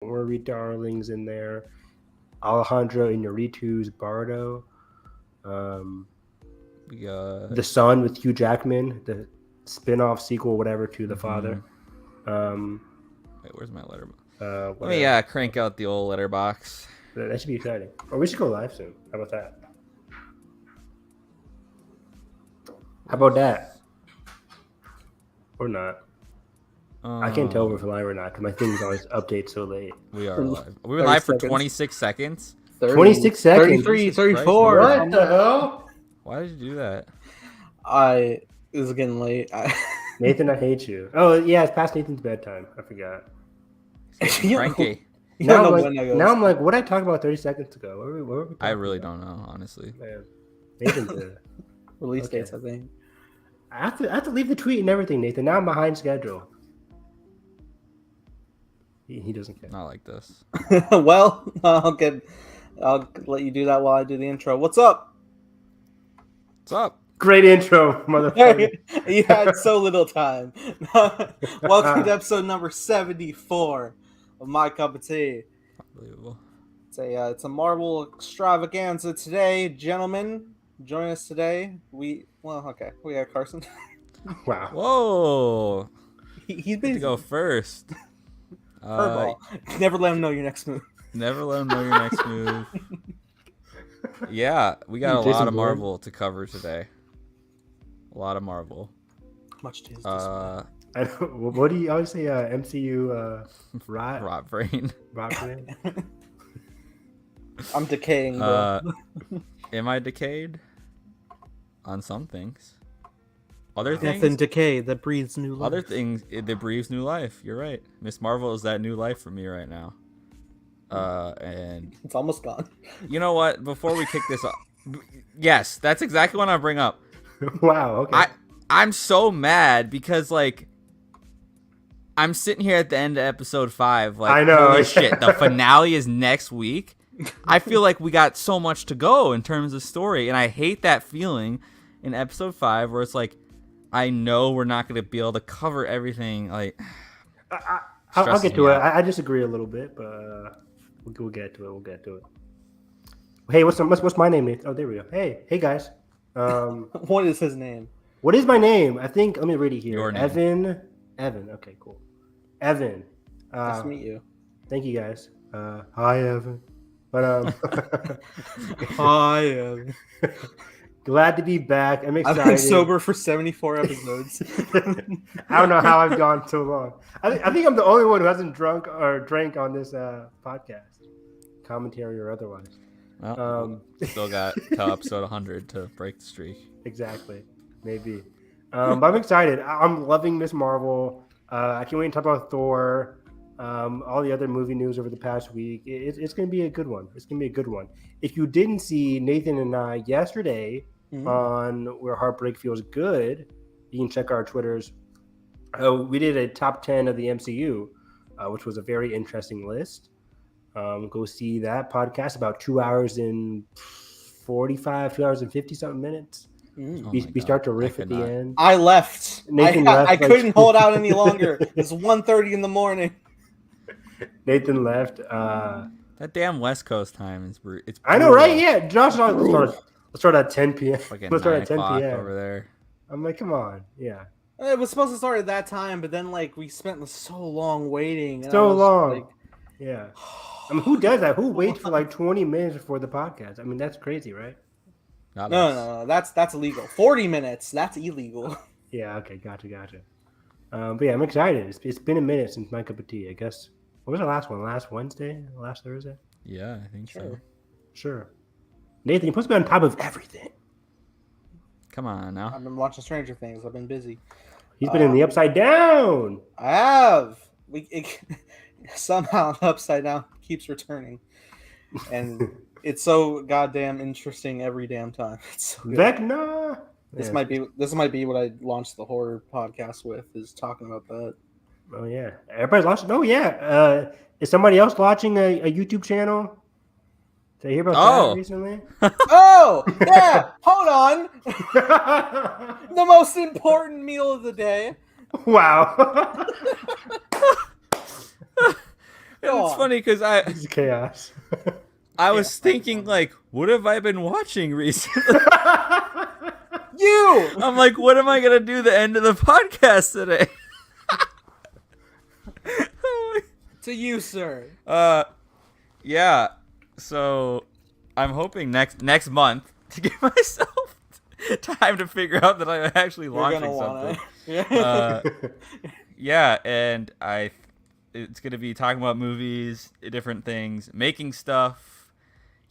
Marie Darling's in there. Alejandro Inarritu's Bardo. We got The Son with Hugh Jackman, the spin-off sequel, whatever, to The Father. Wait, where's my letterbox? Let Whatever. me crank out the old letterbox. That should be exciting. Or we should go live soon. How about that? How about that? Or not? I can't tell if we're live or not because my things always update so late. We are live. We were live for 26 seconds. 26 seconds. 33, 34. What the hell? Why did you do that? It was getting late. Nathan, I hate you. Oh, yeah, it's past Nathan's bedtime. I forgot. Cranky. Now I'm like, what did I talk about 30 seconds ago? What were we I really don't know, honestly. Man, Nathan's release dates, I think. I have to leave the tweet and everything, Nathan. Now I'm behind schedule. He doesn't care. Not like this. Well, I'll let you do that while I do the intro. What's up? What's up? Great intro, motherfucker. You had so little time. Welcome to episode number 74 of My Cup of Tea. Unbelievable. It's a Marvel extravaganza today, gentlemen. Join us today. We got Carson. Wow. Whoa. He's Good to go first. Never let him know your next move. Never let him know your next move. Yeah, we got a lot of Marvel to cover today. A lot of Marvel. Much to his what do you always say? MCU rot brain. Rot brain. I'm decaying. Bro. Am I decayed? On some things. Other things. Death and decay that breathes new life. Other things that breathes new life. You're right. Miss Marvel is that new life for me right now. And it's almost gone. You know what? Before we kick this off, yes, that's exactly what I bring up. Wow. Okay. I'm so mad because I'm sitting here at the end of episode 5. I know. Holy shit! The finale is next week. I feel like we got so much to go in terms of story, and I hate that feeling in episode 5 where it's like, I know we're not going to be able to cover everything. I'll get to it. I disagree a little bit, but we'll get to it. We'll get to it. Hey, what's my name, Nathan? Oh, there we go. Hey guys. What is his name? What is my name? I think. Let me read it here. Your name. Evan. Okay, cool. Evan. Nice to meet you. Thank you, guys. Hi, Evan. But Hi, Evan. Glad to be back. I'm excited. I've been sober for 74 episodes. I don't know how I've gone so long. I think I'm the only one who hasn't drunk or drank on this podcast, commentary or otherwise. Well, still got till episode 100 to break the streak. Exactly. Maybe. But I'm excited. I'm loving Miss Marvel. I can't wait to talk about Thor. All the other movie news over the past week. It's going to be a good one. It's going to be a good one. If you didn't see Nathan and I yesterday on Where Heartbreak Feels Good, you can check our Twitters. We did a top 10 of the MCU, which was a very interesting list. Go see that podcast, about 2 hours and 45, 2 hours and 50 something minutes. We start to riff at the end. I left. Nathan I couldn't hold out any longer. It's 1:30 in the morning. Nathan left. That damn West Coast time is it's. I know, right? Yeah, Josh. Let's start at 10 p.m. Let's start at 10 p.m. over there. I'm like, come on, yeah. It was supposed to start at that time, but then we spent so long waiting. So long. Yeah. I mean, who does that? Who waits for 20 minutes before the podcast? I mean, that's crazy, right? No. That's illegal. 40 minutes. That's illegal. Yeah. Okay. Gotcha. But yeah, I'm excited. It's been a minute since My Cup of Tea. I guess. What was the last one? Last Wednesday? Last Thursday? Yeah, I think so. Sure. Nathan, you're supposed to be on top of everything. Come on now. I've been watching Stranger Things. I've been busy. He's been in the Upside Down. I have. Somehow the Upside Down keeps returning, and it's so goddamn interesting every damn time. It's so Vecna. This might be what I launched the horror podcast with, is talking about that. Oh yeah, everybody's watching. Oh yeah, is somebody else watching a YouTube channel? Did I hear about that recently? Oh yeah, hold on. The most important meal of the day. Wow. It's funny because It's chaos. I was thinking like, what have I been watching recently? You. I'm like, what am I gonna do the end of the podcast today? To you, sir. Yeah. So I'm hoping next month to give myself time to figure out that I'm actually You're launching gonna something. wanna. Yeah, and it's gonna be talking about movies, different things, making stuff.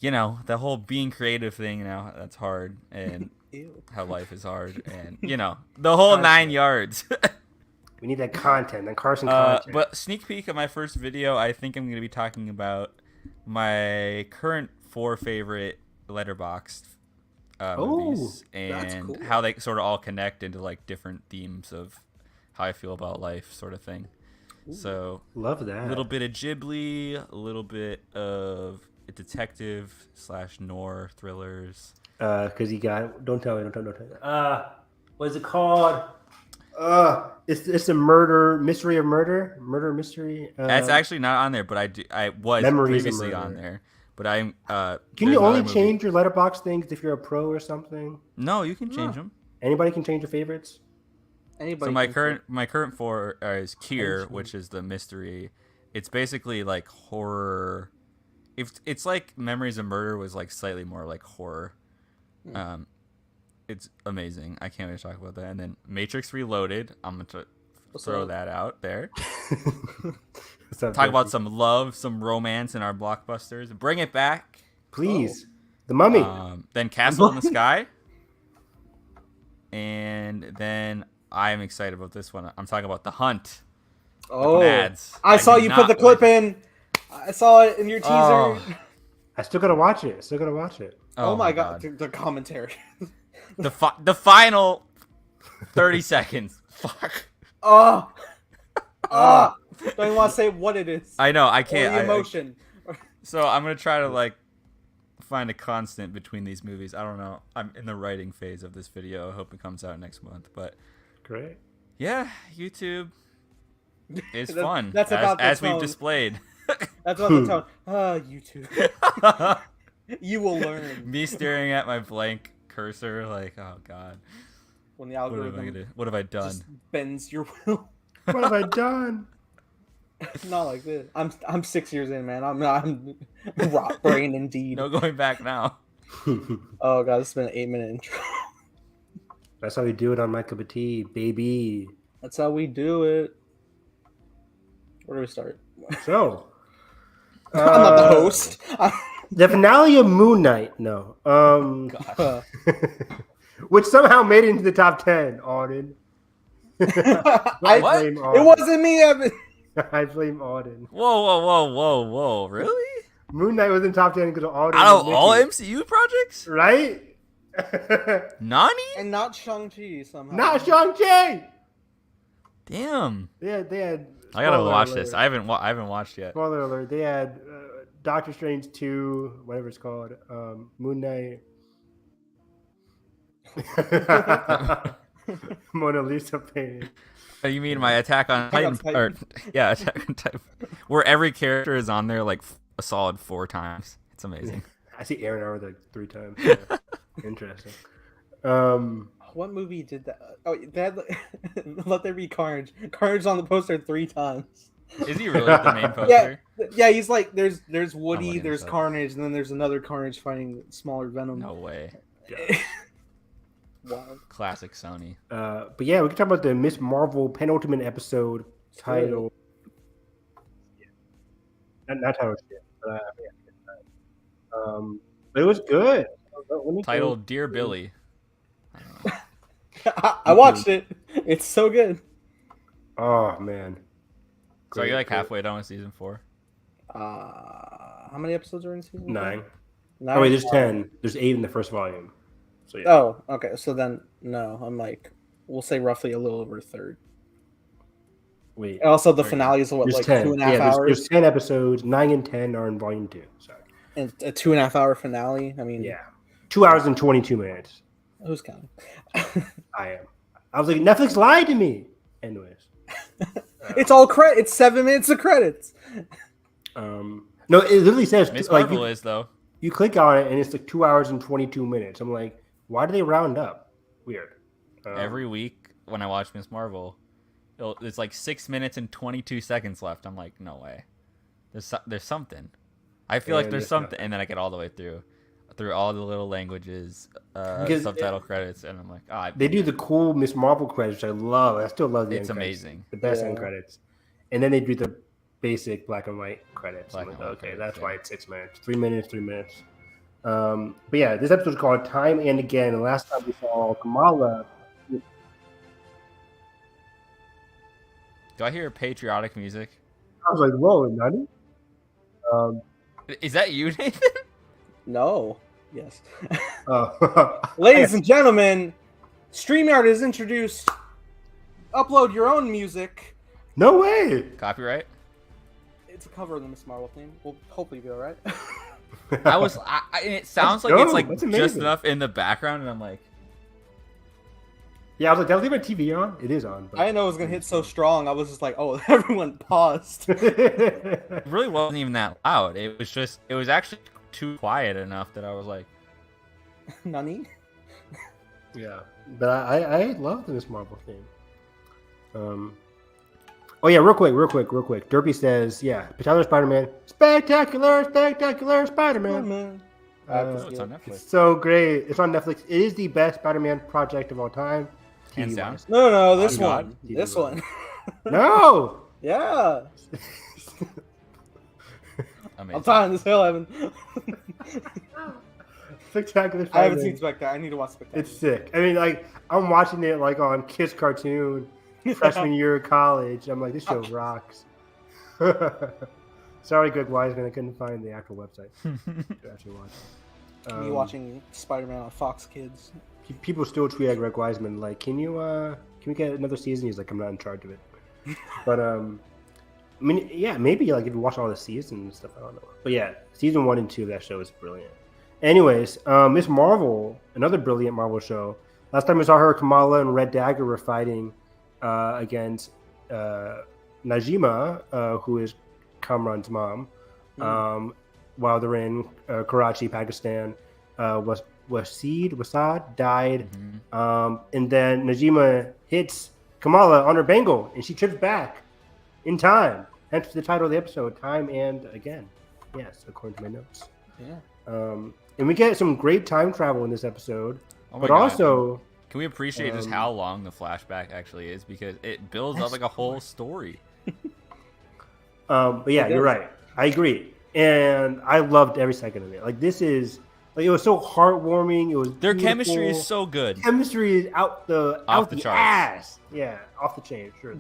You know, the whole being creative thing now, that's hard, and Ew. how life is hard, and you know, the whole 9 yards. We need that content, that Carson content. But sneak peek of my first video, I think I'm gonna be talking about my current 4 favorite Letterboxd movies, that's and cool. how they sort of all connect into like different themes of how I feel about life, sort of thing. So Love that. a little bit of Ghibli, a little bit of detective / noir thrillers. Because you got don't tell me. What is it called? It's a mystery of murder mystery. That's actually not on there, but I was Memories of previously Murder. on there. But I'm Can there's you only another movie. change your letterbox things if you're a pro or something? No, you can change them. Anybody can change your favorites. Anybody So my can current 4 is Kier, which is the mystery. It's basically like horror. If it's like Memories of Murder was like slightly more like horror. It's amazing. I can't wait to talk about that. And then Matrix Reloaded. I'm gonna throw that out there. Talk about some love, some romance in our blockbusters. Bring it back. please. The Mummy. Then Castle in the Sky. And then I'm excited about this one. I'm talking about The Hunt. Oh, Mads. I saw did you not put the clip in. I saw it in your teaser. Oh. I still gotta watch it. Oh my god, the commentary. The final 30 seconds. Fuck. Oh. Don't even want to say what it is. I know. I Or can't. the emotion. So I'm gonna try to like find a constant between these movies. I don't know. I'm in the writing phase of this video. I hope it comes out next month. But Great. yeah, YouTube is That- fun. that's about the as we've tone. displayed. That's what the tone. You too. You will learn Me staring at my blank cursor, like, oh god, when the what algorithm have I done? just bends your will. What have I done? Not like this. I'm 6 years in, man. I'm rot brain indeed. No going back now. Oh god, this has been an 8-minute intro. That's how we do it on My Cup of Tea, baby. That's how we do it. Where do we start? So, I'm not the host. the finale of Moon Knight. No. Which somehow made it into the top 10, Auden. I What? blame It Auden. wasn't me, Evan. I blame Auden. Whoa! Really? Moon Knight was in top 10 because of Auden. Out of and all Mickey. MCU projects, Right? Nani? And not Shang-Chi somehow. Not Shang-Chi! Damn. They had I gotta spoiler watch alert. this. I haven't watched yet. Spoiler alert. They had Doctor Strange 2, whatever it's called, Moon Knight. Mona Lisa painting. Oh, you mean my Attack on Attack on Titan? Or, yeah, Attack on Titan. Where every character is on there like a solid 4 times. It's amazing. I see Aaron Arrow like 3 times. Yeah. Interesting. What movie did that? Oh, they had Let There Be Carnage. Carnage on the poster 3 times. Is he really the main poster? Yeah, he's like there's Woody, looking there's this up. Carnage, and then there's another Carnage fighting smaller Venom. No way. Wow. Classic Sony. But yeah, we can talk about the Miss Marvel penultimate episode titled. Not titled shit, but but it was good. Titled Dear Billy. I don't know. I watched it. It's so good. Oh man. So you're like Great. halfway done with season 4? How many episodes are in season 9. 9? Oh wait, there's 10. There's 8 in the first volume. So yeah. Oh, okay. So then, no, I'm like, we'll say roughly a little over a third. Wait. And also, the Very finale is what, There's like 10. 2.5 Yeah, hours? there's 10 episodes. 9 and 10 are in volume 2. Sorry. And a 2.5 hour finale? I mean, Yeah. 2 hours and 22 minutes. who's counting? I am. I was like, Netflix lied to me. Anyways. It's all credit. It's 7 minutes of credits. No, it literally says Miss like Marvel is though. you click on it and it's like 2 hours and 22 minutes. I'm like, why do they round up? Weird. Every week when I watch Miss Marvel, it's like 6 minutes and 22 seconds left. I'm like, no way. There's something. I feel like there's something, and then I get all the way through all the little languages, subtitle credits, and I'm like, they do the cool Miss Marvel credits, which I love. I still love the it's end amazing. Credits, the best end credits, and then they do the basic black and white credits. Black I'm and like, white okay, credits, that's why it's 6 minutes, 3 minutes, 3 minutes. But yeah, this episode is called Time and Again. And last time we saw Kamala. Do I hear patriotic music? I was like, whoa, nani? Is that you, Nathan? No. Yes. Oh. Ladies and gentlemen, StreamYard has introduced upload your own music. No way. Copyright? It's a cover of the Miss Marvel theme. We'll hopefully be alright. It sounds like it's like just enough in the background, and I'm like, yeah, I was like, did I leave my TV on? It is on. But... I didn't know it was gonna hit so strong. I was just like, oh, everyone paused. it really wasn't even that loud. It was actually too quiet enough that I was like, Nani? Yeah, but I love the Miss Marvel theme. Oh yeah, real quick. Derpy says, yeah, Spectacular Spider-Man, spectacular Spider-Man. it's on Netflix. It's so great. It's on Netflix. It is the best Spider-Man project of all time. Hands down. No, this Oh, one. God. This one. No. Yeah. Amazing. I'm tired of this hill, Evan. Spectacular Spider-Man. I haven't seen Spectacular. I need to watch Spectacular. It's sick. I mean, like, I'm watching it like on Kids Cartoon, freshman year of college. I'm like, this show rocks. Sorry, Greg Wiseman, I couldn't find the actual website to actually watch. Me watching Spider-Man on Fox Kids. People still tweet at Greg Wiseman like, can we get another season? He's like, I'm not in charge of it. But I mean, yeah, maybe like if you watch all the seasons and stuff, I don't know. But yeah, season 1 and 2 of that show is brilliant. Anyways, Miss Marvel, another brilliant Marvel show. Last time we saw her, Kamala and Red Dagger were fighting against Najima, who is Kamran's mom, while they're in Karachi, Pakistan. Wasad died, and then Najima hits Kamala on her bangle, and she trips back in time. Hence the title of the episode, Time and Again. Yes, according to my notes. Yeah. And we get some great time travel in this episode, but God. also... Can we appreciate just how long the flashback actually is? Because it builds up like a whole story. But yeah, you're right. I agree. And I loved every second of it. Like, this is... Like, it was so heartwarming. It was Their beautiful. chemistry is so good. Chemistry is out the charts. ass. Yeah, off the chain. Sure.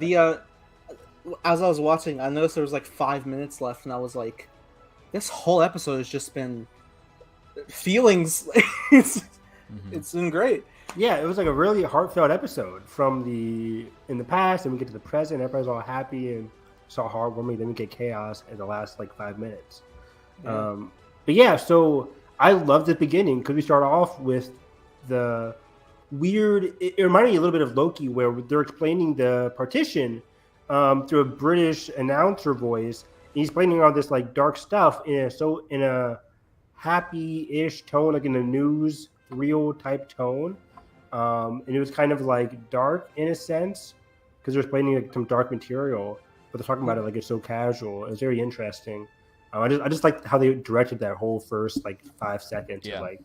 As I was watching, I noticed there was like 5 minutes left, and I was like, this whole episode has just been feelings. It's been great. Yeah, it was like a really heartfelt episode from in the past, and we get to the present. Everybody's all happy and so heartwarming. Then we get chaos in the last like 5 minutes. Yeah. But yeah, so I loved the beginning because we start off with the weird. It reminded me a little bit of Loki, where they're explaining the partition through a British announcer voice. And he's explaining all this like dark stuff in a happy-ish tone, like in a news reel type tone. And it was kind of like dark in a sense because they're explaining like some dark material, but they're talking about it like it's so casual. It was very interesting. I just liked how they directed that whole first like 5 seconds. Yeah. Like,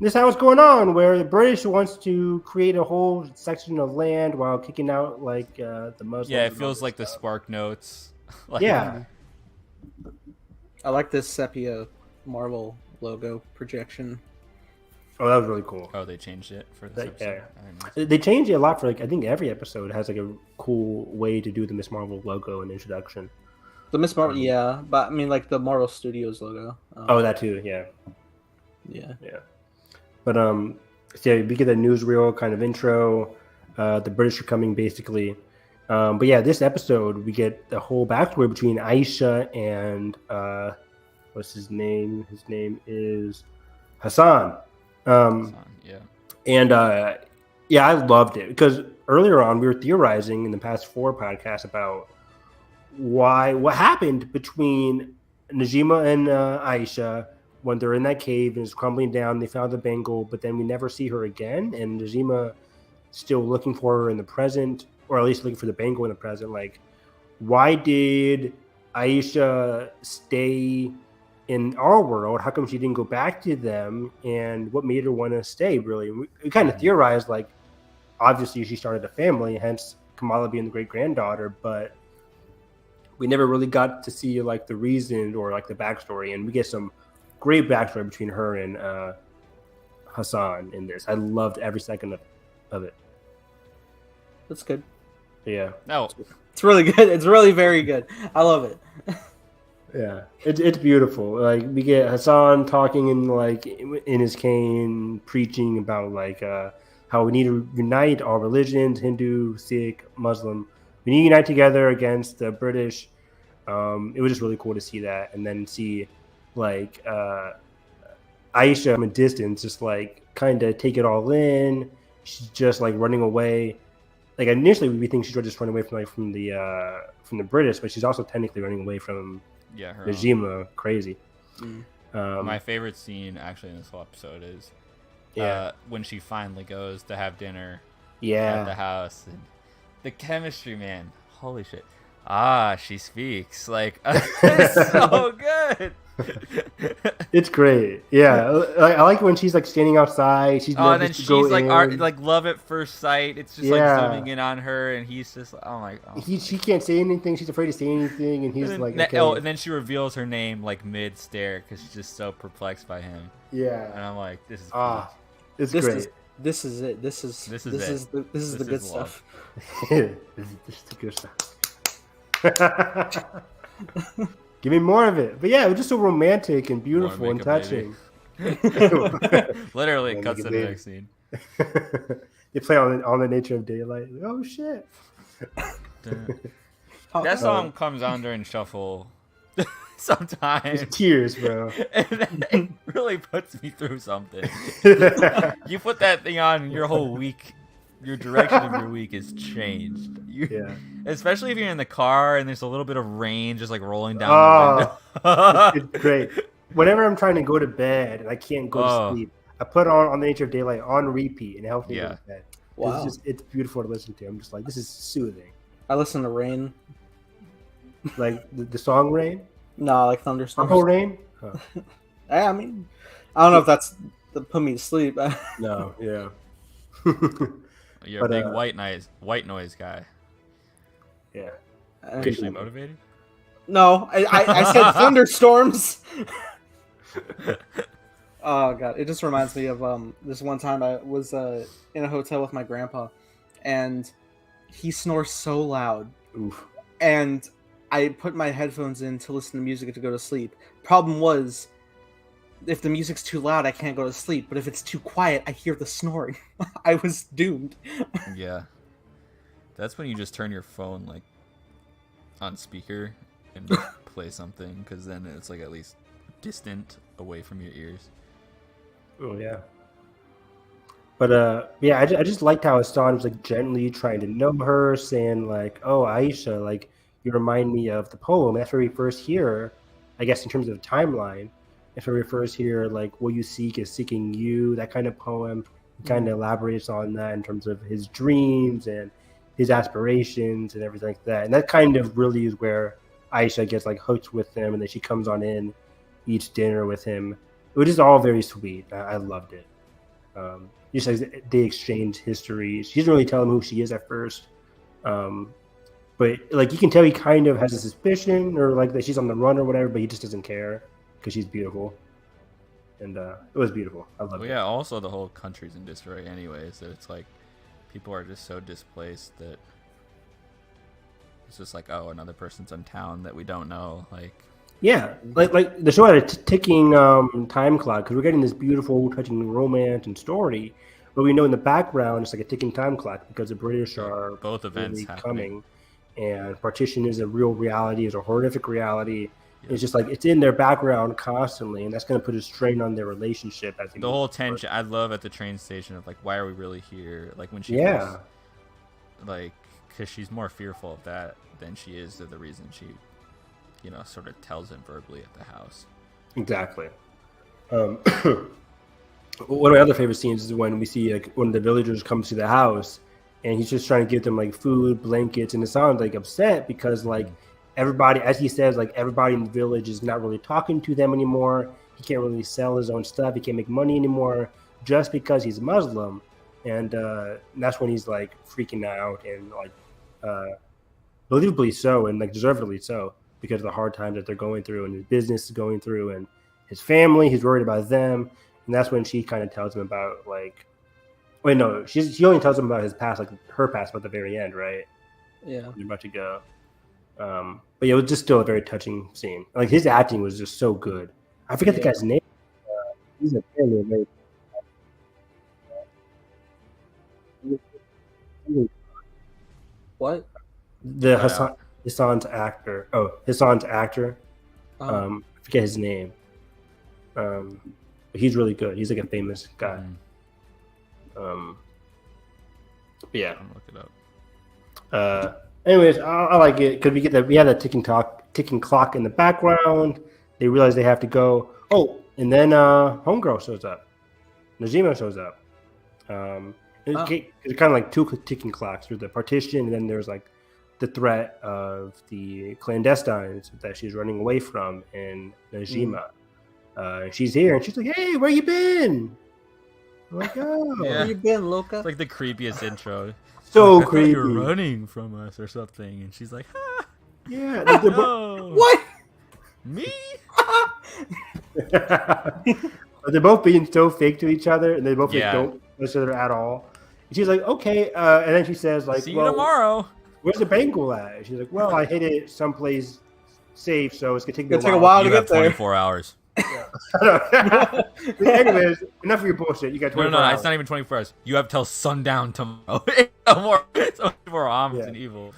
this is how it's going on, where the British wants to create a whole section of land while kicking out like the Muslims. Yeah, it feels like the Spark Notes. Yeah. I like this sepia Marvel logo projection. Oh, that was really cool. Oh, they changed it for this episode. Yeah. I didn't know. They changed it a lot for like I think every episode has like a cool way to do the Miss Marvel logo and introduction. The Miss Marvel, yeah, but I mean like the Marvel Studios logo. Oh, that too, yeah. Yeah. But so yeah, we get a newsreel kind of intro. The British are coming basically. But yeah, this episode we get the whole backstory between Aisha and what's his name? His name is Hassan. Yeah. And yeah, I loved it because earlier on we were theorizing in the past 4 podcasts about what happened between Najima and Aisha, when they're in that cave and it's crumbling down, they found the bangle, but then we never see her again. And Najima still looking for her in the present, or at least looking for the bangle in the present. Like, why did Aisha stay in our world? How come she didn't go back to them? And what made her want to stay, really? We kind of theorized, like, obviously she started a family, hence Kamala being the great-granddaughter, but we never really got to see, like, the reason or, like, the backstory. And we get some great backstory between her and Hassan in this. I loved every second of it. That's good. Yeah. No. It's really good. It's really very good. I love it. Yeah, it's beautiful. Like, we get Hassan talking in his cane, preaching about like how we need to unite all religions, Hindu, Sikh, Muslim. We need to unite together against the British. It was just really cool to see that, and then see like Aisha from a distance, just like kind of take it all in. She's just like running away. Like, initially we think she's just running away from the British, but she's also technically running away from her Najima. Crazy. My favorite scene actually in this whole episode is when she finally goes to have dinner at the house, and the chemistry, man, holy shit. She speaks like it's so good. It's great. Yeah, I like when she's like standing outside. She's and then she's like love at first sight. It's just like zooming in on her, and he's just she can't say anything. She's afraid to say anything, and he's like, okay. And then she reveals her name like mid stare because she's just so perplexed by him. Yeah, and I'm like, this is it's great. This is it. This is the good stuff. This is the good stuff. Give me more of it. But yeah, it was just so romantic and beautiful and touching. Literally cuts to the next scene. They play on the nature of daylight. Oh shit. That song comes on during shuffle sometimes. It's tears, bro. And it really puts me through something. You put that thing on, your whole week, your direction of your week is changed. Especially if you're in the car and there's a little bit of rain just like rolling down the window. It's great. Whenever I'm trying to go to bed and I can't go to sleep, I put on the nature of daylight on repeat and it helps me go to bed. Wow. It's beautiful to listen to. I'm just like, this is soothing. I listen to Rain. Like the song Rain? No, like Thunderstorms. Oh, Rain? Huh. I mean, I don't know if that's put me to sleep. No, yeah. You're a big white noise guy. Yeah. Officially motivated? No, I said thunderstorms. Oh god, it just reminds me of this one time I was in a hotel with my grandpa, and he snores so loud. Oof. And I put my headphones in to listen to music to go to sleep. Problem was, if the music's too loud, I can't go to sleep. But if it's too quiet, I hear the snoring. I was doomed. Yeah. That's when you just turn your phone like on speaker and play something, because then it's like at least distant away from your ears. Oh yeah. But yeah, I just liked how Hassan was like gently trying to know her, saying like, "Oh, Aisha, like you remind me of the poem." That's where we first hear, I guess, in terms of timeline. If it refers here, like, what you seek is seeking you, that kind of poem. He kind of elaborates on that in terms of his dreams and his aspirations and everything like that. And that kind of really is where Aisha gets like hooked with him, and then she comes on in, eats dinner with him. It was just all very sweet. I loved it. Just as they exchange history. She doesn't really tell him who she is at first. But like you can tell he kind of has a suspicion or like that she's on the run or whatever, but he just doesn't care because she's beautiful. And it was beautiful. I loved it. Yeah, also the whole country's in disarray anyway, so it's like people are just so displaced that it's just like, oh, another person's in town that we don't know. Like, yeah, like the show had a ticking time clock because we're getting this beautiful, touching romance and story, but we know in the background it's like a ticking time clock because the British are both events really coming, and partition is a real reality, is a horrific reality. Yeah. It's just like it's in their background constantly, and that's going to put a strain on their relationship. I think the whole tension. I love at the train station of like, why are we really here? Like when she, like, because she's more fearful of that than she is of the reason she sort of tells him verbally at the house. Exactly. One of my other favorite scenes is when we see like one of the villagers comes to the house, and he's just trying to give them like food, blankets, and Hassan's like upset because like everybody, as he says, like everybody in the village is not really talking to them anymore. He can't really sell his own stuff. He can't make money anymore just because he's Muslim, and that's when he's like freaking out and like believably so, and like deservedly so, because of the hard times that they're going through and his business is going through and his family. He's worried about them, and that's when she kind of tells him about like. Wait, no, she only tells him about his past, like her past, at the very end, right? Yeah. They're about to go. But yeah, it was just still a very touching scene. Like his acting was just so good. I forget the guy's name. He's a very. What? The Hassan's actor. Oh, Hassan's actor. I forget his name. But he's really good. He's like a famous guy. But yeah. I'm look it up. Anyways, I like it because we have that ticking clock in the background. They realize they have to go. Oh, and then Homegirl shows up. Najima shows up. It's kind of like two ticking clocks. There's the partition, and then there's like the threat of the clandestines that she's running away from in Najima. She's here, and she's like, "Hey, where you been?" I'm like, "Oh, Yeah. Where you been, Loca? It's like the creepiest intro. so Like, I thought creepy." you're running from us or something, and she's like, "Ah, Yeah, like, no, What? me?" they're both being so fake to each other, and they both like, Yeah. don't know each other at all. And she's like, "Okay," and then she says, "Like, See you well, tomorrow. where's the bangle at?" And she's like, "Well, I hid it someplace safe, so it's gonna take me It'll take a a while." while to You have get there. 24 hours. Anyways, enough of your bullshit. You got 24 No, hours. it's not even 24 hours. You have till sundown tomorrow. So more ominous and evil.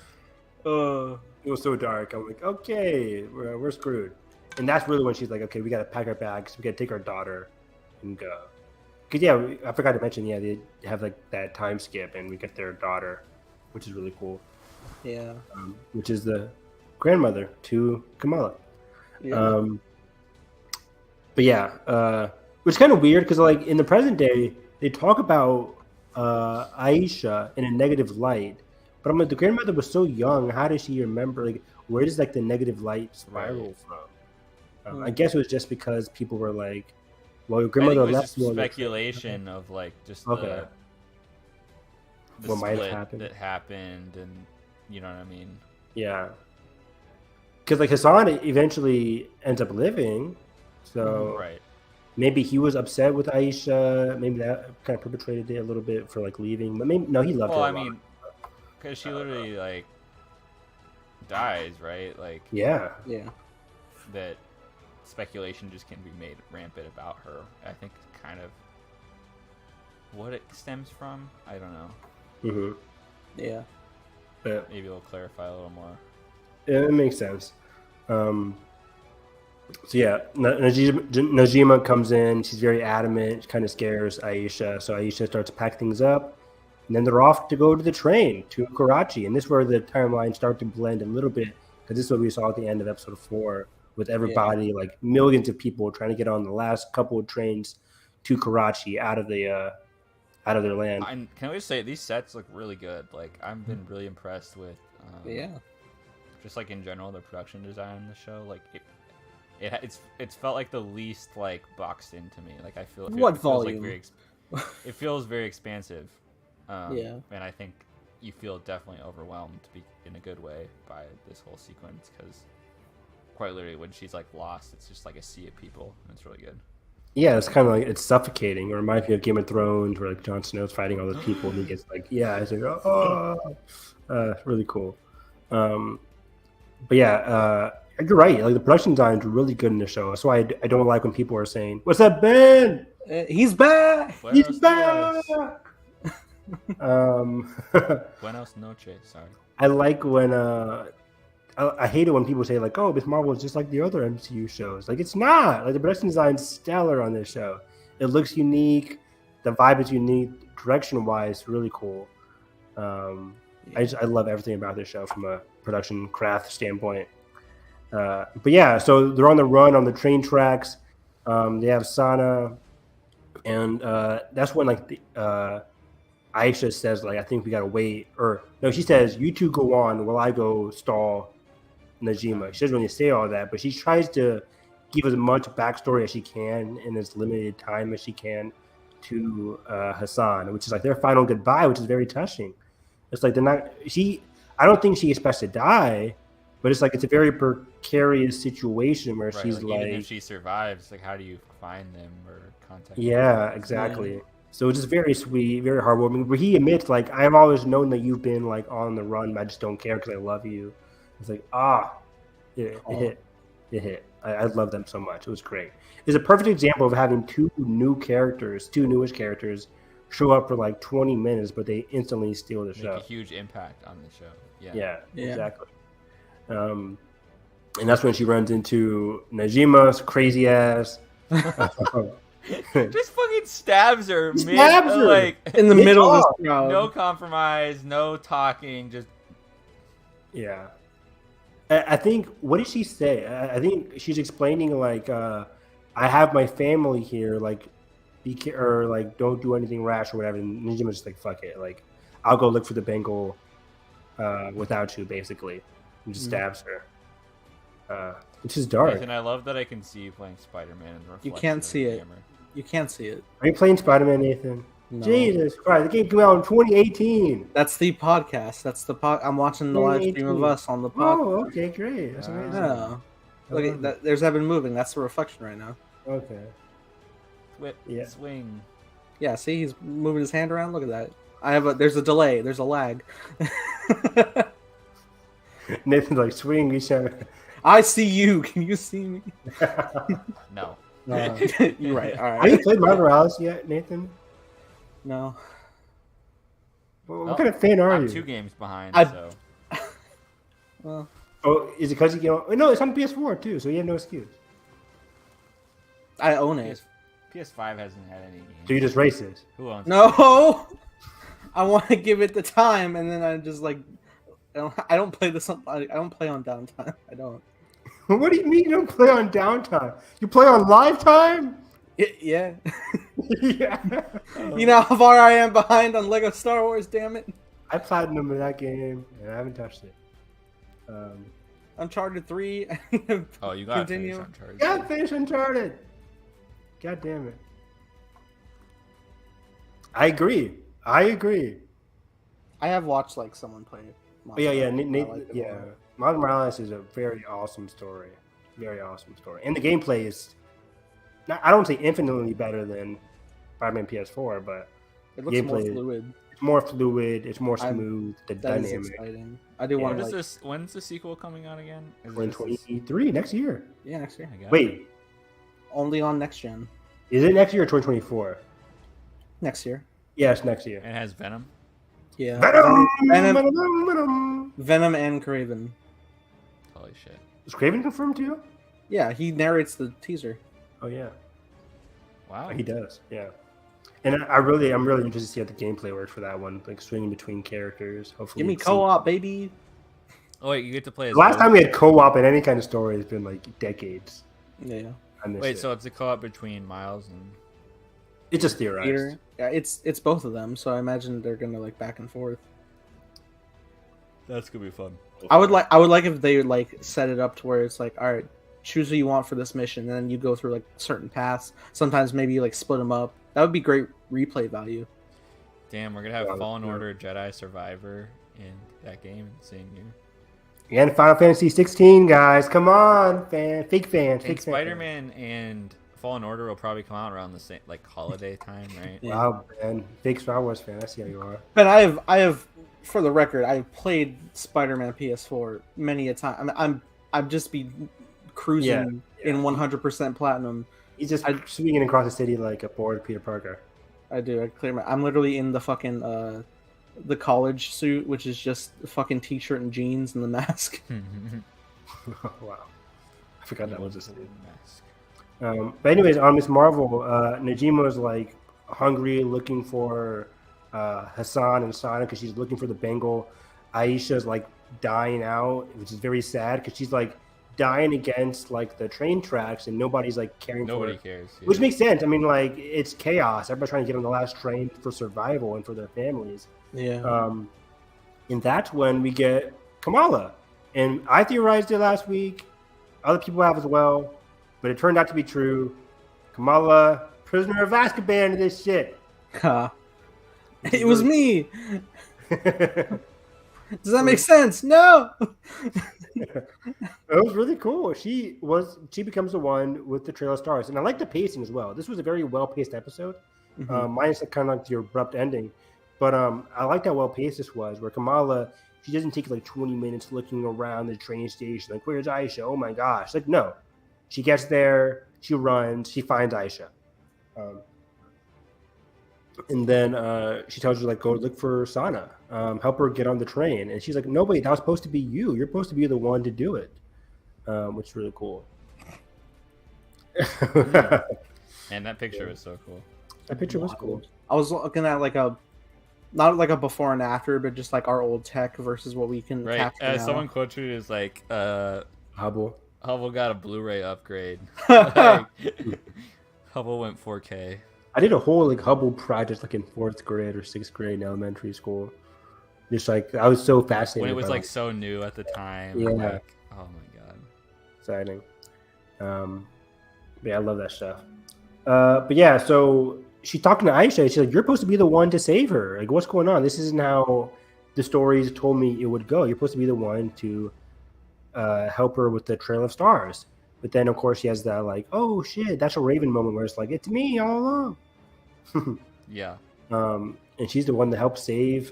It was so dark. I'm like, okay, we're screwed. And that's really when she's like, okay, we got to pack our bags. We got to take our daughter and go. Because, yeah, I forgot to mention, yeah, they have like that time skip and we get their daughter, which is really cool. Yeah. Which is the grandmother to Kamala. Yeah. But yeah, which is kind of weird because like in the present day, they talk about Aisha in a negative light. But I'm like, the grandmother was so young. How does she remember? Like, where does like the negative light spiral from? I guess it was just because people were like, "Well, your I think grandmother it was left just you." speculation of like just Okay. the What might have split happened. that happened, and you know what I mean. Yeah. Because like Hassan eventually ends up living, so Right. maybe he was upset with Aisha. Maybe that kind of perpetrated it a little bit for like leaving. But maybe no, he loved Well, her. I a lot. mean, because she literally like dies, right? Like Yeah. Yeah. that speculation just can be made rampant about her. I think kind of what it stems from. I don't know. Mm-hmm. Yeah. But Maybe it'll clarify a little more. it makes sense. So yeah, Najima comes in. She's very adamant. She kind of scares Aisha. So Aisha starts to pack things up. And then they're off to go to the train to Karachi. And this is where the timelines start to blend a little bit. Because this is what we saw at the end of episode 4 with everybody, like millions of people trying to get on the last couple of trains to Karachi out of their land. And can we just say these sets look really good? Like I've been really impressed with. Yeah. Just like in general, the production design on the show, like it's felt like the least like boxed into me. Like I feel What it feels volume? Like it feels very expansive. Yeah. And I think you feel definitely overwhelmed, to be in a good way, by this whole sequence because quite literally when she's like lost, it's just like a sea of people, and it's really good. Yeah, it's kind of like it's suffocating. It reminds me of Game of Thrones, where like Jon Snow's fighting all those people, and he gets like, it's like, really cool. But yeah, you're right. Like the production design is really good in the show. That's why I don't like when people are saying, "What's up, Ben? He's back. He's Buenos back." dias. um, Buenos noches. Sorry. I like when I hate it when people say like, "Oh, Miss Marvel is just like the other MCU shows." Like it's not. Like the production design is stellar on this show. It looks unique. The vibe is unique. Direction-wise, really cool. I love everything about this show from a production craft standpoint. But yeah, so they're on the run on the train tracks. They have Sana, and that's when like Aisha says like, I think we gotta wait, or no, she says you two go on while I go stall Najima. She doesn't really say all that, but she tries to give as much backstory as she can in as limited time as she can to Hassan, which is like their final goodbye, which is very touching. It's like they're not. I don't think she expects to die, but it's like it's a very precarious situation where she's like, even if she survives, like how do you find them or contact them? yeah, exactly. So it's just very sweet, very heartwarming. Where he admits, like, I've always known that you've been like on the run, but I just don't care because I love you. It's like, it hit. I love them so much. It was great. It's a perfect example of having two newish characters show up for like 20 minutes, but they instantly steal the show. Make a huge impact on the show. Yeah, exactly. And that's when she runs into Najima's crazy ass. Just fucking stabs her, like in the middle of this crowd. No compromise, no talking, just I think, what did she say? I think she's explaining like, I have my family here, like, or like, don't do anything rash or whatever. And Nijima's just like, fuck it, like, I'll go look for the Bengal without you, basically, and just stabs her. Which is dark. And I love that I can see you playing Spider-Man. You can't see it. You can't see it. Are you playing Spider-Man, Nathan? No. Jesus Christ! The game came out in 2018. That's the podcast. That's the I'm watching the live stream of us on the podcast. Oh, okay, great. That's amazing. Yeah. Look at that. There's Evan moving. That's the reflection right now. Okay. Whip, swing. Yeah. See, he's moving his hand around. Look at that. There's a delay. There's a lag. Nathan's like, swing, each other. I see you. Can you see me? No. You're right. All right. Have you played Miles Morales yet, Nathan? No. Well, what kind of fan are I'm you? 2 games behind, so. Well. Oh, is it because you get? No, it's on PS4 too, so you have no excuse. I own it. PS5 hasn't had any games. So you just racist. Who owns No. I want to give it the time, and then I just like. I don't play this. I don't play on downtime. I don't. What do you mean you don't play on downtime? You play on live time? Yeah. Yeah. You know how far I am behind on Lego Star Wars, damn it. I platinumed that game and I haven't touched it. Uncharted 3. Oh, you gotta Continue. finish Uncharted. God, finish Uncharted. God damn it. I agree. I have watched like someone play it. But yeah. Miles Morales is a very awesome story. Very awesome story. And the gameplay is, I don't say infinitely better than Spider-Man PS4, but it looks more fluid. It's more fluid. It's more smooth. The that dynamic. is exciting. I do want to. When's the sequel coming out again? 2023 next year. Yeah, next year. Wait, only on next gen. Is it next year or 2024? Next year. Yes, next year. It has Venom. Yeah. Venom. Venom and Craven. Holy shit. Is Craven confirmed too? Yeah, he narrates the teaser. Oh yeah. Wow. He does. Yeah. And I'm really interested to see how the gameplay works for that one, like swinging between characters. Hopefully, give me co-op, baby. Oh wait, you get to play as the last time we had co-op in any kind of story has been like decades. Yeah. I miss Wait, it. so it's a co-op between Miles and? It's just theorized. Peter. Yeah, it's both of them, so I imagine they're gonna like back and forth. That's gonna be fun. I would like if they like set it up to where it's like, all right, choose who you want for this mission, and then you go through like certain paths. Sometimes maybe you like split them up. That would be great replay value. Damn, we're gonna have Fallen Order, Jedi Survivor in that game in the same year. And Final Fantasy 16, guys, come on, fake fans. And Spider-Man and Fallen Order will probably come out around the same like holiday time, right? Yeah. Wow, man, big Star Wars fan. I see how you are. But I have, for the record, I've played Spider-Man PS4 many a time. I've just be cruising in 100% platinum. He's just swinging across the city like a bored Peter Parker. I do. I'm literally in the fucking the college suit, which is just a fucking t-shirt and jeans and the mask. Wow, I forgot that was a thing. Mask. But anyways, on Miss Marvel, Najima's like hungry, looking for Hassan and Sana because she's looking for the Bengal. Aisha's like dying out, which is very sad because she's like dying against like the train tracks, and nobody's like caring for Nobody it. cares. Yeah. Which makes sense. I mean, like it's chaos. Everybody's trying to get on the last train for survival and for their families. Yeah. And that's when we get Kamala. And I theorized it last week. Other people have as well, but it turned out to be true. Kamala, prisoner of Azkaban to this shit. It was me. Does that make sense? No. It was really cool. She becomes the one with the Trail of Stars, and I like the pacing as well. This was a very well paced episode, minus kind of like the abrupt ending. But I like how well paced this was. Where Kamala, she doesn't take like 20 minutes looking around the train station, like where's Aisha? Oh my gosh! Like no, she gets there, she runs, she finds Aisha, and then she tells her like go look for Sana, help her get on the train, and she's like, no wait, that was supposed to be you. You're supposed to be the one to do it, which is really cool. And that picture was so cool. That picture was cool. I was looking at like not like a before and after, but just like our old tech versus what we can capture now. Someone quoted it as like Hubble got a Blu-ray upgrade. Like, Hubble went 4K. I did a whole like Hubble project like in 4th grade or 6th grade in elementary school. Just like I was so fascinated when it was by like so new at the time. Yeah. Like, oh my god. Exciting. Yeah, I love that stuff. But yeah, so she's talking to Aisha. She's like, "You're supposed to be the one to save her. Like, what's going on? This isn't how the stories told me it would go. You're supposed to be the one to help her with the Trail of Stars." But then, of course, she has that like, "Oh shit, that's a Raven" moment where it's like, "It's me all along." Yeah. And she's the one to help save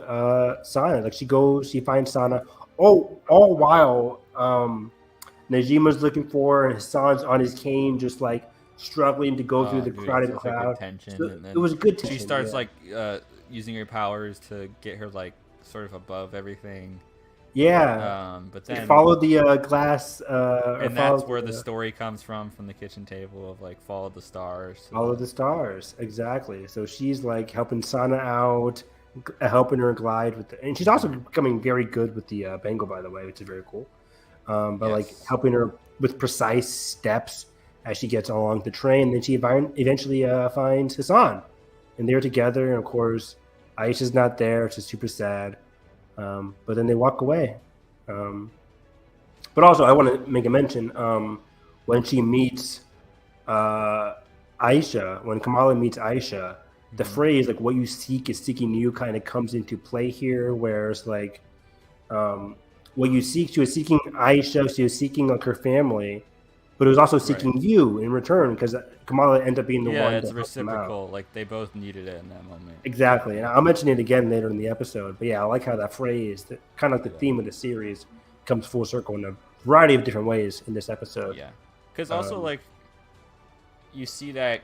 Sana. Like she finds Sana. Oh, all while Najima's looking for her, and Hassan's on his cane, just like struggling to go through the crowded crowd. Tension, So and then it was a good tension. she starts like using her powers to get her like sort of above everything. Yeah. But then follow the glass. And that's where the story comes from the kitchen table of like follow the stars. Follow the stars, exactly. So she's like helping Sana out, helping her glide with and she's also becoming very good with the bangle, by the way, which is very cool. But like helping her with precise steps as she gets along the train. Then she eventually finds Hassan, and they're together. And of course, Aisha's not there, which is super sad. But then they walk away. But also, I want to make a mention when she meets Aisha, when Kamala meets Aisha, the phrase like "what you seek is seeking you" kind of comes into play here, where it's like what you seek. She was seeking Aisha. She was seeking like her family, but it was also seeking you in return because Kamala ended up being the one. Yeah, it's to help them out. reciprocal. Like they both needed it in that moment. Exactly, and I'll mention it again later in the episode. But yeah, I like how that phrase, that kind of like the theme of the series, comes full circle in a variety of different ways in this episode. Yeah, because also like you see that.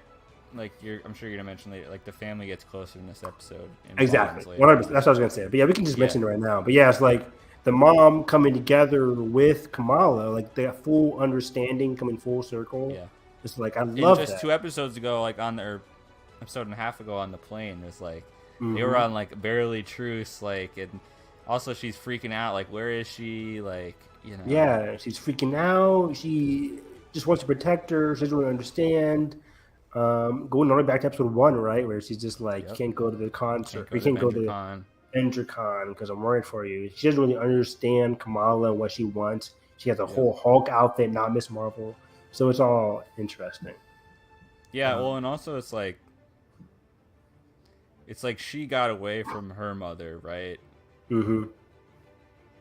Like I'm sure you're gonna mention later. Like the family gets closer in this episode. Exactly, 100%. That's what I was gonna say. But yeah, we can just mention it right now. But yeah, it's like the mom coming together with Kamala, like the full understanding coming full circle. Yeah, it's like I love just that. 2 episodes ago, like on their episode and a half ago on the plane, it's like they were on like barely truce, like, and also she's freaking out, like where is she, like, you know? Yeah, she's freaking out. She just wants to protect her. She doesn't really understand. Going all the way back to episode 1, right, where she's just like, you can't go to the concert. We can't go to EndurCon because I'm worried for you. She doesn't really understand Kamala and what she wants. She has a whole Hulk outfit, not Miss Marvel. So it's all interesting. Yeah, well, and also it's like she got away from her mother, right? Mm-hmm.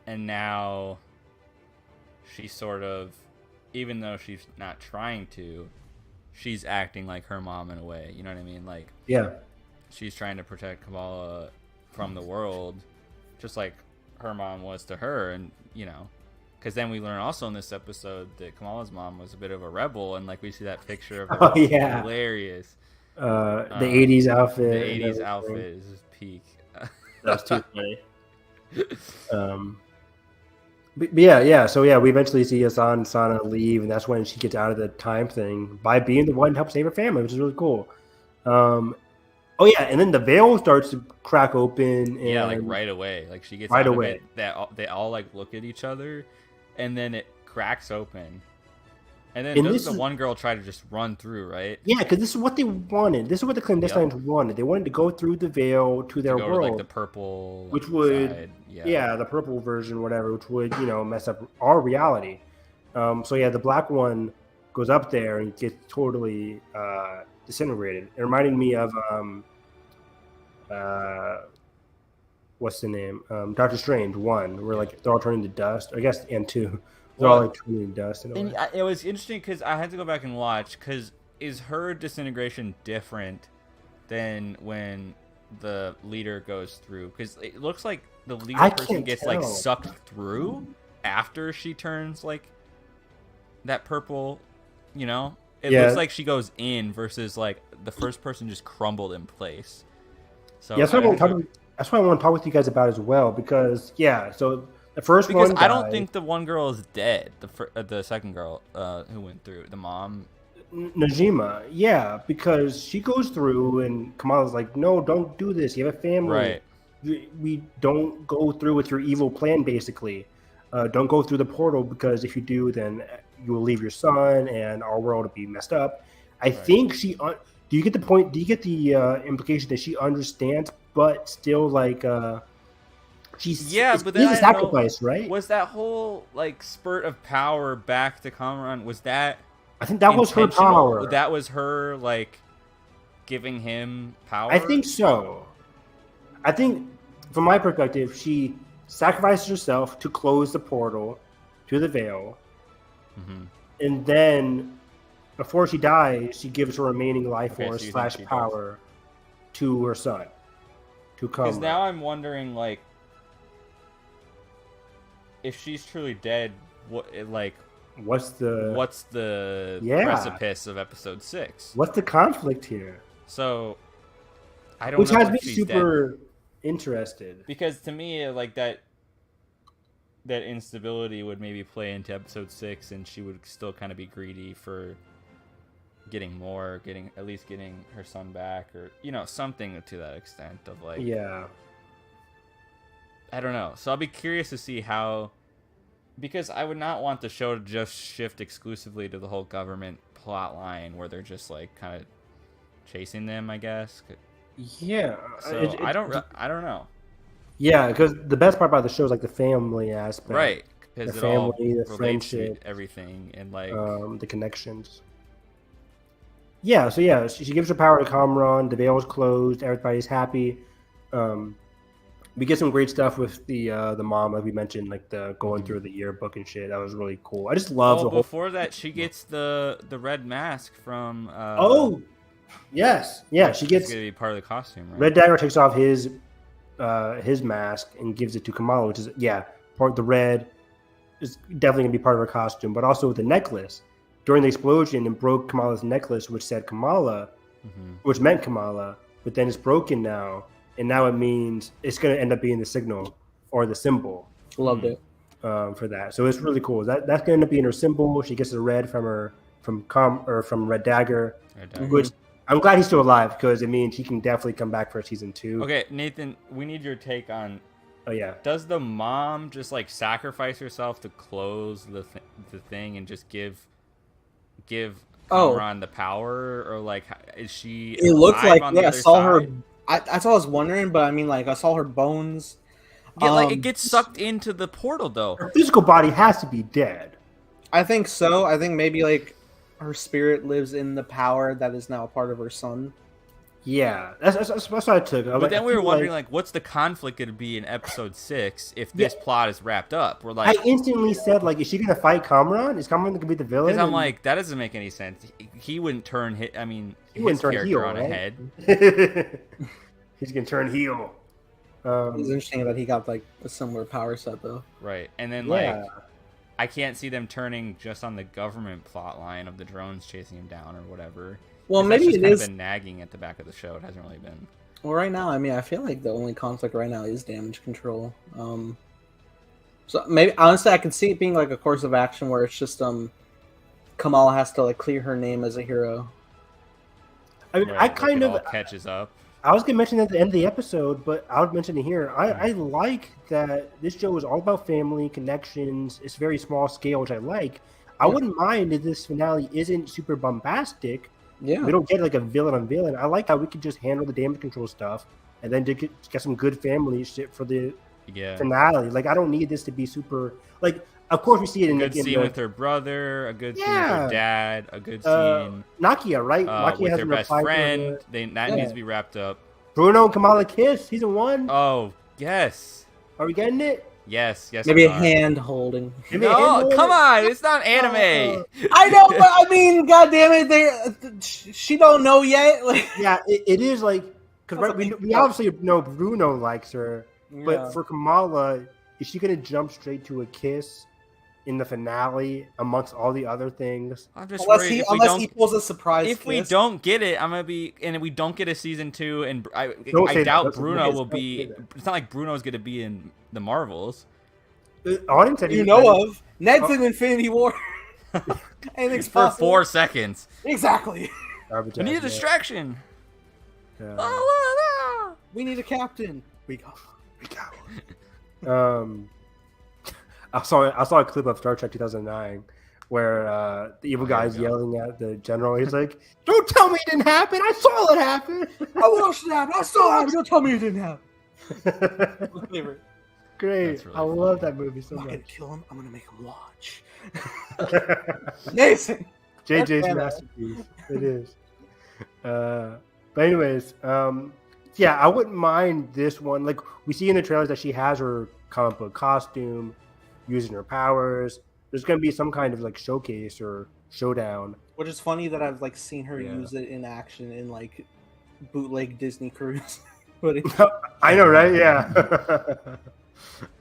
And now she sort of, even though she's not trying to, she's acting like her mom in a way. You know what I mean? Like, yeah, she's trying to protect Kamala from the world, just like her mom was to her. And you know, because then we learn also in this episode that Kamala's mom was a bit of a rebel, and like we see that picture of her. Oh yeah, hilarious. The 80s outfit. The 80s outfit is just peak. That's too funny. But yeah. So yeah, we eventually see Hassan and Sana leave, and that's when she gets out of the time thing by being the one to help save her family, which is really cool. Oh yeah, and then the veil starts to crack open. And yeah, like right away. Like she gets right out away. Of it, they all like look at each other, and then it cracks open, and then And doesn't this the is- one girl try to just run through, right? Yeah, because this is what they wanted. This is what the clandestines wanted. They wanted to go through the veil to their To go world, to like the purple, like, which would, side. the purple version, whatever, which would mess up our reality. So yeah, the black one goes up there and gets totally disintegrated. It reminded me of what's the name? Doctor Strange 1, where like they're all turning to dust. I guess and 2, they're all like turning to dust. In a way. And it was interesting because I had to go back and watch. Because is her disintegration different than when the leader goes through? Because it looks like the leader I person can't gets like tell. sucked through after she turns like that purple. It Yeah. looks like she goes in versus like the first person just crumbled in place. So Yeah, that's what I want to talk with you guys about as well, because so the first because one I don't died. think the one girl is dead. The second girl who went through, the mom. Najima, because she goes through and Kamala's like, no, don't do this. You have a family. Right. We don't go through with your evil plan, basically. Don't go through the portal, because if you do, then you will leave your son and our world will be messed up. I think she... do you get the point? Do you get the implication that she understands, but still like... she's but then a sacrifice, right? Was that whole like spurt of power back to Kamran? Was that? I think that was her intentional? power. That was her like giving him power. I think so. I think, from my perspective, she sacrifices herself to close the portal to the veil, and then before she dies, she gives her remaining life force so you think / she power to her son, to Kamran. Because now I'm wondering, like, if she's truly dead, what's the precipice of episode 6? What's the conflict here? So I don't Which know has if me she's super dead. interested. Because to me, like that instability would maybe play into episode 6, and she would still kind of be greedy for getting at least getting her son back, or something to that extent of like. Yeah. I don't know. So I'll be curious to see how, because I would not want the show to just shift exclusively to the whole government plot line where they're just like kind of chasing them, I guess. Yeah. So I don't know. Yeah, because the best part about the show is like the family aspect, Right? Because The it all family, the relates to friendship, everything, and like the connections. Yeah, so she gives her power to Kamran. The veil is closed. Everybody's happy. We get some great stuff with the mom, like we mentioned, like the going through the yearbook and shit. That was really cool. I just love the whole. Before that, she gets the red mask from. Yes, yeah, she gets. It's gonna be part of the costume, right? Red Dagger takes off his mask and gives it to Kamala, which is part the red is definitely gonna be part of her costume, but also the necklace. During the explosion, and broke Kamala's necklace, which said Kamala, which meant Kamala, but then it's broken now, and now it means it's going to end up being the signal or the symbol. Loved it. For that. So it's really cool. That's going to end up being her symbol. She gets the red from Red Dagger, which I'm glad he's still alive, because it means he can definitely come back for season 2. Okay, Nathan, we need your take on. Oh yeah. Does the mom just like sacrifice herself to close the thing and just give Kamran the power, or like is she? It looked like I saw her. That's all I was wondering, but I mean, like I saw her bones. Yeah, like it gets sucked into the portal though. Her physical body has to be dead. I think so. I think maybe like her spirit lives in the power that is now a part of her son. Yeah, that's what I took. But then we were wondering, like, what's the conflict going to be in episode 6 if this plot is wrapped up? We're like, I instantly said, like, is she going to fight Kamran? Is Kamran going to be the villain? Because I'm like, that doesn't make any sense. He wouldn't turn his character heel, on a right? head. He's going to turn heel. It's interesting that he got like a similar power set though. Right, and then like, I can't see them turning just on the government plot line of the drones chasing him down or whatever. Well, maybe that's just it kind is. of been nagging at the back of the show. It hasn't really been. Well, right now, I mean, I feel like the only conflict right now is damage control. So maybe honestly, I can see it being like a course of action where it's just Kamala has to like clear her name as a hero. I mean, Right, I like kind it of all catches up. I was gonna mention at the end of the episode, but I'll mention it here. I like that this show is all about family connections. It's very small scale, which I like. I wouldn't mind if this finale isn't super bombastic. Yeah. We don't get like a villain on villain. I like how we could just handle the damage control stuff and then get some good family shit for the finale. Like I don't need this to be super. Like of course we see it in a good scene with her brother, a good scene with her dad, a good scene. Nakia, right? Nakia with has her best friend. That needs to be wrapped up. Bruno and Kamala kiss season 1. Oh yes. Are we getting it? Yes. Maybe a hand holding. No, come on! It's not anime. I know, but I mean, God damn it, she don't know yet. Like, yeah, it is like because we obviously know Bruno likes her, but for Kamala, is she gonna jump straight to a kiss in the finale amongst all the other things? I'm just unless he pulls a surprise. If we don't get it, I'm gonna be, and we don't get a season 2, and I doubt Bruno will be. It's not like Bruno's gonna be in the Marvels. Audience, you know of Ned's in Infinity War. Anything's for 4 seconds. Exactly. We need a distraction. We need a captain. We go. I saw a clip of Star Trek 2009 where the evil guy is yelling at the general. He's like, "Don't tell me it didn't happen. I saw it happen. I watched it happen. I saw it happen. Don't tell me it didn't happen." My favorite. Great. Really I love that movie so much. I'm gonna kill him. I'm gonna make him watch. Amazing. JJ's masterpiece. It is. But anyways, yeah, I wouldn't mind this one. Like we see in the trailers that she has her comic book costume, using her powers. There's gonna be some kind of like showcase or showdown. Which is funny that I've like seen her use it in action in like bootleg Disney cruise. I know, right? Yeah.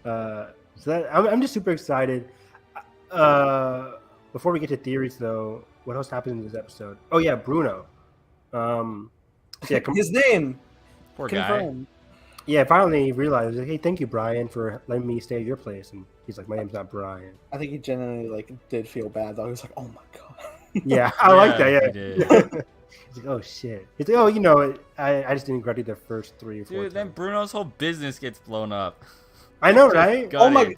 So that I'm just super excited. Before we get to theories, though, what else happened in this episode? Oh yeah, Bruno. Yeah, his name. Poor guy. Yeah, finally he realized, like, hey, thank you, Brian, for letting me stay at your place. And he's like, my name's not Brian. I think he genuinely like did feel bad though. He was like, oh my god. Yeah, I like that. Yeah. He did. He's like, oh shit. He's like, oh, you know, I just didn't graduate the first 3 or 4 times. Then Bruno's whole business gets blown up. I know, right? Oh my!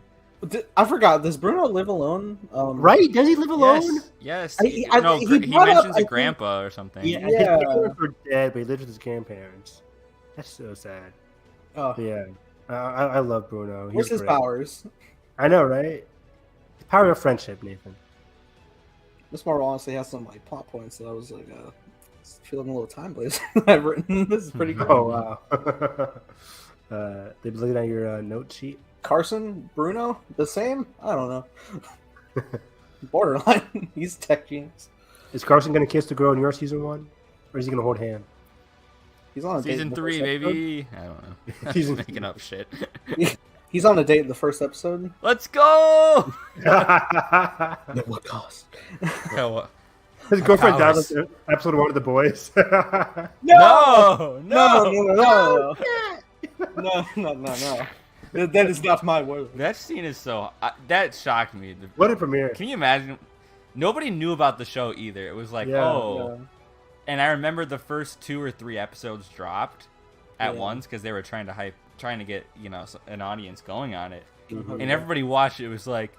I forgot. Does Bruno live alone? Right? Does he live alone? Yes. He mentions a grandpa or something. Yeah. His parents are dead, but he lives with his grandparents. That's so sad. Oh yeah. I love Bruno. What's his powers? I know, right? The power of friendship, Nathan. This Marvel honestly has some like plot points that I was like, feeling a little time blazing. I've written. This is pretty cool. Oh wow. They've been looking at your note sheet. Carson, Bruno, the same? I don't know. Borderline. He's tech genius. Is Carson gonna kiss the girl in your season 1, or is he gonna hold hand? He's on a season 3, baby. I don't know. He's making up shit. He's on a date in the first episode. Let's go. At what cost? His girlfriend died in episode 1 of The Boys. No. No. That is not my word. That scene is so... that shocked me. What a premiere. Can you imagine? Nobody knew about the show either. It was like, And I remember the first 2 or 3 episodes dropped at once because they were trying to get, an audience going on it. Mm-hmm. And everybody watched it. It was like,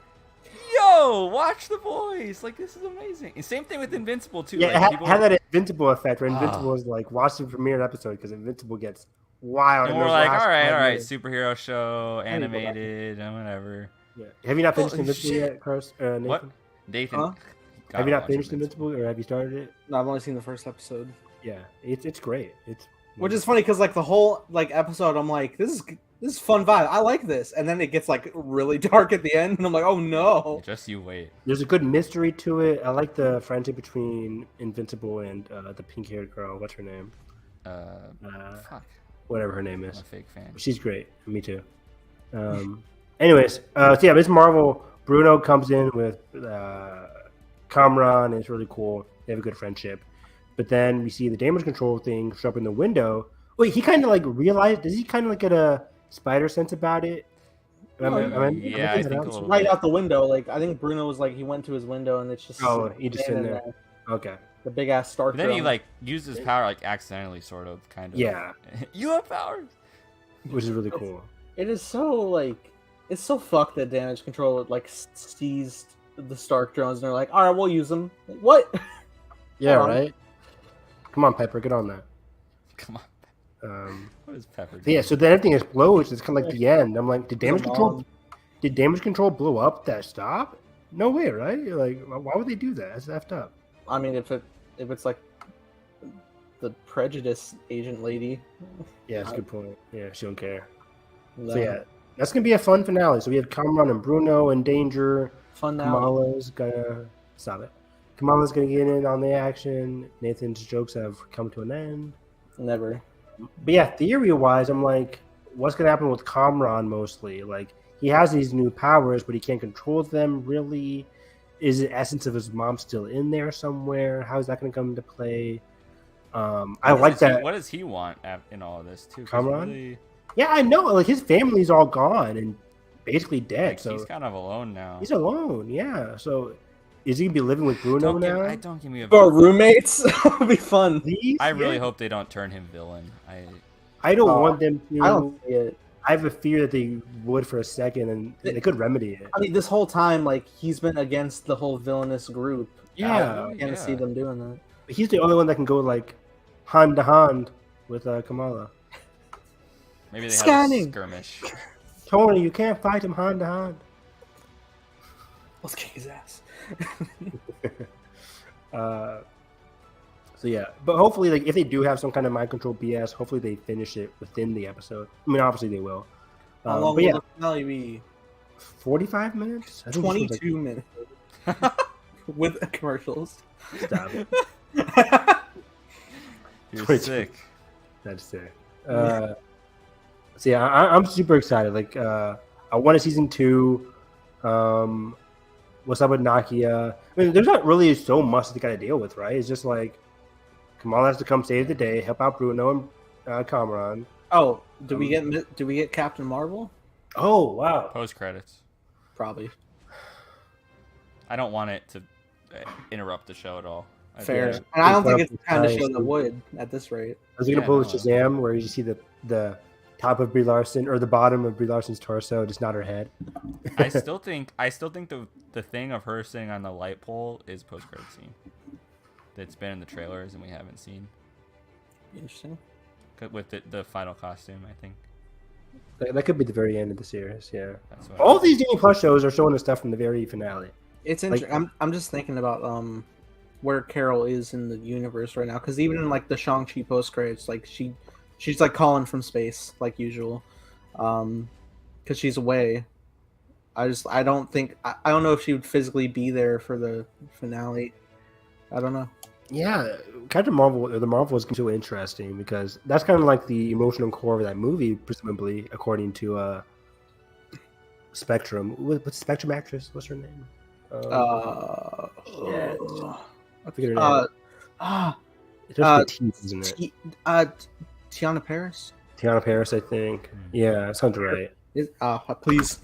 yo, watch The Boys. Like, this is amazing. And same thing with Invincible, too. Yeah, like, it had that Invincible effect where Invincible was like, watch the premiere episode because Invincible gets wild. And we're like, all right, superhero show, animated, and whatever. Yeah. Have you not finished Invincible yet, Nathan? What? Nathan? Huh? Have you not finished Invincible, or have you started it? No, I've only seen the first episode. Yeah, it's great. Which is funny because like the whole like episode, I'm like, this is fun vibe. I like this, and then it gets like really dark at the end, and I'm like, oh no. Just you wait. There's a good mystery to it. I like the friendship between Invincible and the pink-haired girl. What's her name? Fuck. Whatever her name is. I'm a fake fan. She's great. Me too. Anyways, so yeah, Miss Marvel. Bruno comes in with Kamran, and it's really cool. They have a good friendship. But then we see the damage control thing show up in the window. Wait, he kind of like realized. Does he kind of like get a spider sense about it? I think it's right out the window. Like I think Bruno was like he went to his window and it's just he just in there. Okay. The big ass Stark. But then he drone. like used his power like accidentally, sort of, kind of. Yeah. You have powers. Which is really cool. It is so like it's so fucked that Damage Control like seized the Stark drones and they're like, all right, we'll use them. Like, what? Yeah, Hold on. right. Come on, Pepper, get on that. Come on. What is Pepper So doing? yeah, so then everything explodes. It's kind of like the end. I'm like, did damage Come control? on. Did damage control blow up that stop? No way, right? You're like, why would they do that? That's effed up. I mean, if it's like the prejudice agent lady. Yeah, that's a good point. Yeah, she don't care. No. So yeah, that's gonna be a fun finale. So we have Kamran and Bruno in danger. Fun now. Kamala's gonna stop it. Kamala's gonna get in on the action. Nathan's jokes have come to an end. Never. But yeah, theory-wise, I'm like, what's gonna happen with Kamran mostly? Like, he has these new powers, but he can't control them really. Is the essence of his mom still in there somewhere? How is that gonna come into play? I like that. What does he want in all of this too? 'Cause Kamran? really, Yeah, I know. Like, his family's all gone and basically dead. like, So he's kind of alone now. he's alone. Yeah. So is he gonna be living with Bruno now? Don't give me a. For roommates, it'll be fun. These? I really Yeah. hope they don't turn him villain. I don't want them to. I don't see it. I have a fear that they would for a second, and they could remedy it. I mean, this whole time, like he's been against the whole villainous group. Yeah. I can't see them doing that. He's the only one that can go like hand to hand with Kamala. Maybe they have a Scanning. skirmish. Tony, you can't fight him hand to hand. Let's kick his ass. So yeah, but hopefully, like if they do have some kind of mind control BS, hopefully they finish it within the episode. I mean, obviously they will. How long But yeah, will the finale be? 45 minutes. I think this was, 22 minutes with commercials. Stop it. You're 22. sick. That's it. So yeah, I'm super excited. Like, I wanted season 2. What's up with Nakia? I mean, there's not really so much they got to deal with, right? It's just like Kamala has to come save the day, help out Bruno and Kamran. Oh, do we get Captain Marvel? Oh wow! Post credits. Probably. I don't want it to interrupt the show at all. Fair. Yeah. And I don't think it's the kind of Nice. show that would at this rate. I was gonna Yeah, pull no. Shazam, where you see the top of Brie Larson or the bottom of Brie Larson's torso, just not her head. I still think the thing of her sitting on the light pole is post credit scene. That's been in the trailers and we haven't seen. Interesting. With the final costume, I think. That could be the very end of the series. Yeah. That's what All these Disney Plus shows are showing us stuff from the very finale. It's Like- interesting. I'm just thinking about where Carol is in the universe right now, because even in like the Shang-Chi post credits, like she's like calling from space like usual, because she's away. I don't know if she would physically be there for the finale. I don't know. Yeah, Captain Marvel or the Marvel is so interesting because that's kind of like the emotional core of that movie, presumably, according to Spectrum. What's Spectrum actress? What's her name? Shit. I forget her name. It starts with a T, isn't it? Tiana Paris. Tiana Paris, I think. Yeah, that sounds right. Please.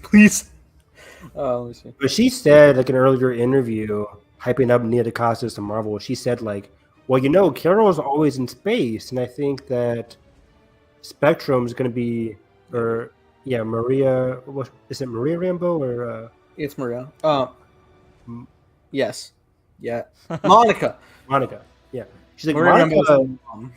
Let me see. But she said, like, in an earlier interview, hyping up Nia DaCosta to Marvel, she said, like, well, you know, Carol's always in space, and I think that Spectrum's going to be, or, yeah, Maria, what, is it Maria Rambeau, or? It's Maria. Yes. Yeah. Monica. Monica, yeah. She's like, Maria Monica Rambeau's mom.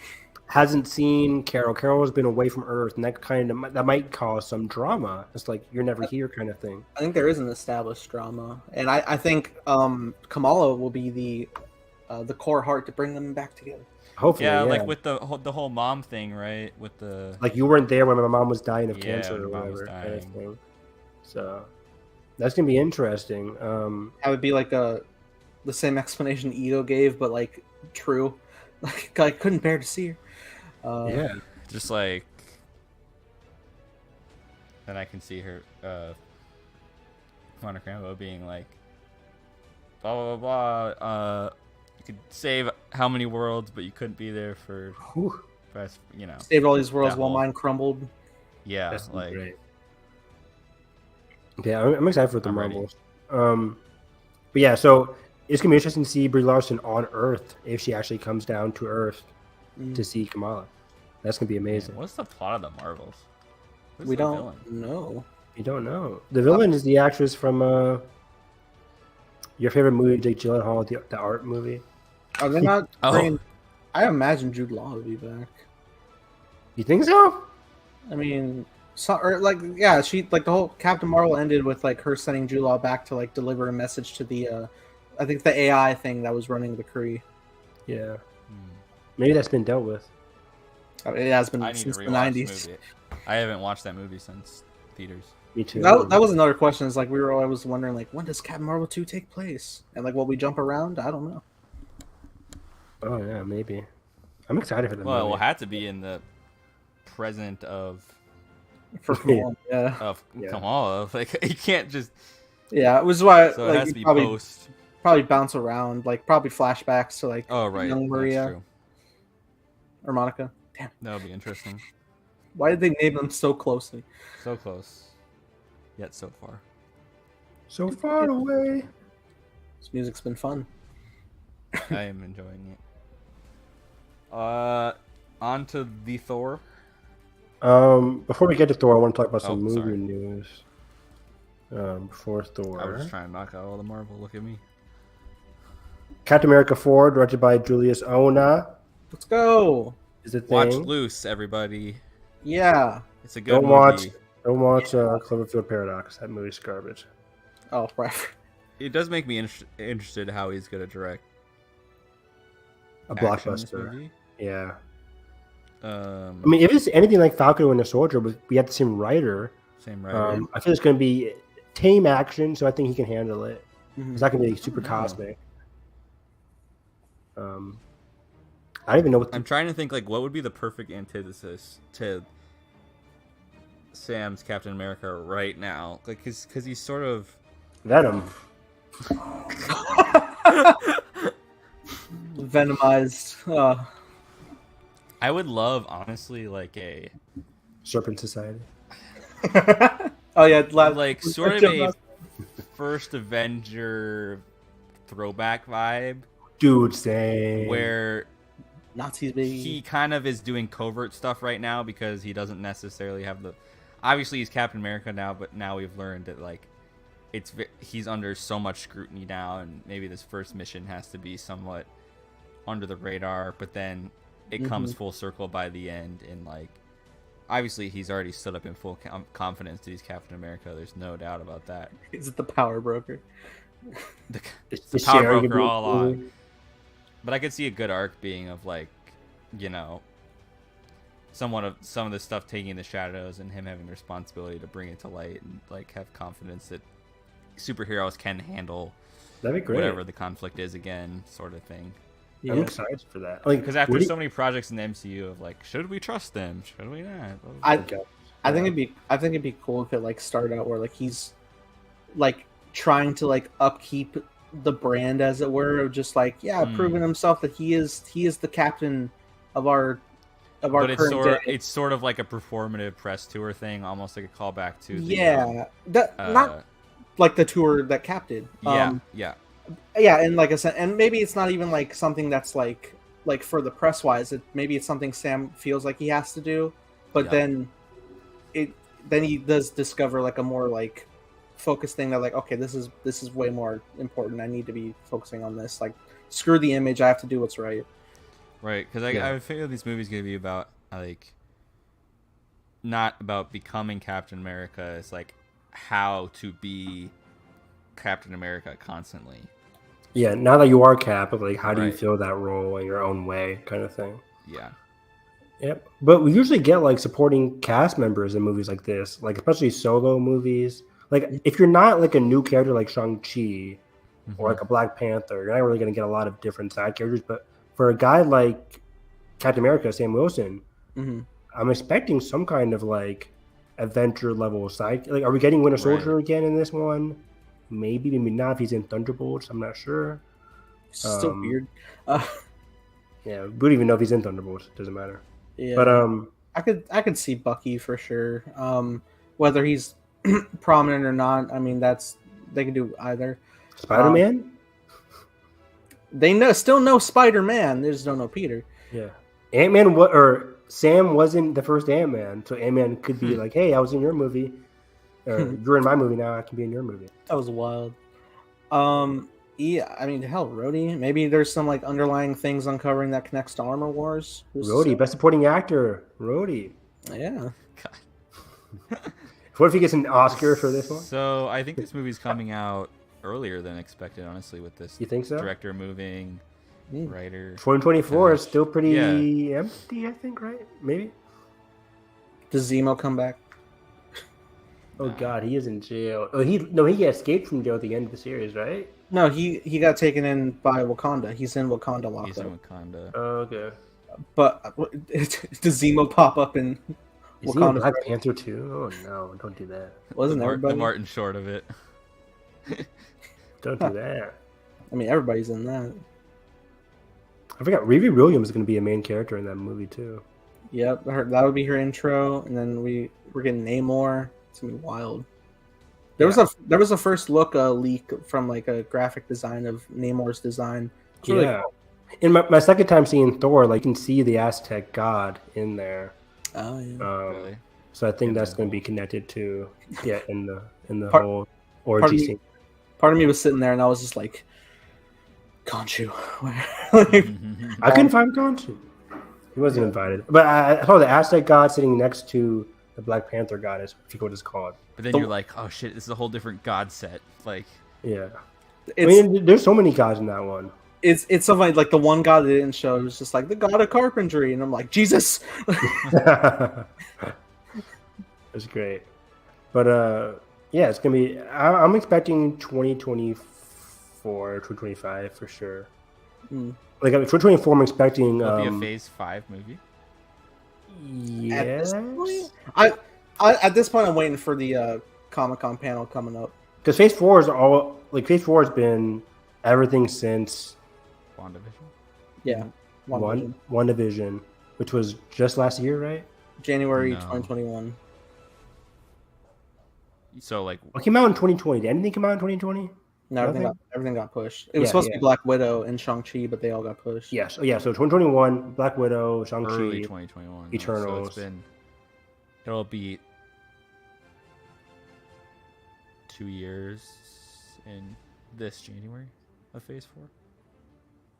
hasn't seen Carol. Carol has been away from Earth, and that might cause some drama. It's like, you're never here kind of thing. I think there is an established drama, and I think Kamala will be the core heart to bring them back together. Hopefully, Yeah, yeah. like with the whole mom thing, right? With the Like, you weren't there when my mom was dying of Yeah, cancer when or mom was whatever kind of dying. thing. So that's gonna be interesting. That would be like the same explanation Ito gave, but like true. Like I couldn't bear to see her. Yeah, just like then I can see her Monica Rambeau being like blah blah blah you could save how many worlds but you couldn't be there for Whew. you know. Saved all these worlds That while whole- mine crumbled. Yeah, that's gonna be like great. Yeah, I'm excited for the I'm ready. Marvels. But yeah, so it's gonna be interesting to see Brie Larson on Earth if she actually comes down to Earth to see Kamala. That's gonna be amazing. What's the plot of the Marvels? Who's We the don't villain? know. You don't know. The villain is the actress from your favorite movie, Jake Gyllenhaal, the art movie. Are they not? Oh. I imagine Jude Law would be back. You think so? I mean, she like the whole Captain Marvel ended with like her sending Jude Law back to like deliver a message to the, I think the AI thing that was running the Kree. Yeah. Maybe that's been dealt with. It has been I need since to the rewatch the '90s. movie. I haven't watched that movie since theaters. Me too. That was another question. Is like I was wondering like when does Captain Marvel 2 take place? And like will we jump around? I don't know. Oh yeah, maybe. I'm excited for the Well, it movie. will have to be in the present of For Kamala, yeah. Yeah. Kamala. Like you can't just. Yeah, it was why So it like has you to be probably post. bounce around, like probably flashbacks to like Oh right, young that's Maria true. or Monica. Damn, That would be interesting. why did they name them so closely? So close, yet so far. So far away. This music's been fun. I am enjoying it. On to the Thor. Before we get to Thor, I want to talk about some Oh, movie sorry. news. Before Thor, I was just trying to knock out all the Marvel. Look at me. Captain America 4, directed by Julius Ona, Let's go. is a thing. Watch Loose, everybody. Yeah. It's a good Don't movie. watch Cloverfield Paradox. That movie's garbage. Oh, right. It does make me interested how he's gonna direct A action in this blockbuster. movie. Yeah. I I mean, if it's anything like Falcon and the Soldier, we have the same writer. same writer. I feel it's going to be tame action, so I think he can handle it. Mhm. It's not going to be super Oh. cosmic. I don't even know what. I'm trying to think like what would be the perfect antithesis to Sam's Captain America right now, like because he's sort of Venom. Venomized. I would love honestly like a Serpent Society. Oh yeah, like sort of a first Avenger throwback vibe Dude, same. where Nazis baby. he kind of is doing covert stuff right now because he doesn't necessarily have the obviously he's Captain America now, but now we've learned that like he's under so much scrutiny now, and maybe this first mission has to be somewhat under the radar, but then it comes full circle by the end, and like obviously he's already stood up in full confidence that he's Captain America. There's no doubt about that. Is it the power broker? The It's power sharing broker a all movie. along. But I could see a good arc being of like, you know, some of the stuff taking the shadows and him having the responsibility to bring it to light and like have confidence that superheroes can handle That'd be great. whatever the conflict is again, sort of thing. Yeah. I'm excited for that. Like, Because after what do so many projects in the MCU of like, should we trust them? Should we not? I you- I think it'd be cool if it like started out where like he's like trying to like upkeep the brand as it were of just like proving himself that he is the captain of our but current day. it's sort of like a performative press tour thing, almost like a callback to the, not like the tour that Cap did. yeah. And like I said, and maybe it's not even like something that's like for the press wise. Maybe it's something Sam feels like he has to do, but Yeah. then he does discover like a more like focused thing that like okay, this is way more important. I need to be focusing on this. Like screw the image, I have to do what's right. Right, because I figure this movie's gonna be about like not about becoming Captain America. It's like how to be Captain America constantly. Yeah, now that you are Cap, like how do you Right. feel that role in your own way, kind of thing. Yeah, Yep. But we usually get like supporting cast members in movies like this, like especially solo movies. Like if you're not like a new character like Shang-Chi or like a Black Panther, you're not really going to get a lot of different side characters. But for a guy like Captain America, Sam Wilson, Mm-hmm. I'm expecting some kind of like adventure level side. Like, are we getting Winter Soldier again in this one? Maybe not if he's in Thunderbolts. I'm not sure. Still weird. Yeah, we don't even know if he's in Thunderbolts. Doesn't matter. Yeah. But I could see Bucky for sure. Whether he's prominent or not, I mean they can do either. Spider-Man. They still know Spider-Man. They just don't know Peter. Yeah. Ant-Man or Sam wasn't the first Ant-Man, so Ant-Man could be like, "Hey, I was in your movie, or you're in my movie now. I can be in your movie." That was wild. Yeah, I mean, hell, Rhodey. Maybe there's some like underlying things uncovering that connects to Armor Wars. Rhodey, best supporting actor, Rhodey. Yeah. What if he gets an Oscar for this one? So I think this movie's coming out earlier than expected, honestly, with this. You think so? Director moving, writer. 2024 is Gosh. still pretty Yeah. empty, I think, right? Maybe. Does Zemo come back? Oh Nah. God, he is in jail. Oh, he escaped from jail at the end of the series, right? No, he got taken in by Wakanda. He's in Wakanda locked He's up. in Wakanda. Oh, okay. But does Zemo pop up in Is he in Wakanda? Black Panther too? Oh no, don't do that. Wasn't the everybody? Martin Short of it. Don't do that. I mean, everybody's in that. I forgot. Riri Williams is going to be a main character in that movie too. Yep, that would be her intro, and then we're getting Namor. It's gonna be wild. There was a first look leak from like a graphic design of Namor's design. It's really Yeah. cool. In my second time seeing Thor, like you can see the Aztec god in there. Oh yeah. Really? So I think In that's the going to be connected to in the Part- whole part orgy of me- scene. Part of me was sitting there, and I was just like, "Khonshu." Like, I couldn't find Khonshu. He wasn't invited, but I saw the Aztec god sitting next to the Black Panther goddess. I forget what it's called. But then The- you're like, oh shit, this is a whole different god set. Like, Yeah, I it's mean, there's so many gods in that one. it's something like the one god they didn't show was just like the god of carpentry, and I'm like, Jesus. It's great, but yeah, it's gonna be. I'm expecting 2024, 2025 for sure. Mm. Like 2024, I'm expecting. it'll be a Phase 5 movie. At Yes, this point, at this point, I'm waiting for the Comic-Con panel coming up. because Phase 4 is all like Phase 4 has been everything since WandaVision. Yeah, WandaVision. WandaVision, which was just last year, right? January No. 2021. So like, What came out in 2020? Did anything come out in 2020? No, Nothing? everything got pushed. It was Yeah, supposed to yeah. be Black Widow and Shang-Chi, but they all got pushed. Yes. Oh, yeah. So 2021, Black Widow, Shang-Chi. early 2021. though. So Eternals. it's been. It'll be 2 years in this January of Phase 4.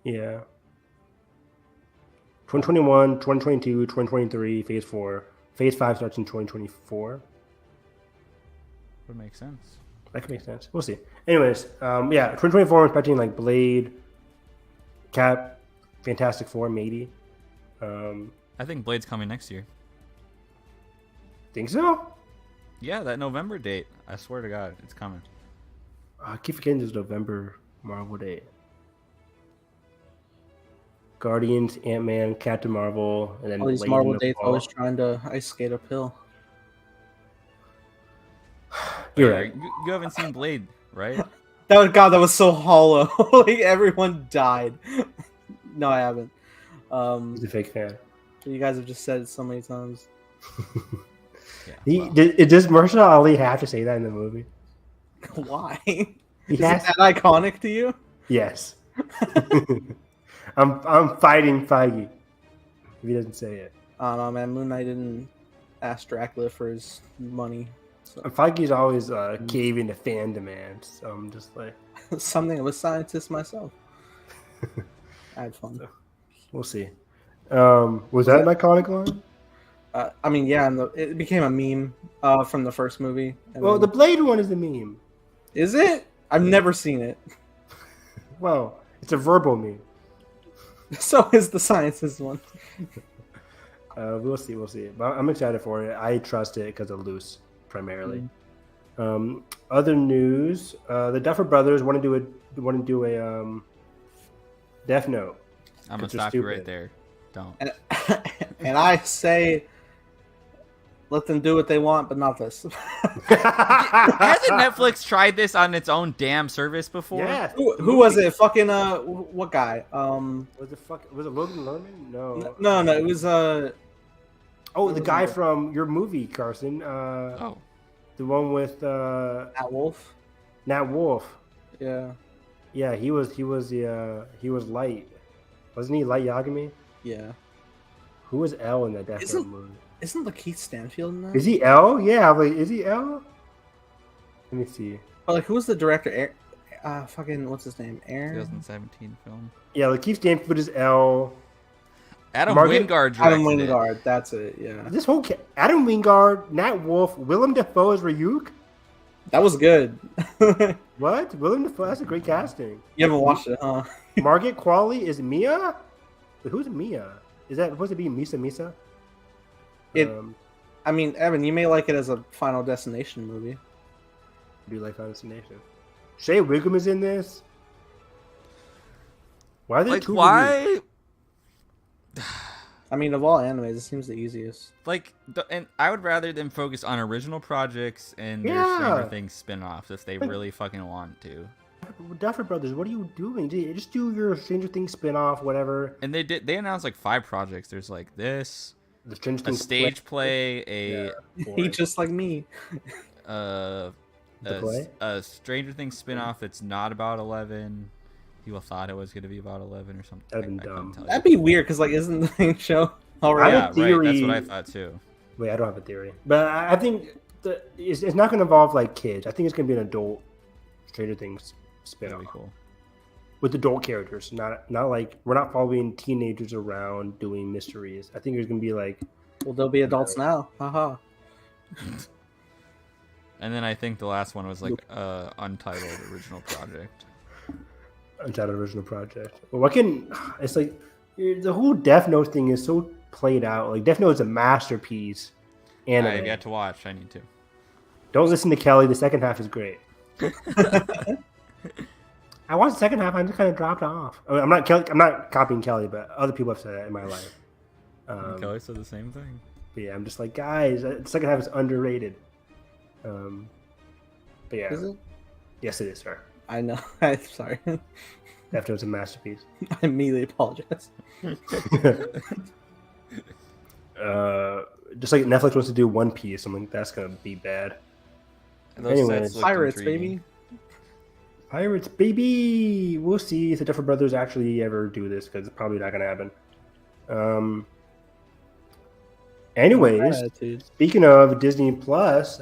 Yeah. 2021, 2022, 2023, Phase 4. Phase 5 starts in 2024. Would make sense. That could make sense. We'll see. Anyways, yeah, 2024, I'm expecting like Blade, Cap, Fantastic Four, maybe. I think Blade's coming next year. Think so? Yeah, that November date. I swear to God, it's coming. I keep forgetting this November Marvel date. Guardians, Ant-Man, Captain Marvel, and then All these Blade Marvel in the dates, I fall. was trying to ice skate uphill. You're Yeah, right. You haven't seen Blade, right? That was so hollow. Like everyone died. No, I haven't. He's a fake fan. You guys have just said it so many times. Yeah. well, Does Mahershala Ali have to say that in the movie? Why? He Is has. that iconic to you? Yes. I'm fighting Feige if he doesn't say it. I don't know, man. Moon Knight didn't ask Dracula for his money. So, And Feige's always caving to fan demands. So I'm just like, something of a scientist myself. I had fun. we'll see. Was that an iconic line? I mean, yeah, and it became a meme from the first movie. And Well, the then- Blade one is the meme. is it? I've never seen it. Well, it's a verbal meme. So is the scientist one. We'll see. But I'm excited for it. I trust it because of Luce, primarily. Other news: the Duffer Brothers want to do a Death Note. I'm gonna 'cause they're stop you right stupid. there. Don't. And I say, let them do what they want, but not this. Hasn't Netflix tried this on its own damn service before? Yes. Who was it? Fucking what guy? Was it Logan Lerman? No. No, it was Oh, the guy from your movie, Carson. Oh, The one with Matt Wolf. Nat Wolf. Yeah. Yeah, he was Light. Wasn't he Light Yagami? Yeah. Who was L in that Death Note Isn't- movie? Isn't Lakeith Stanfield in that? Is he L? Yeah, like is he L? Let me see. Oh, like who was the director? Fucking what's his name? Aaron. 2017 film. Yeah, Lakeith Stanfield is L. Adam Margaret- Wingard directed Adam it. Wingard. That's it. Yeah. This whole Adam Wingard, Nat Wolff, Willem Dafoe as Ryuk. That was good. You What? Willem Dafoe? That's a great casting. haven't watched it, huh? Margaret Qualley is Mia. Wait, who's Mia? Is that supposed to be Misa? It- Um, I mean, Evan, you may like it as a Final Destination movie. do you like Final Destination? Shea Wiggum is in this. Why are there Like, two Ryuk? why? I mean, of all animes, it seems the easiest. Like, and I would rather them focus on original projects and their Yeah. Stranger Things spin-offs if they Like- really fucking want to. Duffer Brothers, what are you doing? Just do your Stranger Things spin-off, whatever. And they announced like 5 projects. There's like this, The Stranger a Things stage play, a He just like me. uh, The play? a Stranger Things spin-off that's not about 11. People thought it was going to be about 11 or something. That'd been I couldn't dumb. tell you. That'd be weird because like, isn't the main show already? I Yeah, have right. That's theory- what I thought too. Wait, I don't have a theory, but I think it's not going to involve like kids. I think it's going to be an adult Stranger Things That'd spin-off be cool. with adult characters. Not like we're not following teenagers around doing mysteries. I think there's going to be like Well, they'll be adults now. Haha. And then I think the last one was like untitled original project. Untitled original project. Well, it's like the whole Death Note thing is so played out. Like Death Note is a masterpiece. Anime. I got to watch. I need to. Don't listen to Kelly. The second half is great. I watched the second half. I just kind of dropped off. I mean, I'm not copying Kelly, but other people have said that in my life. Kelly said the same thing. But yeah, I'm just like, guys, the second half is underrated. But yeah, Is it? yes, it is, sir. I know. I'm sorry. Death Note's a masterpiece. I immediately apologize. Just like Netflix wants to do One Piece, I'm like, that's gonna be bad. Those Anyways. sets looked Pirates, intriguing. baby. Pirates, baby. We'll see if the Duffer Brothers actually ever do this because it's probably not gonna happen. Anyways, Attitude. speaking of Disney Plus,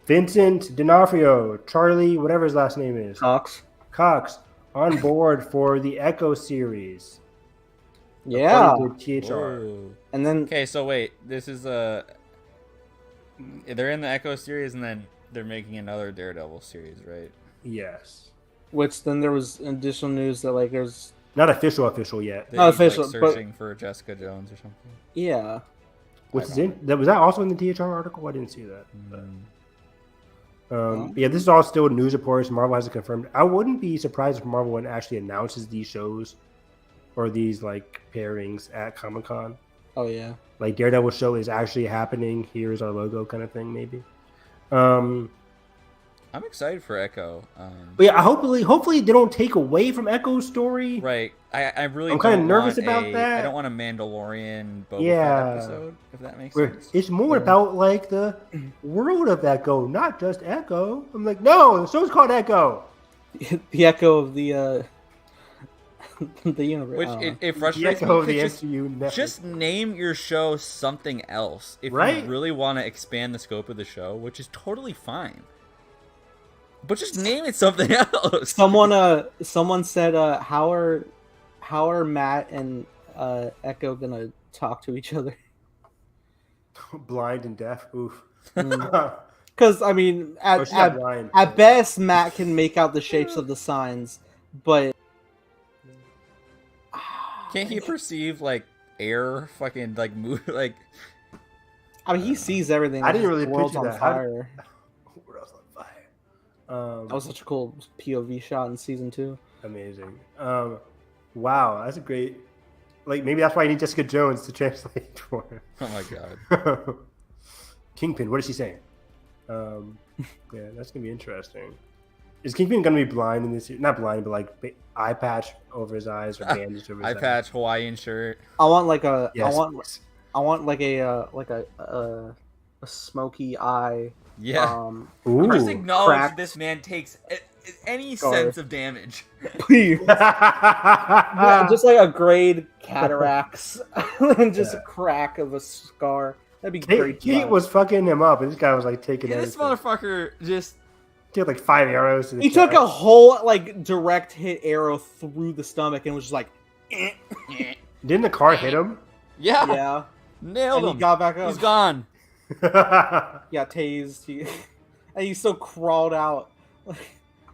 Vincent D'Onofrio, Charlie, whatever his last name is, Cox. Cox, on board for the Echo series. Yeah. according to THR. Whoa. And then Okay, so wait, this is they're in the Echo series, and then they're making another Daredevil series, right? Yes, which then there was additional news that like there's not official yet. They, Not official, like, but- searching for Jessica Jones or something. yeah. Which is was that also in the THR article? I didn't see that. Yeah, this is all still news reports. Marvel hasn't confirmed. I wouldn't be surprised if Marvel when actually announces these shows or these like pairings at Comic-Con. Oh yeah. Like Daredevil show is actually happening. Here's our logo, kind of thing, maybe. I'm excited for Echo. But yeah, hopefully they don't take away from Echo's story. Right. I really. I'm kinda don't nervous want about that. I don't want a Mandalorian Boba Yeah. Fett episode, if that makes Where sense. it's more about like the world of Echo, not just Echo. I'm like, no, the show's called Echo. The echo of the the universe. Which I don't know. it The frustrates Echo me. of the 'Cause MCU Netflix. just name your show something else if Right? you really want to expand the scope of the show, which is totally fine. But just name it something else. Someone said how are Matt and Echo gonna talk to each other? blind and deaf. Oof. Because I mean, Oh, she's not blind. at best, Matt can make out the shapes of the signs, but Can't he perceive like air, fucking like move, like? I mean, he sees everything. I didn't Like, really the world's picture on that. How fire. We're also on fire. That was such a cool POV shot in season 2. Amazing. Wow, that's a great. Like maybe that's why I need Jessica Jones to translate for him. Oh my god. Kingpin, what is she saying? Yeah, that's gonna be interesting. Is Kingpin gonna be blind in this? Not blind, but like eye patch over his eyes or bandage over his Eye eyes. patch, Hawaiian shirt. I want like a Yes. I want like a smoky eye. Yeah. Ooh. First acknowledge cracked. this man takes any Scar. sense of damage. Please. Yeah, just like a grade cataracts and just a crack of a scar. That'd be great. Kate was fucking him up, and this guy was like taking Yeah, this everything. motherfucker just. He took like 5 arrows. To the He took chest. a whole like direct hit arrow through the stomach and was just like, eh. Didn't the car hit him? Yeah, Yeah. nailed And him. he got back up. He's gone. Yeah, tased. And he still crawled out.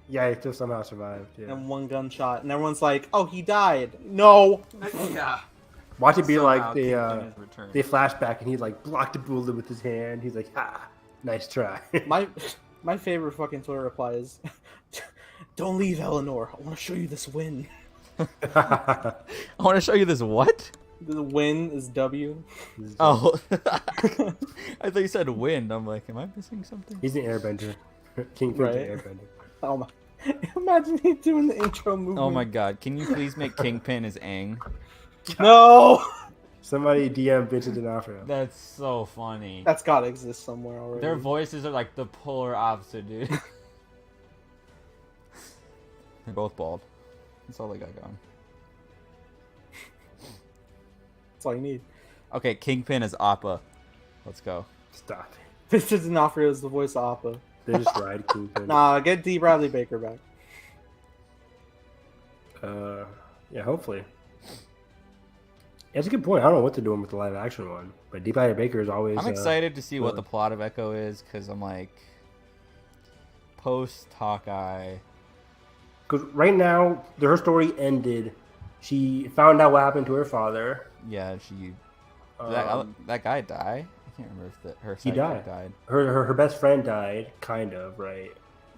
Yeah, he still somehow survived. Yeah. And one gunshot, and everyone's like, "Oh, he died." No. Yeah. Watch it be Somehow like Kingpin has returned. they flashback and he like blocked the bullet with his hand. He's like, ha, nice try. My favorite fucking Twitter reply is, "Don't leave, Eleanor. I want to show you this win." I want to show you this what? The win is W. Oh, I thought you said wind. I'm like, am I missing something? He's an airbender. Kingpin's Right. an airbender. Oh my! Imagine he doing the intro movement. Oh my god, can you please make Kingpin his Aang? No. Somebody DM Vincent D'Onofrio. That's so funny. That's gotta exist somewhere already. Their voices are like the polar opposite, dude. They're both bald. That's all they got going. That's all you need. Okay, Kingpin is Appa. Let's go. Stop. Vincent D'Onofrio is the voice of Appa. They just ride Kingpin. Nah, get D. Bradley Baker back. Yeah, hopefully. Yeah, that's a good point. I don't know what they're doing with the live action one, but Deep Eye Baker is always. I'm excited to see what good. the plot of Echo is, because I'm like, post Hawkeye. Because right now, her story ended. She found out what happened to her father. Yeah, she. Did Um, that guy die? I can't remember if her He sidekick died. Her best friend died, kind of, right?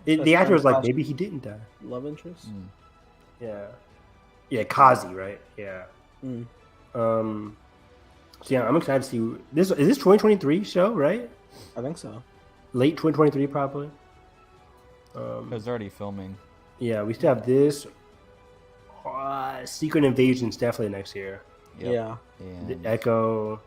The Best actor was friend like, Kazi. maybe he didn't die. Love interest. Mm. Yeah. Yeah, Kazi, right? Yeah. Mm. So yeah, I'm excited to see this. Is this 2023 show, right? I think so. Late 2023, probably. Because they're already filming. Yeah, we still have this. Secret Invasion's definitely next year. Yep. Yeah. The And Echo.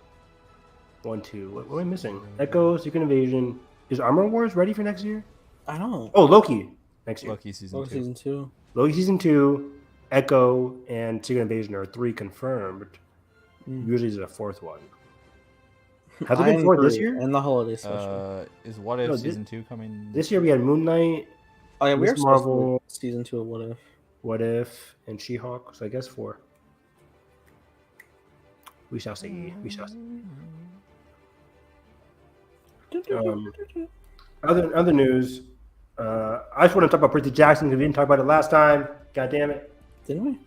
1, 2. What am I missing? Echo, Secret Invasion. Is Armor Wars ready for next year? I don't. Oh, Loki next year. Loki season 2. Season 2. Loki season 2, Echo, and Secret Invasion are 3 confirmed. Usually there's a 4th one. Has there been 4 this year? And the holiday special. Is What If No, season 2 coming? This year we had Moon Knight, Oh yeah, we Miss are supposed to Marvel- do season 2 of What If. What If, and She-Hulk. So I guess 4. We shall see. We shall see. Other news. I just want to talk about Percy Jackson because we didn't talk about it last time. God damn it. Didn't we?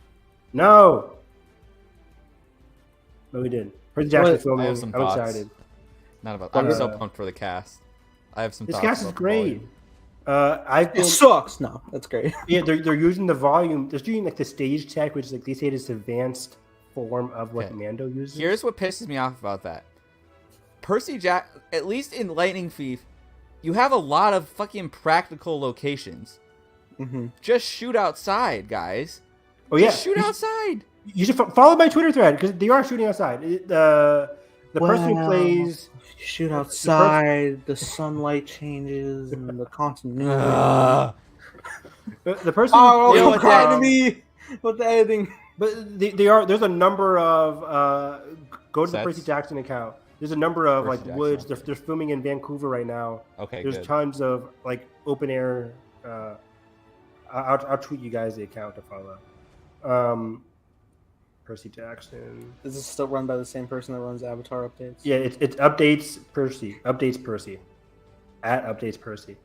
No, we didn't. Percy Jackson What? filming. I have some I'm thoughts. excited. Not about. I'm so Uh, pumped for the cast. I have some. This thoughts cast is about the great. volume. I've It been sucks. No, that's great. yeah. They're using the volume. They're doing like the stage tech, which is like they say it's advanced form of what Okay. Mando uses. Here's what pisses me off about that. Percy Jack, at least in Lightning Thief, you have a lot of fucking practical locations. Mm-hmm. Just shoot outside, guys. oh yeah, Just shoot outside. You should follow my Twitter thread because they are shooting outside. The person who Wow. plays You shoot outside, the sunlight changes, and the continuity. the person. Oh, who deal don't with cry that. to me with the editing. But they are. There's a number of go to the Sets? Percy Jackson account. There's a number of Percy like Jackson, woods. okay. They're filming in Vancouver right now. Okay, There's good. tons of like open air. I'll tweet you guys the account to follow. Percy Jackson. Is this still run by the same person that runs Avatar updates? Yeah, it's updates Percy. Updates Percy. At updates Percy.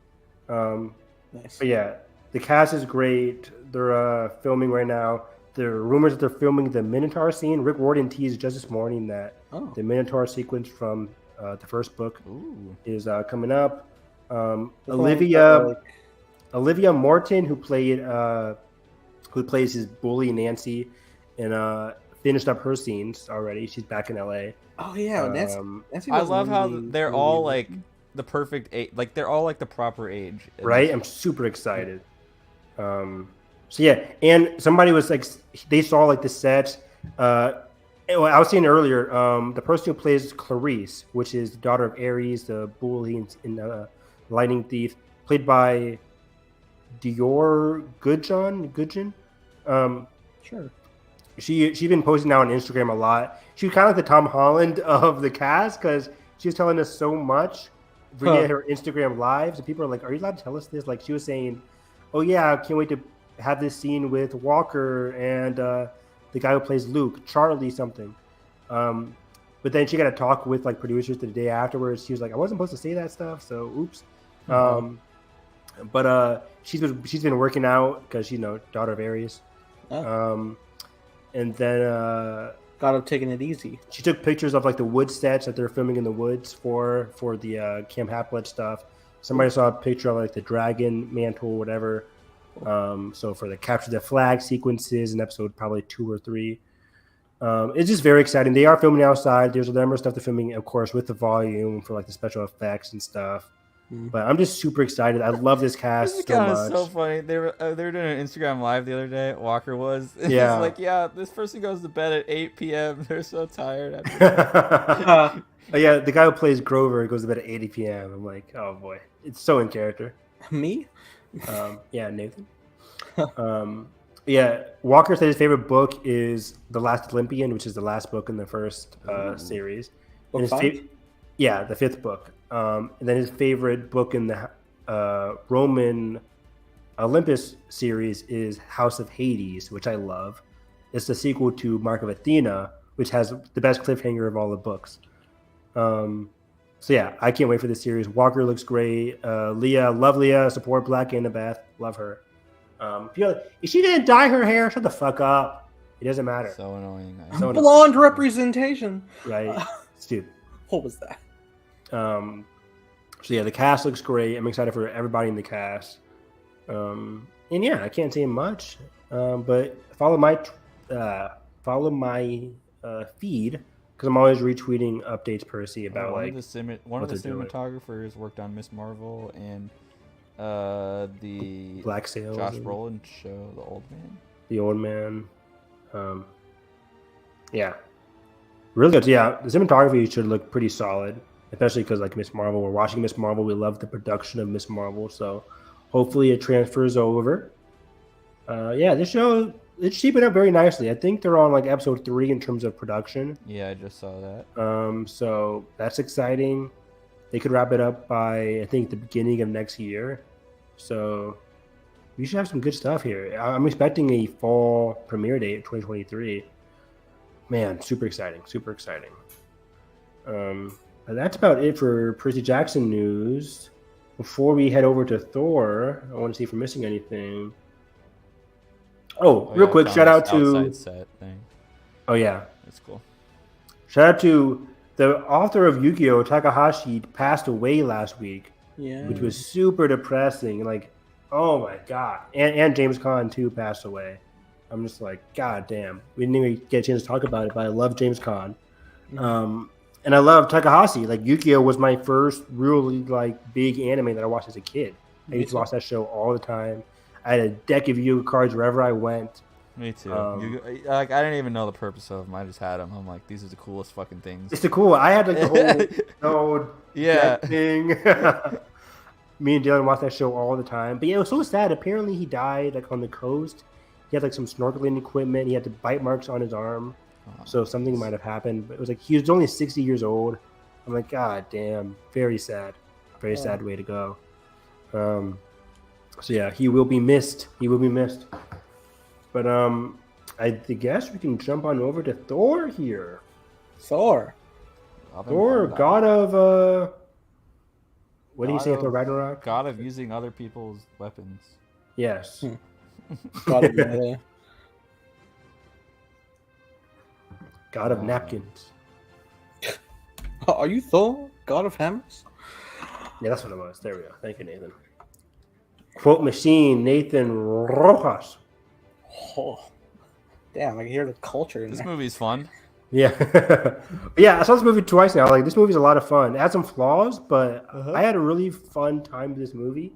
Nice. But yeah, the cast is great. They're filming right now. There are rumors that they're filming the Minotaur scene. Rick Warden teased just this morning that Oh. the Minotaur sequence from the first book Ooh. is coming up. Like- Olivia Morton, who plays his bully Nancy, and finished up her scenes already. She's back in LA. Oh yeah, Nancy. Nancy I was love how really- they're really all good. like the perfect age. Like they're all like the proper age. Right? I'm super excited. So yeah, and somebody was like, they saw like the set. I was saying earlier, the person who plays Clarice, which is the daughter of Ares, the bully in Lightning Thief, played by Dior Goodgen. Sure. She's been posting now on Instagram a lot. She was kind of like the Tom Holland of the cast because she was telling us so much via her Instagram lives. And people are like, "Are you allowed to tell us this?" Like she was saying, "Oh yeah, I can't wait to have this scene with Walker and the guy who plays Luke, Charlie something." But then she got to talk with like producers the day afterwards. She was like, "I wasn't supposed to say that stuff, so oops." But she's been working out because daughter of Aries. And then Gotta have taken it easy. she took pictures of like the wood sets that they're filming in the woods for the Camp Half-Blood stuff. Somebody saw a picture of like the dragon mantle, whatever. So for the capture the flag sequences in episode probably 2 or 3. It's just very exciting. They are filming outside. There's a number of stuff they're filming, of course, with the volume for like the special effects and stuff. But I'm just super excited. I love this cast This so is much. so funny. They were doing an Instagram live the other day. Walker was. Yeah. He's like, yeah, this person goes to bed at 8 p.m. They're so tired. After Oh, yeah, the guy who plays Grover goes to bed at 8 p.m. I'm like, oh boy, it's so in character. Me? Yeah, Nathan. Yeah, Walker said his favorite book is The Last Olympian, which is the last book in the first series. Book And 5? yeah, the 5th book. And then his favorite book in the Roman Olympus series is House of Hades, which I love. It's the sequel to Mark of Athena, which has the best cliffhanger of all the books. So yeah, I can't wait for this series. Walker looks great. Leah, love Leah. Support Black Annabeth. Love her. If she didn't dye her hair, shut the fuck up. It doesn't matter. so annoying. So Blonde representation. right, stupid. What was that? So yeah, the cast looks great. I'm excited for everybody in the cast. And yeah, I can't say much. But follow my feed because I'm always retweeting updates, Percy, about one like of the what they're doing. cinematographers worked on Miss Marvel and the Black Sails, Josh and Brolin show, The Old Man. The Old Man. Yeah, really good. Yeah, the cinematography should look pretty solid, especially because like Miss Marvel, we're watching Miss Marvel. We love the production of Miss Marvel, so hopefully it transfers over. Yeah, this show it's shaping up very nicely. I think they're on like episode 3 in terms of production. Yeah, I just saw that. So that's exciting. They could wrap it up by I think the beginning of next year. So we should have some good stuff here. I'm expecting a fall premiere date, 2023. Man, super exciting, super exciting. That's about it for Percy Jackson news. Before we head over to Thor, I want to see if we're missing anything. Oh, real quick, shout out to outside set thing. Oh yeah, That's cool. shout out to the author of Yu-Gi-Oh, Takahashi, passed away last week, Yeah. which was super depressing. Like, oh my god, and James Caan too passed away. I'm just like, god damn, we didn't even get a chance to talk about it, but I love James Caan. And I love Takahashi. Like Yu-Gi-Oh was my first really like big anime that I watched as a kid. I used to watch that show all the time. I had a deck of Yu-Gi-Oh cards wherever I went. Me too. Like I didn't even know the purpose of them. I just had them. I'm like, these are the coolest fucking things. It's the cool. I had like the whole Yeah. deck thing. Me and Dylan watched that show all the time. But yeah, it was so sad. Apparently he died like on the coast. He had like some snorkeling equipment. He had the bite marks on his arm. So something might have happened. But it was like he was only 60 years old. I'm like, god damn. Very sad. Very sad way to go. So yeah, he will be missed. He will be missed. But I guess we can jump on over to Thor here. Thor. Thor, god of what do you say God after of- Ragnarok? God of using other people's weapons. Yes. God of melee. God of napkins. Are you Thor? God of hammers? Yeah, that's what it was. There we go. Thank you, Nathan. Quote machine, Nathan Rojas. Oh, damn! I can hear the culture in This there. movie's fun. Yeah. Yeah, I saw this movie twice now. Like, this movie's a lot of fun. It had some flaws, but I had a really fun time with this movie.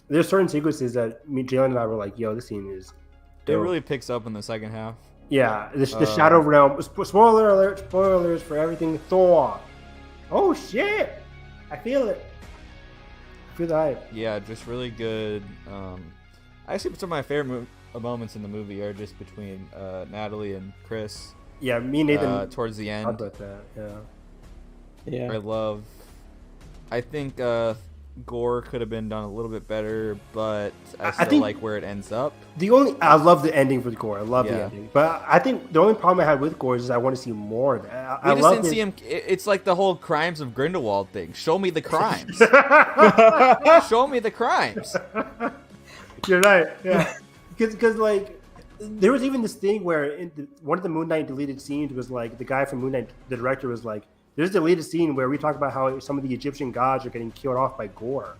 There's certain sequences that Jalen and I were like, yo, this scene is It dope. really picks up in the second half. Yeah, the Shadow Realm. Spoiler alert! Spoilers for everything Thor. Oh shit! I feel it. Feel the hype. Yeah, just really good. Actually, some of my favorite moments in the movie are just between Natalie and Chris. Yeah, me and Nathan towards the talked end. about that. Yeah. Yeah. I think Gore could have been done a little bit better, but I I still think- like where it ends up. I love the ending for the Gore. I love the Yeah. ending. But I think the only problem I had with Gore is I want to see more of that. We I just love didn't see him. It's like the whole crimes of Grindelwald thing. Show me the crimes. Show me the crimes. You're right. Yeah. Because like there was even this thing where one of the Moon Knight deleted scenes was like the guy from Moon Knight, the director, was like, "There's a deleted scene where we talk about how some of the Egyptian gods are getting killed off by Gore,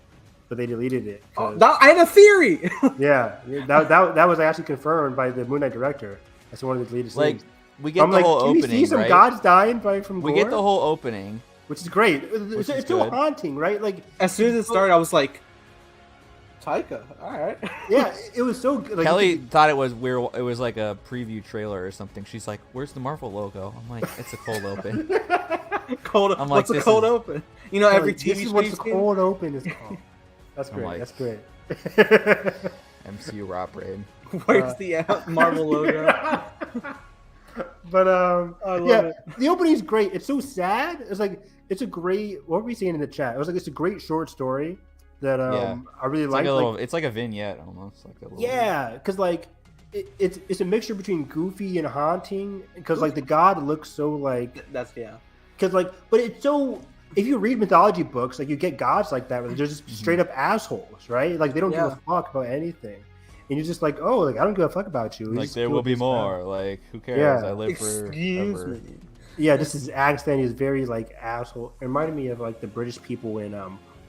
but they deleted it." I had a theory. Yeah, that was actually confirmed by the Moon Knight director. That's one of the deleted Like scenes. we get I'm the like, whole can opening, you see some right? gods dying from We Gore? get the whole opening. Which is great. Which It's is still good. haunting, right? Like, As soon as it started, I was like, Taika, all right. yeah, it was so good. Like, Kelly thought it was weird. It was like a preview trailer or something. She's like, "Where's the Marvel logo?" I'm like, "It's a cold open." Cold. I'm like, What's a this cold is- open? You know, every this TV is show what you've the seen? cold open is called. That's I'm great. like- That's great. MCU Rob Raid. Where's the Marvel logo? But I love yeah, it. the opening is great. It's so sad. It's like it's a great. What were we saying in the chat? It was like it's a great short story that Yeah. I really It's like like. a little. It's like a vignette almost. Like a little, Yeah, because like it's a mixture between goofy and haunting. Because like the god looks so like That's yeah. because like, but it's so. If you read mythology books, like you get gods like that where they're just straight up assholes, right? Like they don't give Yeah. a fuck about anything, and you're just like, oh, like I don't give a fuck about you. You Like just there do will what be you sound. more. Like who cares? Yeah. I live Excuse forever. me. Yeah, this is accent is very like asshole. It reminded me of like the British people in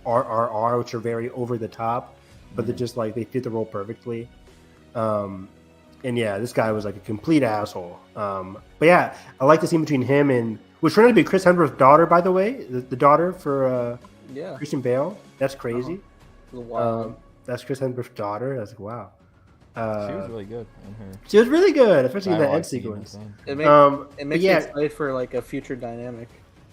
RRR, which are very over the top, but they're just like they fit the role perfectly. And yeah, this guy was like a complete asshole. But yeah, I like the scene between him and which turned out to be Chris Hemsworth's daughter, by the way, the daughter for Yeah. Christian Bale. That's crazy. The wild. That's Chris Hemsworth's daughter. I was like, wow. She was really good in her. She was really good, especially in that dialogue end scene and sequence. stuff. It makes, But it makes yeah, me excited for like a future dynamic.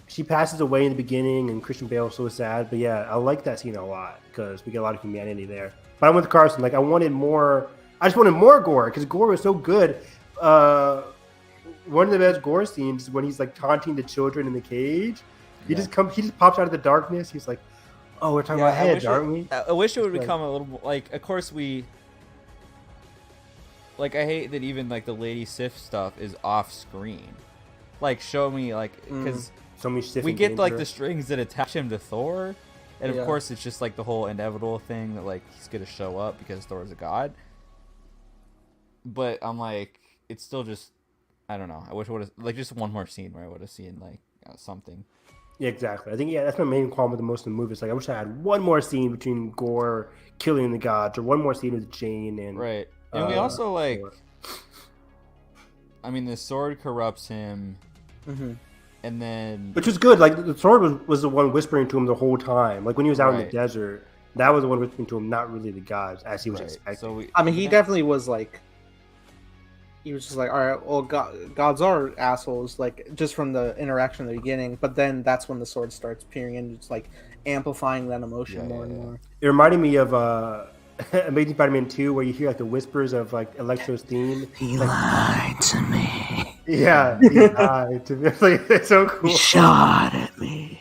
she passes away in the beginning, and Christian Bale is so sad. But yeah, I like that scene a lot because we get a lot of humanity there. But I'm with Carson. Like, I wanted more. I just wanted more Gore because Gore was so good. One of the best Gore scenes is when he's like taunting the children in the cage. He Yeah. He just pops out of the darkness. He's like, "Oh, we're talking about heads, aren't we?" I wish it would Like- become a little like. Of course we. Like I hate that even like the Lady Sif stuff is off screen. Like show me like because So many shit. we get like the strings that attach him to Thor, and Yeah. of course it's just like the whole inevitable thing that like he's gonna show up because Thor is a god. But I'm like, it's still just, I don't know. I wish I would have like just one more scene where I would have seen like something. Yeah, exactly. I think that's my main qualm with the most of the movie. It's like I wish I had one more scene between Gore killing the gods, or one more scene with Jane and Right, and we also like, Thor. I mean, the sword corrupts him, Mm-hmm. and then Which was good. Like the sword was the one whispering to him the whole time. Like when he was out in Right. the desert, that was the one whispering to him, not really the gods, as he was right. expecting. So we, I mean, he definitely was like, he was just like, all right, well, gods are assholes, like just from the interaction in the beginning. But then that's when the sword starts peering in, it's like amplifying that emotion Yeah, more yeah, and yeah. more. It reminded me of Amazing Spider-Man 2, where you hear like the whispers of like Electro's theme. He lied to me. Yeah, he died to me. It's so cool. Shot at me.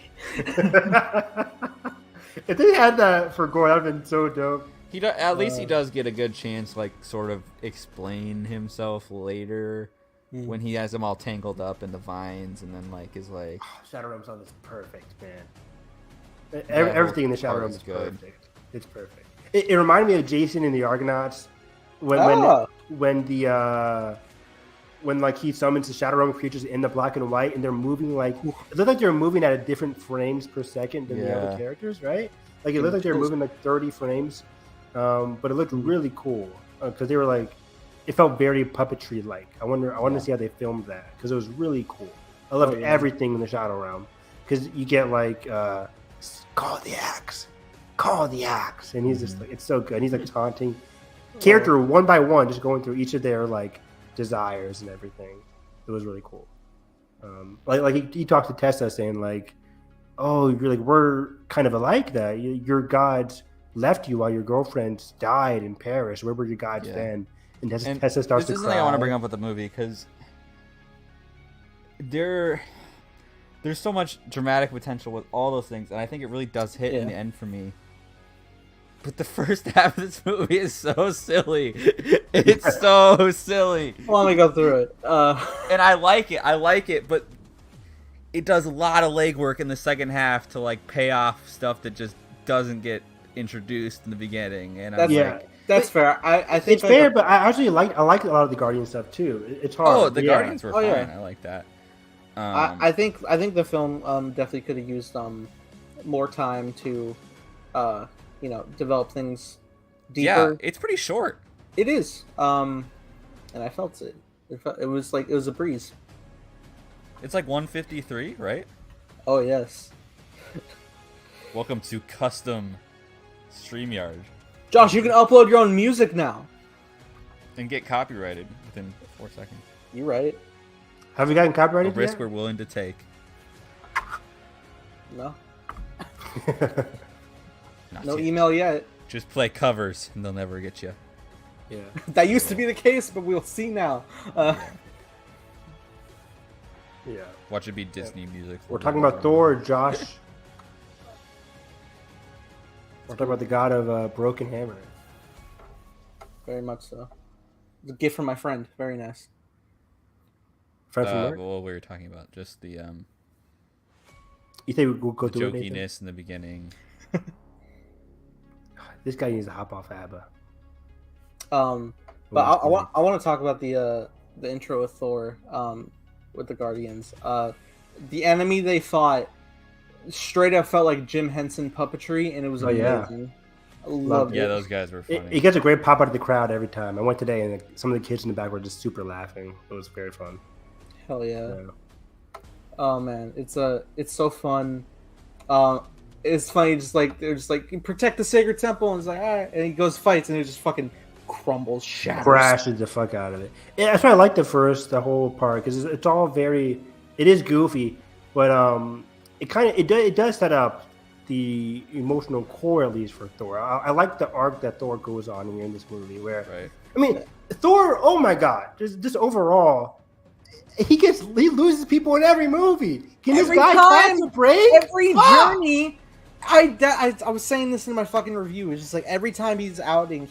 If they had that for Gore, that would have been so dope. at least he does get a good chance, like sort of explain himself later when he has them all tangled up in the vines, and then like is like. Shadow Realm song is perfect, man. That Everything in the whole Shadow part Realm is is good. perfect. It's perfect. It reminded me of Jason in the Argonauts when like he summons the Shadow Realm creatures in the black and white, and they're moving like it looked like they're moving at a different frames per second than the other Yeah. characters, right? Like it looked like they were moving like 30 frames, but it looked really cool because they were like it felt very puppetry like. I wanted to see how they filmed that because it was really cool. I loved everything in the Shadow Realm because you get like call the axe, and he's just like it's so good. And he's like taunting character one by one, just going through each of their like desires and everything. It was really cool. Like he talked to Tessa saying like, oh, you're like, we're kind of alike that. Your gods left you while your girlfriends died in Paris. Where were your gods then? And Tessa starts to this is cry. something I want to bring up with the movie because there's so much dramatic potential with all those things, and I think it really does hit in the end for me. But the first half of this movie is so silly. It's so silly. Let me go through it. And I like it, but it does a lot of legwork in the second half to like pay off stuff that just doesn't get introduced in the beginning. And that's fair. I think it's fair, but I actually like a lot of the Guardian stuff too. It's hard. Oh, the Guardians were fine. Yeah. I like that. I think the film definitely could have used more time to develop things deeper. Yeah, it's pretty short. It is. And I felt it. It was a breeze. It's like 153, right? Oh yes. Welcome to custom StreamYard. Josh, you can upload your own music now. And get copyrighted within 4 seconds. You right. Have we gotten copyrighted A risk yet? we're willing to take. No. Not No yet. email yet. Just play covers and they'll never get you. Yeah. That used to be the case, but we'll see now. Yeah. Watch it be Disney music. We're talking about Thor, Josh. We're talking about the god of broken hammer. Very much so. It's a gift from my friend. Very nice. Friend from work? What we were talking about, just the You think we'll go through it, Nathan? jokiness in the beginning. This guy needs to hop off ABBA. But I want to talk about the intro with Thor, with the Guardians. The enemy they fought straight up felt like Jim Henson puppetry, and it was amazing. I loved it. Yeah, those guys were funny. It gets a great pop out of the crowd every time. I went today, and some of the kids in the back were just super laughing. It was very fun. Hell yeah! Oh man, it's so fun. It's funny, just like they're just like protect the sacred temple, and it's like all right, and he goes fights, and it just fucking crumbles, shatters, crashes the fuck out of it. Yeah, that's why I like the whole part because it's all very. It is goofy, but it does set up the emotional core at least for Thor. I like the arc that Thor goes on in this movie. Where I mean, Thor. Oh my god, just overall. He loses people in every movie. Can this guy catch a break? Every journey. I was saying this in my fucking review. It's just like every time he's outing,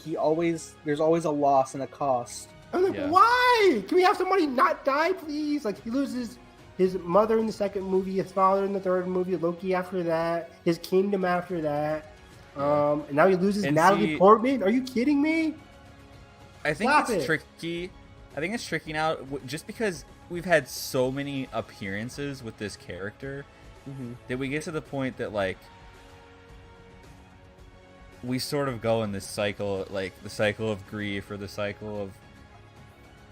there's always a loss and a cost. I'm like, why? Can we have somebody not die, please? Like he loses his mother in the second movie, his father in the third movie, Loki after that, his kingdom after that, and now he loses Natalie Portman. Are you kidding me? I think it's tricky. I think it's tricky now, just because we've had so many appearances with this character that we get to the point that like we sort of go in this cycle, like the cycle of grief or the cycle of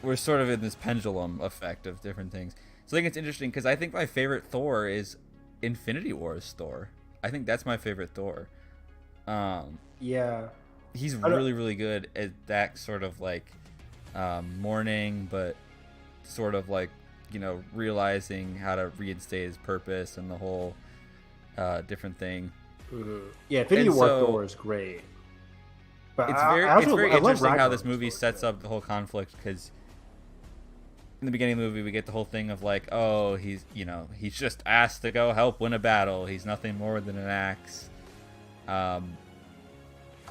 we're sort of in this pendulum effect of different things. So I think it's interesting because I think my favorite Thor is Infinity War's Thor. I think that's my favorite Thor. Yeah, he's really, really good at that sort of like mourning, but sort of like, you know, realizing how to reinstate his purpose and the whole different thing. Yeah, Infinity War Thor is great. But it's very interesting how this movie sets up the whole conflict, because in the beginning of the movie we get the whole thing of like, oh, he's just asked to go help win a battle. He's nothing more than an axe. I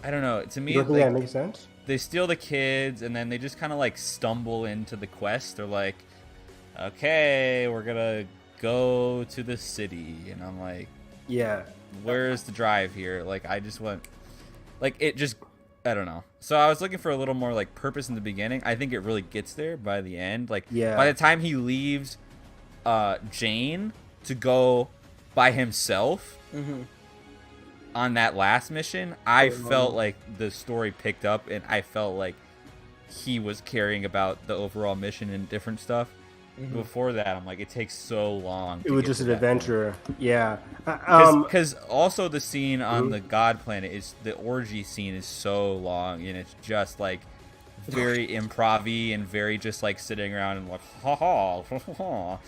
don't know. To me, you don't think that makes sense? They steal the kids, and then they just kind of like stumble into the quest. They're like, okay, we're gonna go to the city, and I'm like, yeah, where's the drive here? Like, I just went, like, it just, I don't know. So I was looking for a little more like purpose in the beginning. I think it really gets there by the end. Like, by the time he leaves Jane to go by himself on that last mission, I felt like the story picked up, and I felt like he was caring about the overall mission and different stuff. Before that, I'm like, it takes so long. It was just an adventure. Yeah. Because also the scene on the God planet, is the orgy scene is so long, and it's just like very improv-y and very just like sitting around and like ha ha ha ha.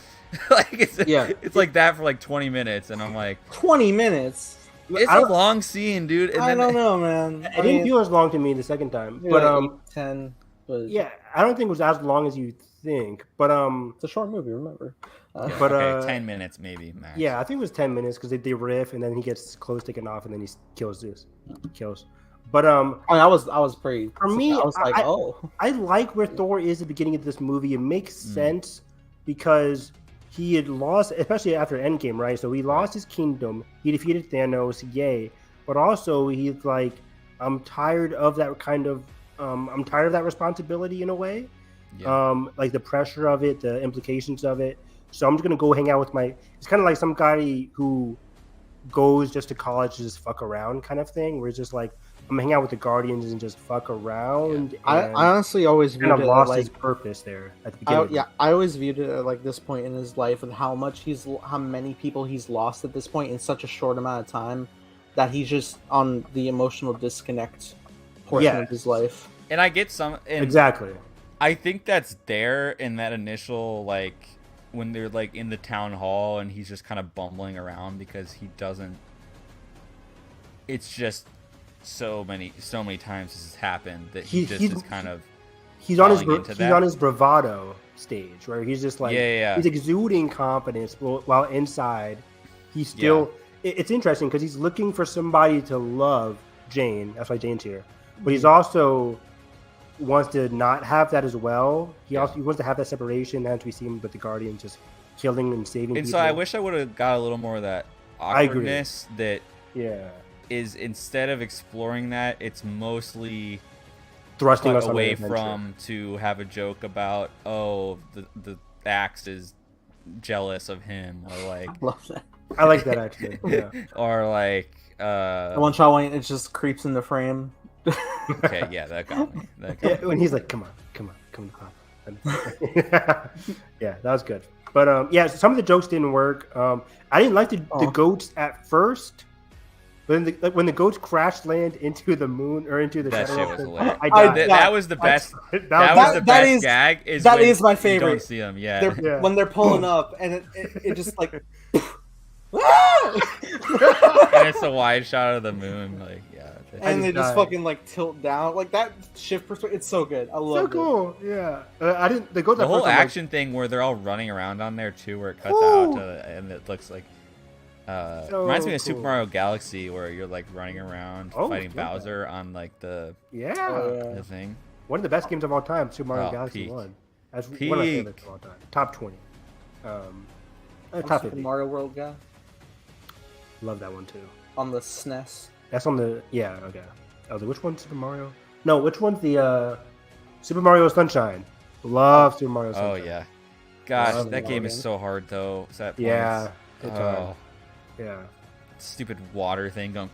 Like it's like that for like 20 minutes, and I'm like, 20 minutes. it's a long scene, dude. And I then don't know, man. It didn't feel as long to me the second time, maybe but like 8, 10. But yeah, I don't think it was as long as you think, but it's a short movie, remember? Yeah, but, okay, 10 minutes maybe max. yeah, I think it was 10 minutes because they riff and then he gets clothes taken off and then he kills. But I mean, I was pretty. For me, I was like, I like where Thor is at the beginning of this movie. It makes sense because he had lost, especially after Endgame, right? So he lost his kingdom. He defeated Thanos, yay! But also he's like, I'm tired of that kind of, I'm tired of that responsibility in a way. Yeah. Like the pressure of it, the implications of it. So I'm just gonna go hang out with my. It's kind of like some guy who goes just to college to just fuck around, kind of thing. Where it's just like, I'm gonna hang out with the Guardians and just fuck around. I honestly always kind of viewed it lost like his purpose there at the beginning. I always viewed it at like this point in his life and how many people he's lost at this point in such a short amount of time, that he's just on the emotional disconnect portion of his life. And I get some Exactly. I think that's there in that initial, like, when they're like in the town hall and he's just kind of bumbling around because he doesn't. It's just so many times this has happened that he's kind of. He's on falling his bravado stage where he's just like he's exuding confidence while inside he's still. It's interesting because he's looking for somebody to love Jane. That's why Jane's here, but he's also wants to not have that as well. He wants to have that separation as we see him with the Guardians just killing and saving and people. So I wish I would have got a little more of that awkwardness that is, instead of exploring that, it's mostly thrusting us away from to have a joke about, oh, the axe is jealous of him, or like I love that. I like that actually. Yeah. Or like the one shot when it just creeps in the frame. Okay, yeah, that got me. When he's like, come on, Pop. Yeah, that was good. But so some of the jokes didn't work. I didn't like the goats at first. But when the goats crash land into the moon or into the that shadow, shit was hilarious. that was the best. That was the best gag. That is my favorite. You don't see them, when they're pulling up and it just like. And it's a wide shot of the moon, like and they just fucking like tilt down, like that shift perspective. It's so good. I love it. So cool, yeah. I didn't. The whole action thing where they're all running around on there too, where it cuts out and it looks like. Reminds me of Super Mario Galaxy, where you're like running around fighting Bowser on like the thing. One of the best games of all time, Super Mario Galaxy peak. 1. That's one of my favorites of all time. Top 20. Top 50. Mario World guy. Love that one too. On the SNES. That's on the okay. I was like, which one's Super Mario? No, which one's the Super Mario Sunshine? Love Super Mario Sunshine. Oh yeah, gosh, that game is so hard though. It's hard. Yeah. Stupid water thing going.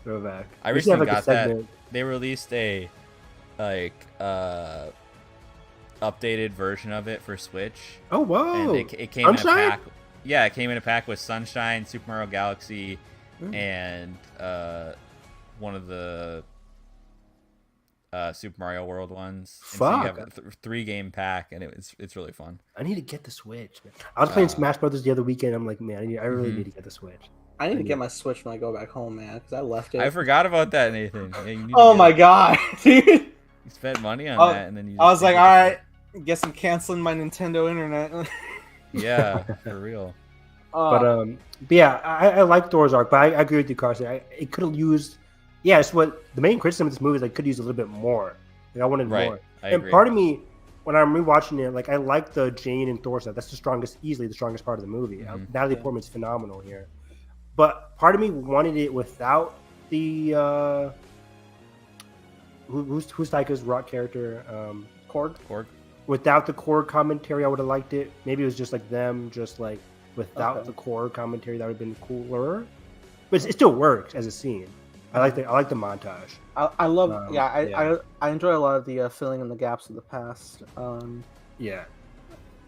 Throwback. I recently got that. They released a updated version of it for Switch. Oh whoa! And it came in a pack. Yeah, it came in a pack with Sunshine, Super Mario Galaxy, and one of the Super Mario World ones. And so you have a 3-game pack, and it's really fun. I need to get the Switch, man. I was playing Smash Brothers the other weekend. I'm like, man, I really need to get the Switch. I need to get my Switch when I go back home, man, because I left it. I forgot about that, Nathan. Yeah, oh my god, dude! You spent money on that, and then you. I was like, all right, guess I'm canceling my Nintendo internet. Yeah, for real. But yeah, I like Thor's arc, but I agree with you, Carson. It could have used. Yeah, it's what the main criticism of this movie is. I could use a little bit more. Like, I wanted more. I agree. Part of me, when I'm rewatching it, like I like the Jane and Thor stuff. That's easily the strongest part of the movie. Mm-hmm. Natalie Portman's phenomenal here. But part of me wanted it without the who's Taika's rock character? Korg. Without the Korg commentary, I would have liked it. Maybe it was just like them, just like without the Korg commentary, that would have been cooler. But it still works as a scene. I like the montage. I love. I enjoy a lot of the filling in the gaps of the past.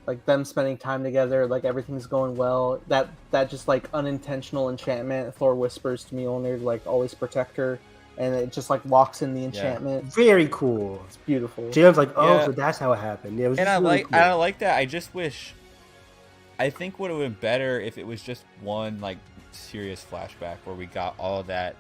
Like them spending time together, like everything's going well. That just like unintentional enchantment Thor whispers to Mjolnir to like always protect her. and it just like locks in the enchantment. Very cool. It's beautiful. Jalen's like, oh, Yeah. so that's how it happened. Yeah, it was And just I really like cool. I like that. I just wish. I think would have been better if it was just one like serious flashback where we got all of that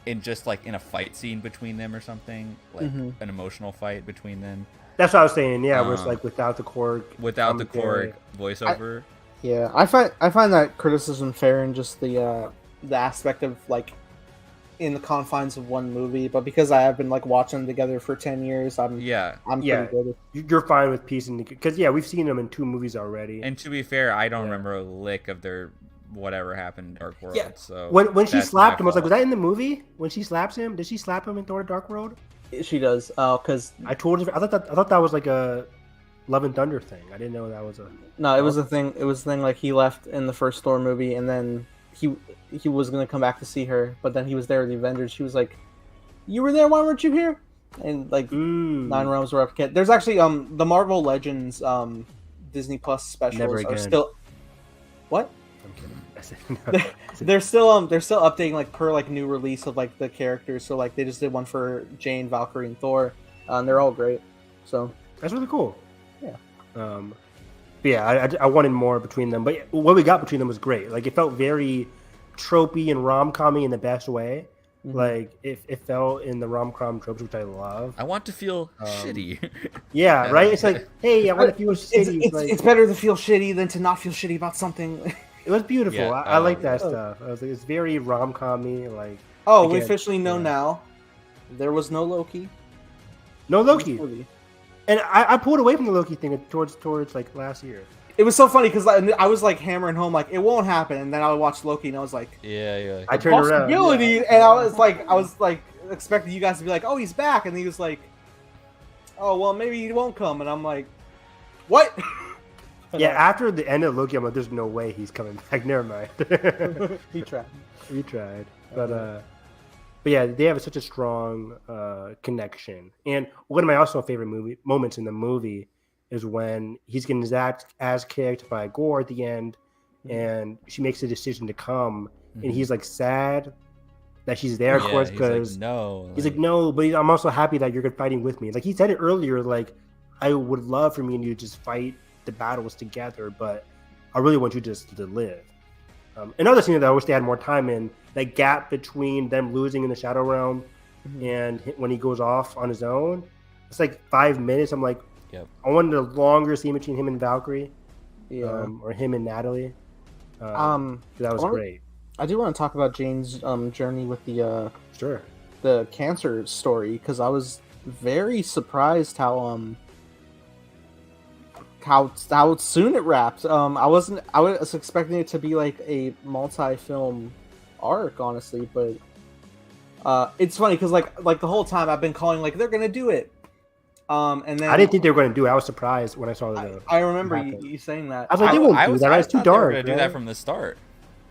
in just like in a fight scene between them or something, like an emotional fight between them That's what I was saying. Yeah, where it's like without the Korg. without the commentary. Korg voiceover. Yeah, I find that criticism fair in just the aspect of like in the confines of one movie, but because I have been like watching them together for 10 years, I'm Yeah. pretty good. You're fine with piecing because we've seen them in 2 movies already. And to be fair, I don't remember a lick of their whatever happened in Dark World. Yeah. So When she that's slapped my him, I was like, was fault. that in the movie? When she slaps him, did she slap him in Thor: Dark World? She does, because I thought that was like a Love and Thunder thing. I didn't know that was a. no, it was a thing. It was a thing like he left in the first Thor movie, and then he was gonna come back to see her, but then he was there with the Avengers. She was like, "You were there. Why weren't you here?" And like 9 realms were up. There's actually the Marvel Legends Disney Plus specials Never are again. still. What? I'm kidding. I said, no. They're still updating like per like new release of like the characters. So like they just did one for Jane, Valkyrie, and Thor, and they're all great. So That's really cool. Yeah. But yeah, I wanted more between them, but what we got between them was great. Like it felt very tropey and rom-commy in the best way. Like it fell in the rom-com tropes, which I love. I want to feel shitty. Yeah, right. It's like, hey, I want to feel shitty. it's better to feel shitty than to not feel shitty about something. It was beautiful. Yeah, I like that stuff. I was like, it's very rom-commy. Like, Oh, we again, officially know yeah. now. There was no Loki. No Loki, Movie. and I pulled away from the Loki thing towards like last year. It was so funny because I was like hammering home like it won't happen, and then I watched Loki and I was like, Yeah. I turned around. possibility, Yeah. and I was like expecting you guys to be like, oh, he's back, and he was like, oh well, maybe he won't come, and I'm like, what? Yeah, after the end of Loki, I'm like, there's no way he's coming back. Never mind. He tried. We tried, but yeah, they have such a strong connection. And one of my also favorite moments in the movie is when he's getting his ass kicked by Gore at the end, and she makes a decision to come, and he's like sad that she's there, of course, because he's like, no, but I'm also happy that you're fighting with me. Like he said it earlier, like I would love for me and you to just fight the battles together, but I really want you just to live. Another scene that I wish they had more time in, that gap between them losing in the Shadow Realm and when he goes off on his own, it's like 5 minutes. I'm like, I wanted a longer scene between him and Valkyrie, or him and Natalie. That was great. I do want to talk about Jane's journey with the Sure. the cancer story, because I was very surprised how soon it wrapped. I was expecting it to be like a multi-film arc, honestly, but it's funny because like the whole time I've been calling like they're gonna do it, and then I didn't think they were going to do it. I was surprised when I saw the. I remember you saying that. I was like, they won't do that. It's too thought they were dark. gonna do right? that from the start.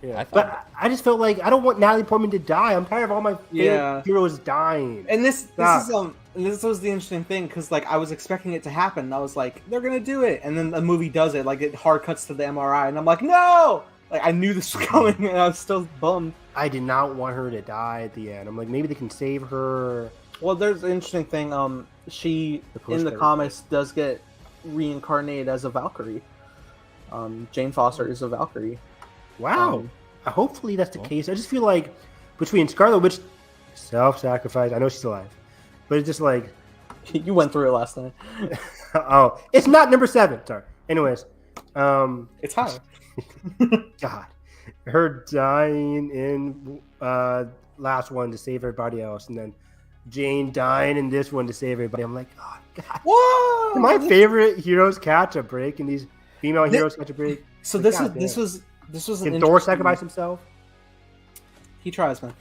Yeah, but I just felt like I don't want Natalie Portman to die. I'm tired of all my favorite heroes dying. And this was the interesting thing, because like I was expecting it to happen. And I was like, they're gonna do it, and then the movie does it. Like it hard cuts to the MRI, and I'm like, no! Like I knew this was coming, and I was still bummed. I did not want her to die at the end. I'm like, maybe they can save her. Well, there's an interesting thing. She in the comics does get reincarnated as a Valkyrie. Jane Foster is a Valkyrie. Wow. Hopefully that's the case. I just feel like between Scarlet Witch, self-sacrifice. I know she's alive, but it's just like you went through it last night. Oh, it's not number 7. Sorry. Anyways, it's higher. God, her dying in last one to save everybody else, and then Jane dying in this one to save everybody. I'm like, oh God. Whoa! My favorite heroes catch a break, and these female heroes catch a break. So like, this was Can Thor sacrifice himself? He tries, man.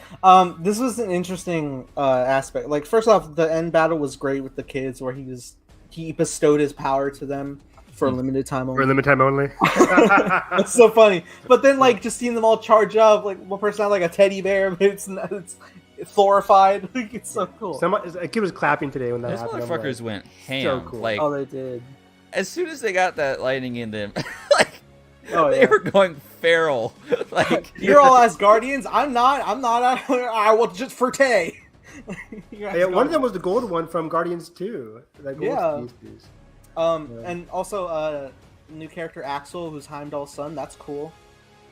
This was an interesting aspect. Like, first off, the end battle was great with the kids, where he bestowed his power to them for a limited time only. For a limited time only. That's so funny. But then, like, just seeing them all charge up, like one person had like a teddy bear, but it's Thorified. It's so cool. A kid was clapping today when that Those happened. motherfuckers went ham. So cool. Like, oh, they did. as soon as they got that lightning in them, like they yeah. were going feral. Like you're all Asgardians. I'm not. I will just for Tay. You guys Yeah, one got of them it. was the gold one from Guardians 2. That gold Yeah. species. And also new character Axel, who's Heimdall's son. That's cool.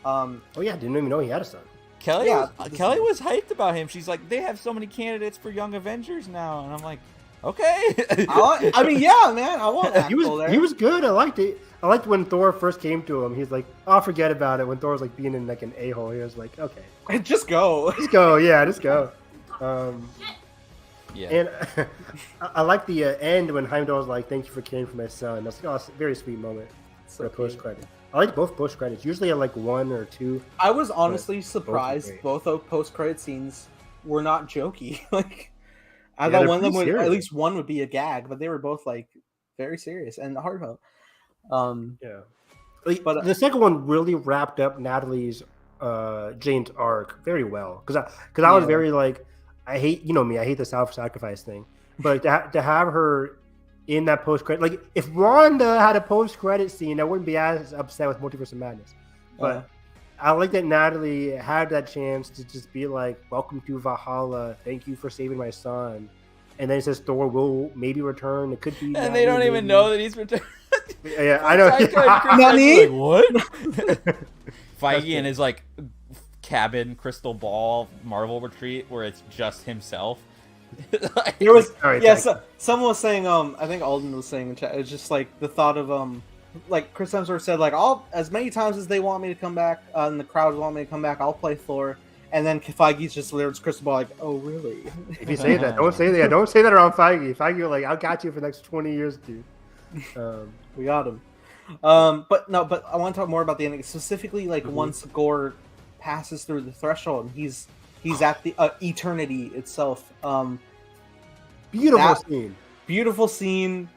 Oh yeah, didn't even know he had a son. Kelly, Yeah, Kelly was hyped about him. She's like, they have so many candidates for Young Avengers now, and I'm like, okay. I mean, yeah, man, I want Axel there. He was good. I liked it. I liked when Thor first came to him. He's like, "Oh, forget about it." When Thor was like being in like an a-hole, he was like, "Okay, Just go. just go." Yeah, just go. Yeah. And I like the end when Heimdall was like, "Thank you for caring for my son." That's a very sweet moment for a post credit. I like both post credits. Usually I like one or two. I was honestly surprised great. both of post-credit scenes were not jokey. Like, I Yeah, thought they're one of them pretty would, at serious. least one would be a gag, but they were both like very serious and heartfelt. Yeah. Like, But, the second one really wrapped up Natalie's Jane's arc very well because I was Yeah. very like, I hate, you know me, I hate the self-sacrifice thing, but to have her in that post-credit, like if Wanda had a post-credit scene, I wouldn't be as upset with Multiverse of Madness. But I like that Natalie had that chance to just be like, "Welcome to Valhalla. Thank you for saving my son." And then it says Thor will maybe return. It could be, And they don't even know that he's returned. Yeah, I know. Nani? Like, what? Feige in his like cabin crystal ball Marvel retreat where it's just himself. Like, There was All right, yeah. thank So, someone was saying I think Alden was saying in chat. It's just like the thought of like Chris Hemsworth said, like, I'll as many times as they want me to come back, and the crowd want me to come back, I'll play Thor. And then Feige's just there with crystal ball, like, oh really? If you say that, don't say that. Don't say that around Feige. Feige, like, I'll got you for the next 20 years, dude. We got him. But I want to talk more about the ending, specifically like once Gore passes through the threshold and he's at the eternity itself. Beautiful scene. Beautiful scene.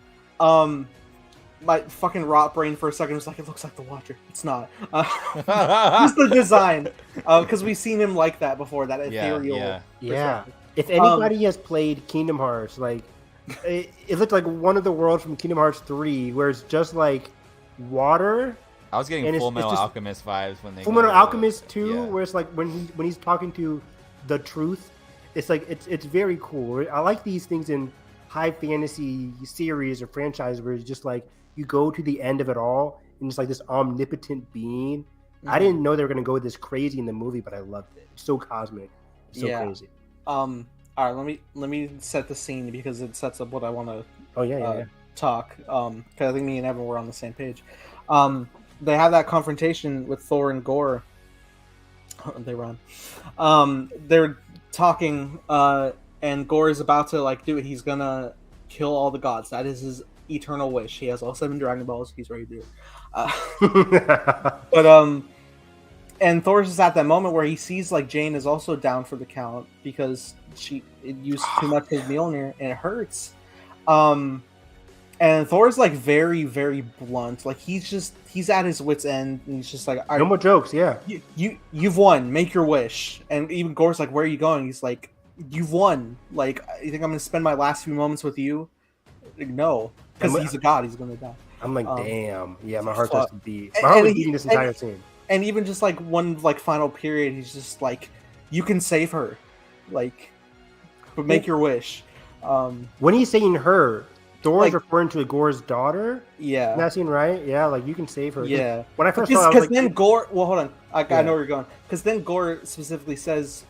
My fucking rot brain for a second was like, it looks like the Watcher. It's not. Just the design, because we've seen him like that before. That ethereal. Yeah. If anybody has played Kingdom Hearts, like, it looked like one of the worlds from Kingdom Hearts 3, where it's just like water. I was getting And Full it's Metal just- Alchemist vibes when they Full Metal go to- Alchemist 2, yeah. where it's like when he's talking to the truth, it's like it's very cool. I like these things in high fantasy series or franchises where it's just like you go to the end of it all and it's like this omnipotent being. I didn't know they were gonna go this crazy in the movie, but I loved it. It's so cosmic, so crazy. All right, let me set the scene because it sets up what I want to Oh yeah. talk. Because I think me and Evan were on the same page. They have that confrontation with Thor and Gore. They run. They're talking, and Gore is about to like do it. He's gonna kill all the gods. That is his eternal wish. He has all 7 Dragon Balls. He's ready to do it. But and Thor's just at that moment where he sees like Jane is also down for the count because it used too much of Mjolnir and it hurts. And Thor's like very, very blunt. Like he's at his wit's end and he's just like, all right, No more jokes. Yeah. you've won. Make your wish. And even Gore's like, where are you going? He's like, you've won. Like, you think I'm gonna spend my last few moments with you? Like, no, because he's a god. He's gonna die. I'm like, damn. Yeah, my heart fuck. starts to beat. My heart was And beating this entire scene. And even just like one like final period, he's just like, you can save her, like, but make your wish. When he's saying her, Thor's Like- referring to Gore's daughter. Yeah. In that scene, right? Yeah, like you can save her. Yeah. When I first saw it, I was Because like, then Gore. Well, hold on. I Yeah. know where you're going. Because then Gore specifically says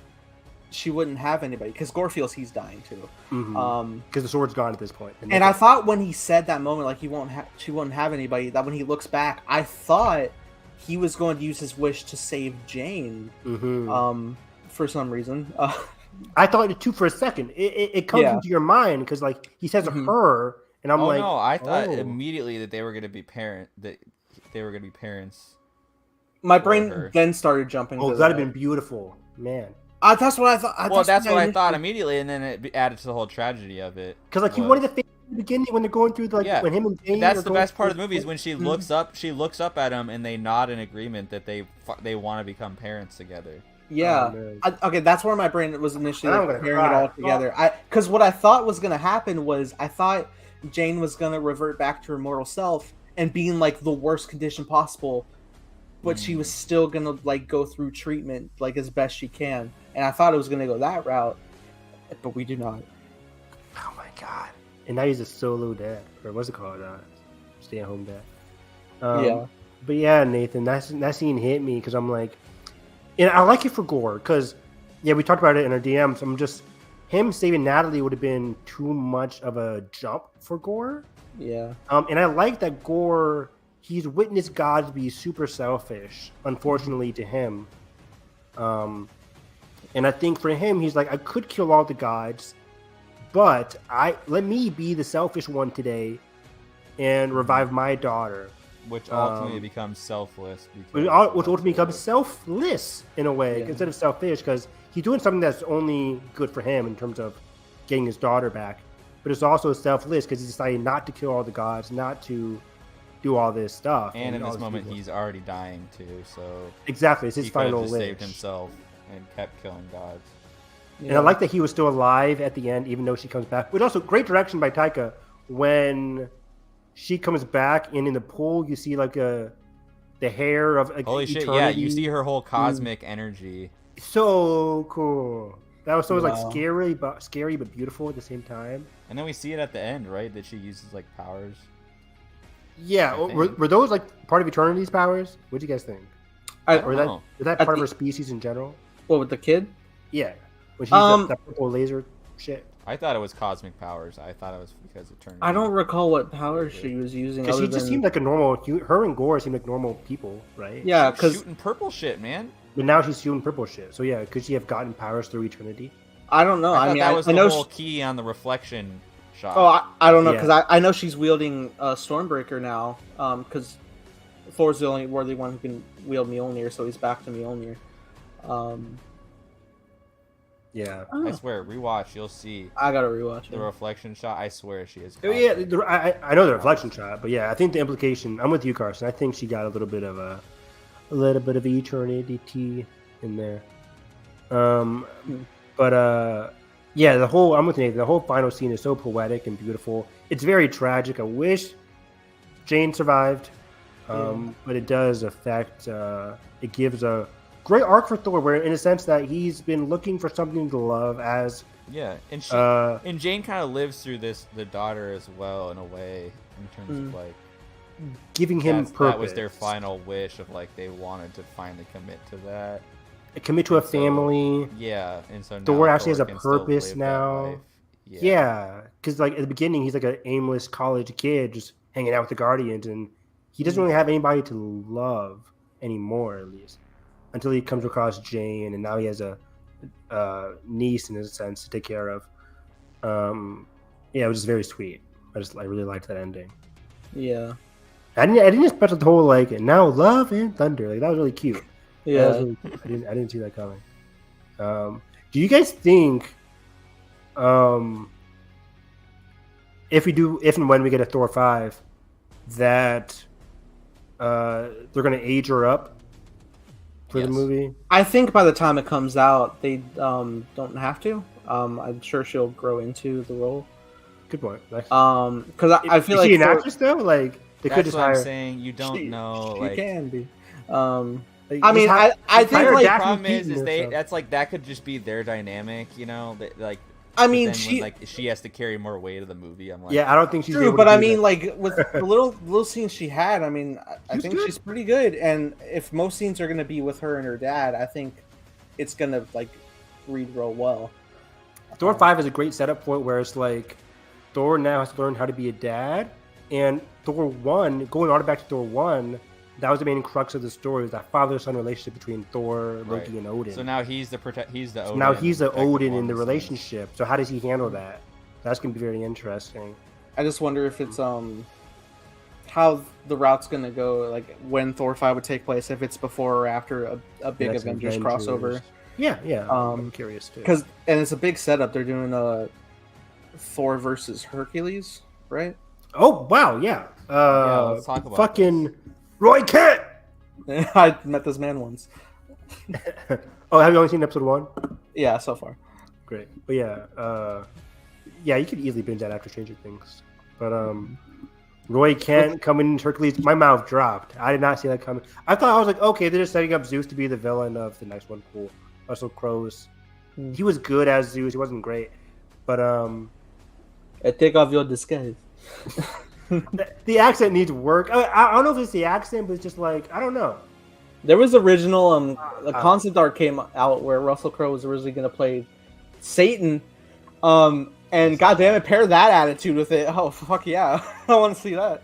she wouldn't have anybody. Because Gore feels he's dying too. because the sword's gone at this point. And I thought when he said that moment, like she won't have anybody. That when he looks back, I thought he was going to use his wish to save Jane. For some reason. I thought it too for a second. It comes Yeah. into your mind because like he says her, and I'm Oh like, no! I thought oh. immediately that they were going to be parents. My For brain her. then started jumping. Oh, to that'd have that. been beautiful, man. That's what I thought. Well, that's what I initially- thought immediately, and then it added to the whole tragedy of it. Because like he was- wanted to face in the beginning when they're going through like Yeah. when him and Jane. That's are the going best part through of the movie is when she looks up. She looks up at him, and they nod in agreement that they want to become parents together. Yeah. Oh, man. Okay, that's where my brain was initially I'm like, gonna pairing it cry. all together. Because what I thought was going to happen was I thought Jane was going to revert back to her mortal self and be in like the worst condition possible, but she was still going to like go through treatment like as best she can. And I thought it was going to go that route. but we do not. Oh my god! And now he's a solo dad, or what's it called? Stay-at-home dad. Yeah. But yeah, Nathan, that scene hit me because I'm like, and I like it for Gore because, yeah, we talked about it in our DMs. I'm just him saving Natalie would have been too much of a jump for Gore. Yeah. And I like that Gore. He's witnessed gods be super selfish, unfortunately to him. And I think for him, he's like, I could kill all the gods, but let me be the selfish one today and revive my daughter. Which ultimately becomes selfless. Which ultimately becomes selfless in a way, instead of selfish, because he's doing something that's only good for him in terms of getting his daughter back. But it's also selfless because he's decided not to kill all the gods, not to do all this stuff. And in this moment, he's already dying too, so... Exactly, it's his he could have final just wish. saved himself and kept killing gods. Yeah. And I like that he was still alive at the end, even though she comes back. But also, great direction by Taika. When she comes back, and in the pool, you see like the hair of like, holy eternity. shit! Yeah, you see her whole cosmic energy. So cool. That was so like scary but beautiful at the same time. And then we see it at the end, right? That she uses like powers. Yeah, were those like part of Eternity's powers? What do you guys think? Was that part of her species in general? What, with the kid? Yeah, when she used that purple laser shit. I thought it was cosmic powers. I thought it was because Eternity. I don't recall what powers she was using. Because she just seemed like a normal. Her and Gore seemed like normal people, right? Yeah, because shooting purple shit, man. But now she's shooting purple shit. So yeah, could she have gotten powers through Eternity? I don't know. I mean, that was the know whole key on the reflection shot. Oh, I don't know, because I know she's wielding Stormbreaker now. Because Thor's the only worthy one who can wield Mjolnir, so he's back to Mjolnir. Yeah, I swear, rewatch, you'll see. I gotta rewatch the reflection shot. I swear she is. Yeah, I know the reflection shot, but yeah, I think the implication. I'm with you, Carson. I think she got a little bit of eternity in there. But yeah, I'm with Nathan. The whole final scene is so poetic and beautiful. It's very tragic. I wish Jane survived, but it does affect. It gives a great arc for Thor, where in a sense that he's been looking for something to love as. Yeah, and she and Jane kind of lives through the daughter as well in a way, in terms of like giving him purpose. That was their final wish of like they wanted to finally commit to that. Commit to a family. Yeah, and so Thor actually has a purpose now. Yeah, because like at the beginning he's like an aimless college kid just hanging out with the Guardians, and he doesn't really have anybody to love anymore, at least until he comes across Jane, and now he has a niece in a sense to take care of. Yeah, it was just very sweet. I really liked that ending. Yeah, I didn't expect the whole like now love and thunder, like that was really cute. Yeah, really, I didn't see that coming. Do you guys think, if and when we get a Thor 5, that they're gonna age her up for the movie? I think by the time it comes out, they don't have to. I'm sure she'll grow into the role. Good point. Nice. Because I feel like she an actress though, like they could just hire. I'm saying. You don't know. She can be. Like, I mean, I think like the problem is that's like that could just be their dynamic, you know. Like, I mean, when she has to carry more weight of the movie. I'm like, yeah, I don't think she's true, able but to I do mean, that. like with the little scenes she had, I mean, I think she's pretty good. And if most scenes are gonna be with her and her dad, I think it's gonna like read real well. Thor 5 is a great setup for it, where it's like Thor now has to learn how to be a dad, and Thor 1, going all the way back to Thor 1, that was the main crux of the story, was that father-son relationship between Thor, Loki, and Odin. So now he's the Odin. So now he's the Odin in the relationship. So how does he handle that? That's going to be very interesting. I just wonder if it's how the route's gonna go, like when Thor 5 would take place, if it's before or after a big Avengers crossover. Yeah. I'm curious too. And it's a big setup. They're doing Thor versus Hercules, right? Oh wow, yeah. Let's talk about fucking Roy Kent. I met this man once. Oh, have you only seen episode 1? Yeah, so far. Great, but yeah, you could easily binge that after Stranger Things. But Roy Kent coming in Hercules, my mouth dropped. I did not see that coming. I was like, okay, they're just setting up Zeus to be the villain of the next one. Cool. Russell Crowe's. He was good as Zeus. He wasn't great. But Take off your disguise. the accent needs work. I don't know if it's the accent, but it's just like I don't know. There was original a concept art came out where Russell Crowe was originally going to play Satan, and goddamn it, pair that attitude with it. Oh fuck yeah, I want to see that.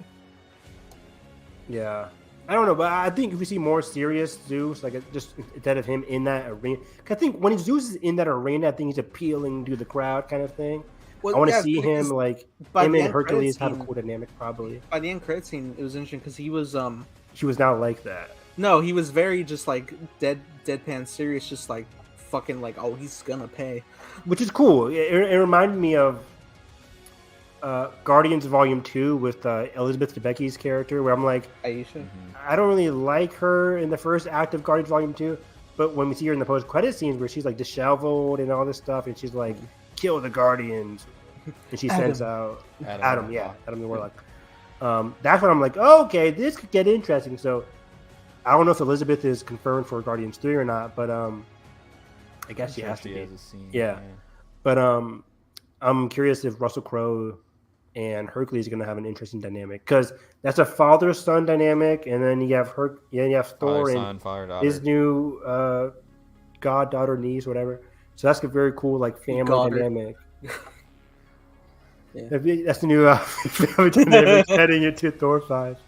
Yeah, I don't know, but I think if we see more serious Zeus, like just instead of him in that arena, 'cause I think when Zeus is in that arena, I think he's appealing to the crowd, kind of thing. Well, I want to yeah, see him like by him the and end Hercules credit have a scene- cool dynamic. Probably By the end credit scene, it was interesting because he was he was not like that. no, he was very just like deadpan serious, just like fucking like, oh, he's gonna pay. Which is cool. It reminded me of Guardians Volume 2 with Elizabeth Debicki's character, where I'm like, Aisha. I don't really like her in the first act of Guardians Volume 2, but when we see her in the post-credit scenes where she's like disheveled and all this stuff, and she's like, kill the Guardians, and she sends out Adam the Warlock. That's when I'm like, oh, okay, this could get interesting. So I don't know if Elizabeth is confirmed for Guardians 3 or not, but I guess she has to be. Has a scene, Yeah. But I'm curious if Russell Crowe and Hercules are going to have an interesting dynamic, because that's a father-son dynamic, and then you have Thor and his new goddaughter, niece, whatever. So that's a very cool like family dynamic. Yeah. That's the new family dynamic heading into Thor 5.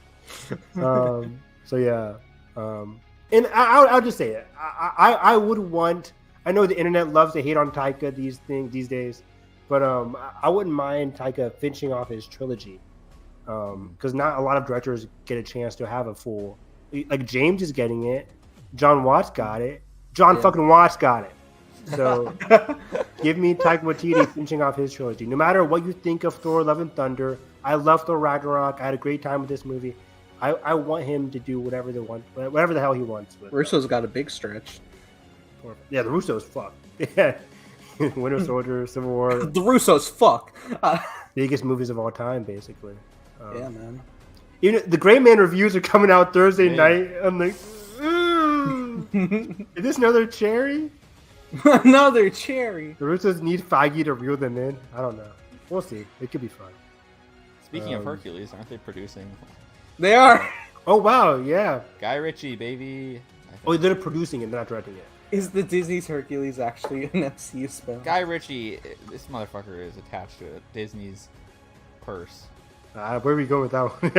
So yeah, and I'll just say it. I would want. I know the internet loves to hate on Taika these days, but I wouldn't mind Taika finishing off his trilogy, because not a lot of directors get a chance to have a full. Like James is getting it, John Watts got it, fucking Watts got it. So give me Taika Waititi finishing off his trilogy. No matter what you think of Thor: Love and Thunder, I love Thor Ragnarok. I had a great time with this movie. I want him to do whatever the hell he wants with. Russo's got a big stretch. Yeah, the Russos fuck. Yeah, Winter Soldier, Civil War. The Russos fuck. Biggest movies of all time, basically. Yeah, man. Even the Gray Man reviews are coming out Thursday night. I'm like, is this another cherry? Another cherry. The Russos need Feige to reel them in. I don't know. We'll see. It could be fun. Speaking of Hercules, aren't they producing? They are. Oh wow, yeah. Guy Ritchie, baby. Oh, they're producing it, they're not directing it. Is the Disney's Hercules actually an MCU spin? Guy Ritchie, this motherfucker is attached to Disney's purse. Where we go with that one?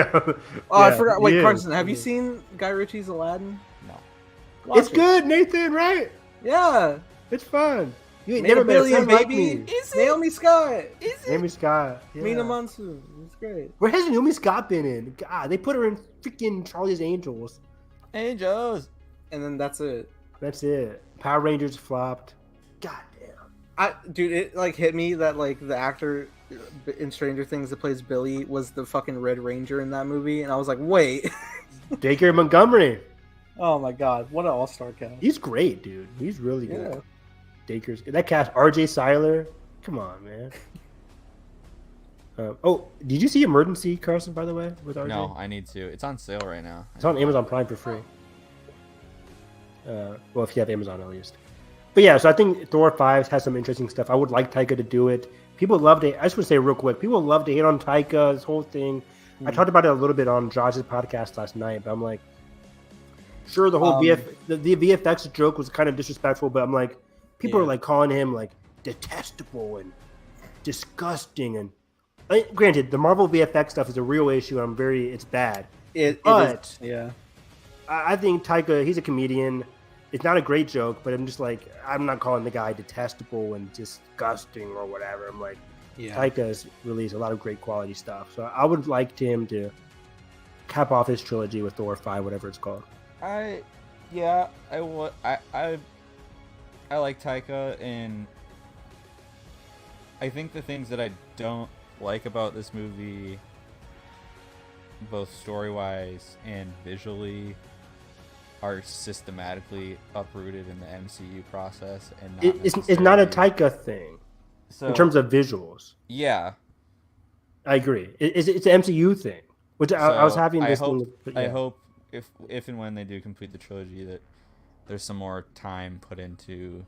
Oh, I forgot. Wait, Carson, have you seen Guy Ritchie's Aladdin? No. It's good, Nathan, right? Yeah. It's fun. You ain't Made never a been a billion, friend like baby. me. Is it? Naomi Scott. Is it? Naomi Scott. Yeah. Mina Monsoon. It's great. Where has Naomi Scott been in? God, they put her in freaking Charlie's Angels. Angels. And then that's it. That's it. Power Rangers flopped. God damn. Dude, it like hit me that like the actor in Stranger Things that plays Billy was the fucking Red Ranger in that movie, and I was like, wait. Dacre Montgomery. Oh my god, what an all-star cast. He's great, dude. He's really good. Yeah. Dacre's that cast. R.J. Seiler. Come on, man. Did you see Emergency, Carson? By the way, with R.J. No, I need to. It's on sale right now. It's on Amazon Prime for free. Well, if you have Amazon at least. But yeah, so I think Thor 5 has some interesting stuff. I would like Taika to do it. People love to. I just want to say real quick. People love to hate on Taika. This whole thing. I talked about it a little bit on Josh's podcast last night, but I'm like, sure, the whole the VFX joke was kind of disrespectful, but I'm like, people are like calling him like detestable and disgusting, and granted, the Marvel VFX stuff is a real issue. It's bad. It but is, yeah. I think Taika, he's a comedian. It's not a great joke, but I'm just like, I'm not calling the guy detestable and disgusting or whatever. I'm like, Taika's released a lot of great quality stuff. So I would like him to cap off his trilogy with Thor 5, whatever it's called. I like Taika, and I think the things that I don't like about this movie, both story-wise and visually, are systematically uprooted in the MCU process, and it's not a Taika thing in terms of visuals. Yeah, I agree. It's an MCU thing, which I was having this thing. I hope if and when they do complete the trilogy that there's some more time put into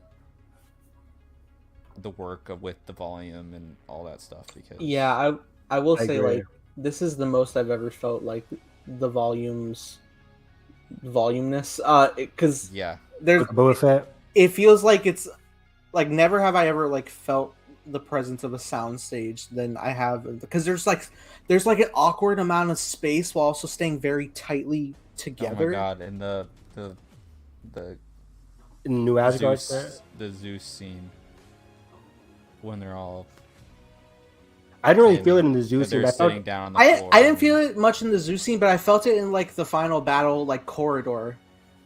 the work with the volume and all that stuff. Because Yeah, I will I say agree. like this is the most I've ever felt like the voluminous. Because yeah, there's With Boba Fett. it feels like it's like never have I ever like felt the presence of a soundstage than I have, because there's like an awkward amount of space while also staying very tightly oh together. my god, and the In New Asgard set. the Zeus scene when they're all I didn't really feel it in the Zeus scene. they're But I sitting felt, down on the I floor. didn't feel it much in the Zeus scene, but I felt it in like the final battle like corridor,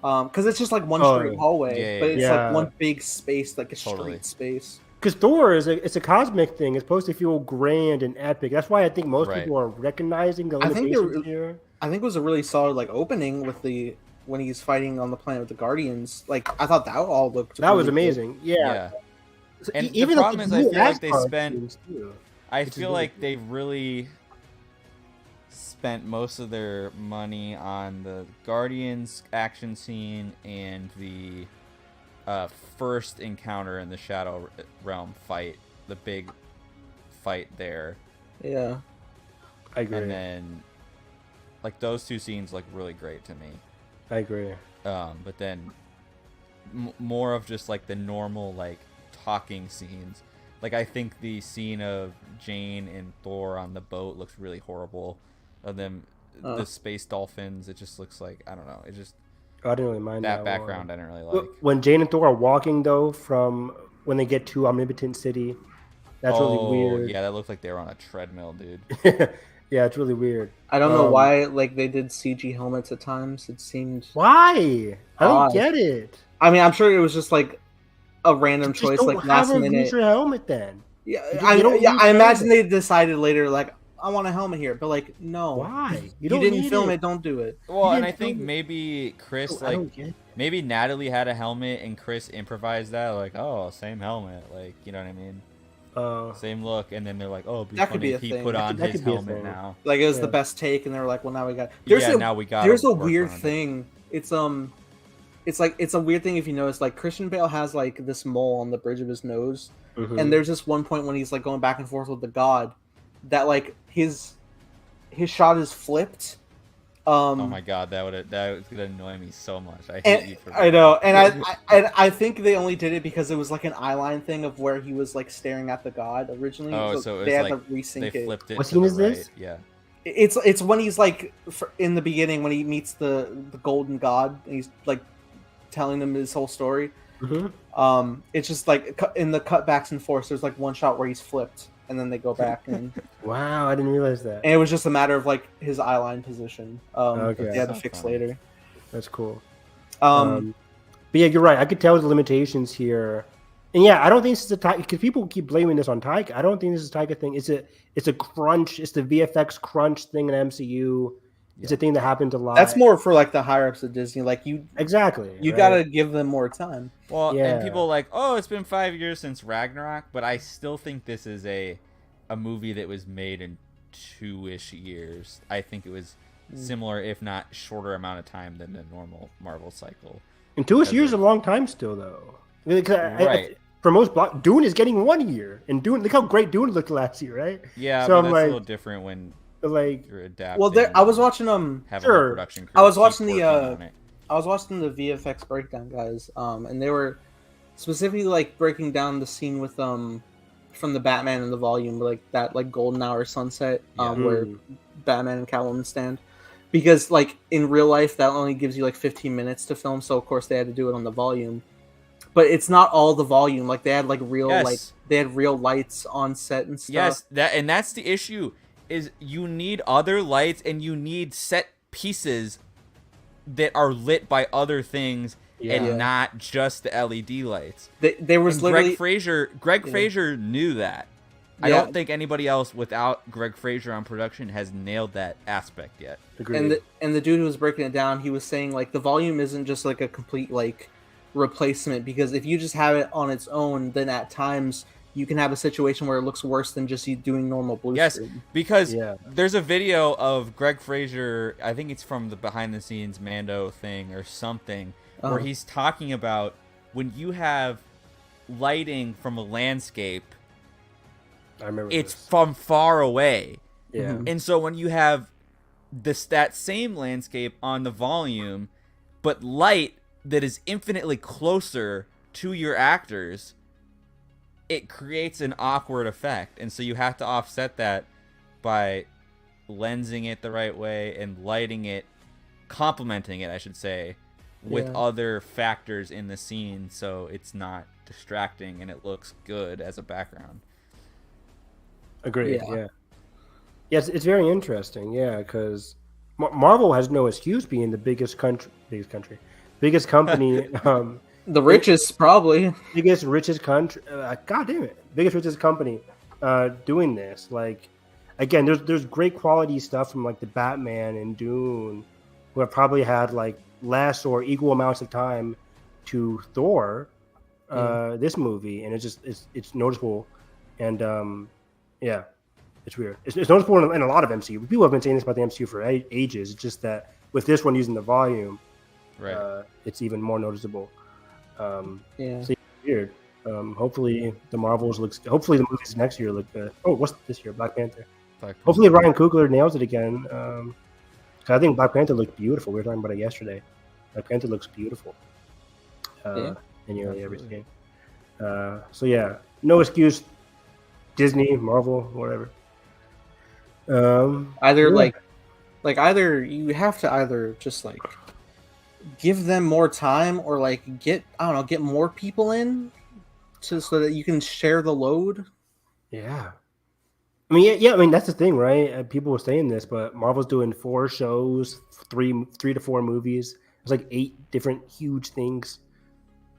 because it's just like one Oh, straight hallway, yeah, but it's yeah. like one big space, like a Totally. straight space. because Thor it's a cosmic thing. It's supposed to feel grand and epic. That's why I think most Right. people are recognizing the I think limitations here. I think it was a really solid like opening with the when he's fighting on the planet with the Guardians. Like I thought that all looked That was really good. amazing. Yeah. So And the even problem the is I New feel like they Asgard spent- scenes, too. I Which is feel really like they really spent most of their money on the Guardians action scene and the first encounter in the Shadow Realm fight, the big fight there, Yeah. I agree. and then like those two scenes look really great to me. I agree. But then more of just like the normal like talking scenes. Like I think the scene of Jane and Thor on the boat looks really horrible. Of them, the space dolphins, it just looks like I don't know. It just I didn't really mind that that background one. I didn't really like. When Jane and Thor are walking though, from when they get to Omnipotent City, that's really weird. Yeah, that looked like they were on a treadmill, dude. Yeah, it's really weird. I don't know why like they did CG helmets at times. It seemed Why? I don't Odd. get it. I mean, I'm sure it was just like a random Just choice, don't like have last a minute. laser helmet then. Yeah, You don't need I imagine helmet. they decided later, like, I want a helmet here, but like, no. Why? You don't didn't need film it. Don't do it. Well, and I didn't think film it. maybe Chris I don't get it. maybe Natalie had a helmet and Chris improvised that, like, oh, same helmet, like, you know what I mean? Same look, and then they're like, oh, it'd be That could funny be a if he thing. put That on could his be a helmet thing. now. Like it was Yeah. the best take, and they were like, well, now we got. Now we got. There's a weird thing. It's it's a weird thing if you notice. Like Christian Bale has like this mole on the bridge of his nose, Mhm. and there's this one point when he's like going back and forth with the god, that like his shot is flipped. Oh my god, that was gonna annoy me so much. I hate And you for I know, and I think they only did it because it was like an eyeline thing of where he was like staring at the god originally. Oh, so they it's had like to resync they it. flipped it. What to scene the is this? right. Yeah. It's when he's like in the beginning when he meets the golden god and he's like telling them his whole story. Mhm. It's just like in the cutbacks and force. There's like one shot where he's flipped and then they go back and Wow, I didn't realize that. and it was just a matter of like his eyeline position. Okay. That they had to So fix funny. later. That's cool. Um, But yeah, you're right. I could tell the limitations here, and yeah, I don't think this is a Taika because people keep blaming this on Taika. I don't think this is a Taika thing. It's a crunch. It's the VFX crunch thing in MCU. It's a thing that happens a lot. that's more for like the higher ups of Disney. Like you exactly. you right? gotta give them more time. Well, Yeah. and people are like, oh, it's been 5 years since Ragnarok, but I still think this is a movie that was made in 2-ish years. I think it was similar, if not shorter amount of time than the normal Marvel cycle. And 2 years is of- a long time still, though. Right. For most Dune is getting 1 year, and Dune. Look how great Dune looked last year, right? Yeah, So but I'm that's like- a little different when Like, you're adapting. Well, there I was watching having a Sure. production crew I was keep watching the, working on it. I was watching the VFX breakdown guys, and they were specifically like breaking down the scene with from the Batman and the Volume, like that like golden hour sunset, Yeah. where Batman and Catwoman stand, because like in real life that only gives you like 15 minutes to film, so of course they had to do it on the Volume, but it's not all the Volume. Like they had like real Yes. like they had real lights on set and stuff. Yes, that's the issue. Is you need other lights and you need set pieces that are lit by other things Yeah. and not just the LED lights. There was And literally Greg Fraser knew that. I Yeah. don't think anybody else without Greg Fraser on production has nailed that aspect yet. agreed. and the dude who was breaking it down, he was saying like the Volume isn't just like a complete like replacement, because if you just have it on its own, then at times you can have a situation where it looks worse than just you doing normal blue Yes, screen. because Yeah. there's a video of Greg Fraser, I think it's from the behind the scenes Mando thing or something, where he's talking about when you have lighting from a landscape, I remember it's this. from far away. Yeah. Mhm. And so when you have that same landscape on the volume, but light that is infinitely closer to your actors, it creates an awkward effect. And so you have to offset that by lensing it the right way and lighting it, complementing it, I should say, with Yeah. other factors in the scene so it's not distracting and it looks good as a background. Agreed. Yeah. Yeah. Yes, it's very interesting. Yeah, because Marvel has no excuse being the biggest biggest company, The richest, probably. biggest richest country. God damn it, biggest richest company, doing this. Like, again, there's great quality stuff from like the Batman and Dune, who have probably had like less or equal amounts of time to Thor, this movie, and it's noticeable, and yeah. It's weird. It's noticeable in a lot of MCU. People have been saying this about the MCU for ages. It's just that with this one using the volume, Right. it's even more noticeable. Yeah. So it's weird. Hopefully the Marvels looks. Hopefully the movies next year look good. Oh, what's this year? Black Panther. Hopefully Ryan Coogler nails it again. 'Cause I think Black Panther looked beautiful. We were talking about it yesterday. Black Panther looks beautiful. Yeah. In nearly every Absolutely. scene. So yeah, no excuse. Disney, Marvel, whatever. Either yeah. either you have to either just like give them more time or like get more people in so that you can share the load. Yeah. I mean, yeah. I mean, that's the thing, right? People were saying this, but Marvel's doing 4 shows, three to 4 movies. It's like 8 different huge things.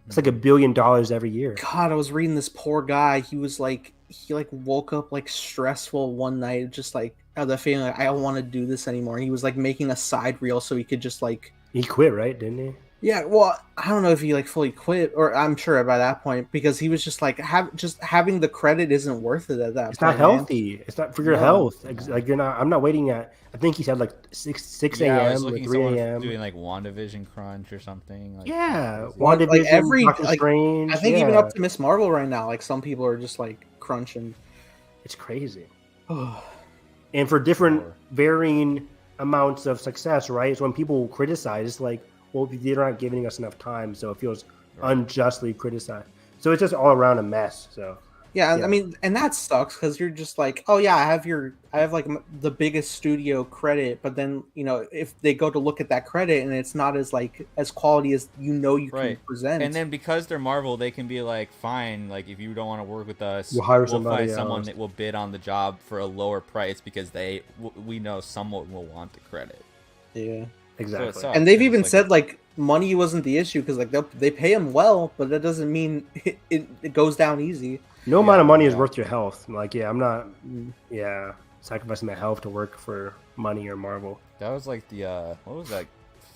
It's like $1 billion every year. God, I was reading this poor guy. He woke up like stressful one night, just like had the feeling like I don't want to do this anymore. And he was like making a side reel so he could just like He quit, right? Didn't he? yeah. Well, I don't know if he like fully quit, or I'm sure by that point because he was just like having the credit isn't worth it at that. It's point, not healthy. It's not for your No. health. Like you're not. I'm not waiting at. I think he said like 6 Yeah, I was a.m. or looking at 3 someone a.m. doing like WandaVision crunch or something. Like, Yeah, One- like, WandaVision, every- Doctor like, Strange. I think yeah. even up to Miss Marvel right now, like some people are just like crunching. It's crazy. Oh, And for different Sure. varying amounts of success, right? So when people criticize, it's like, well, they're not giving us enough time, so it feels Right. unjustly criticized. So it's just all around a mess. So yeah, Yeah. I mean, and that sucks because you're just like, oh yeah, I have like the biggest studio credit, but then if they go to look at that credit and it's not as like as quality as you can Right. present, And then because they're Marvel, they can be like, fine, like if you don't want to work with us, We'll hire we'll somebody find someone else. that will bid on the job for a lower price because we know someone will want the credit. yeah. exactly. sucks. And they've It's even like- said like money wasn't the issue because like they pay him well, but that doesn't mean it goes down easy. No amount of money is yeah. worth your health. Like, yeah, I'm not. Yeah, sacrificing my health to work for money or Marvel. That was like the what was that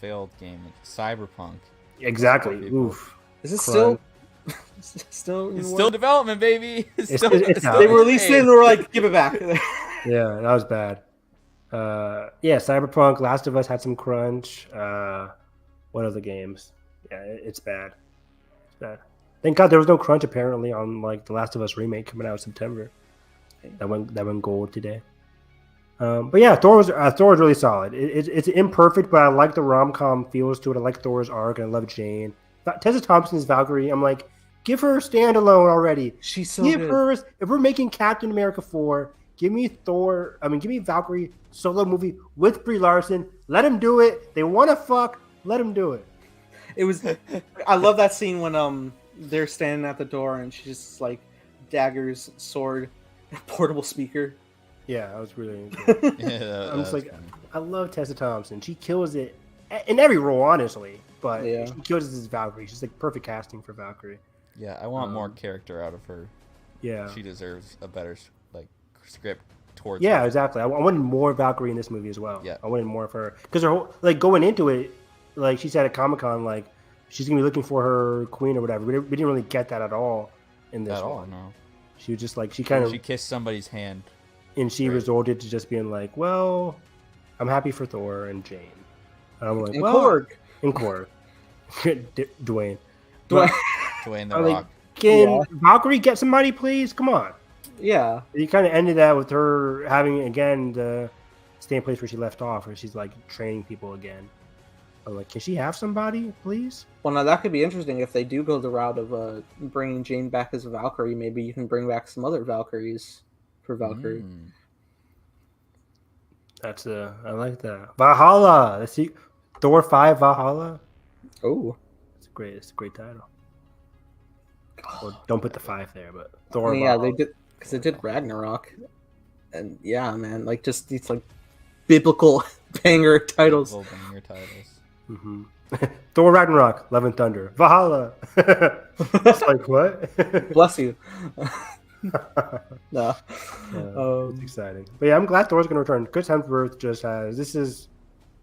failed game? Cyberpunk. Exactly. People. Oof. Is this Crime. still in It's work? still in development, baby. It's It's- still, it's it's out. still They being released it made. and they were like, give it back. Yeah, that was bad. Yeah, Cyberpunk, Last of Us had some crunch. What other games? Yeah, it's bad. It's bad. Thank God there was no crunch apparently on like the Last of Us remake coming out in September. That went gold today. But yeah, Thor was really solid. It's imperfect, but I like the rom-com feels to it. I like Thor's arc, and I love Jane. Tessa Thompson's Valkyrie. I'm like, give her a standalone already. She's so Give good. her if we're making Captain America 4, give me Valkyrie solo movie with Brie Larson. Let him do it. They want to fuck. Let him do it. It was. I love that scene when they're standing at the door and she just like daggers, sword, portable speaker. Yeah, I was really into it. Yeah, that I'm just was like, funny. I love Tessa Thompson. She kills it in every role, honestly. But Yeah. she kills it as Valkyrie. She's like perfect casting for Valkyrie. Yeah, I want more Um, character out of her. Yeah. She deserves a better like script towards. Yeah, her. exactly. I wanted more Valkyrie in this movie as well. Yeah. I wanted more of her because her whole like going into it, like she said at Comic-Con, like she's gonna be looking for her queen or whatever. We didn't really get that at all in this At all, one. no. She was just like she kind of She kissed somebody's hand. and she right. resorted to just being like, well, I'm happy for Thor and Jane. And I'm like, And well, Korg. and Korg, Dwayne. Do I- Dwayne the I'm like, Rock. Can Yeah. Valkyrie get somebody, please? Come on. Yeah. You kind of ended that with her having again the same place where she left off, where she's like training people again. I'm like, can she have somebody, please? Well, now that could be interesting if they do go the route of bringing Jane back as a Valkyrie. Maybe you can bring back some other Valkyries for Valkyrie. That's I like that. Valhalla. Let's see, Thor 5 Valhalla. Oh, It's a great title. Well, don't put the 5 there, but Thor. I mean, yeah, Valhalla. they did because they did Ragnarok, and yeah, man, like just these like biblical banger titles. Global banger titles. Mm-hmm. Thor Ragnarok, Love and Thunder, Valhalla. It's like what? Bless you. No. It's exciting, but yeah, I'm glad Thor's going to return. Chris Hemsworth just has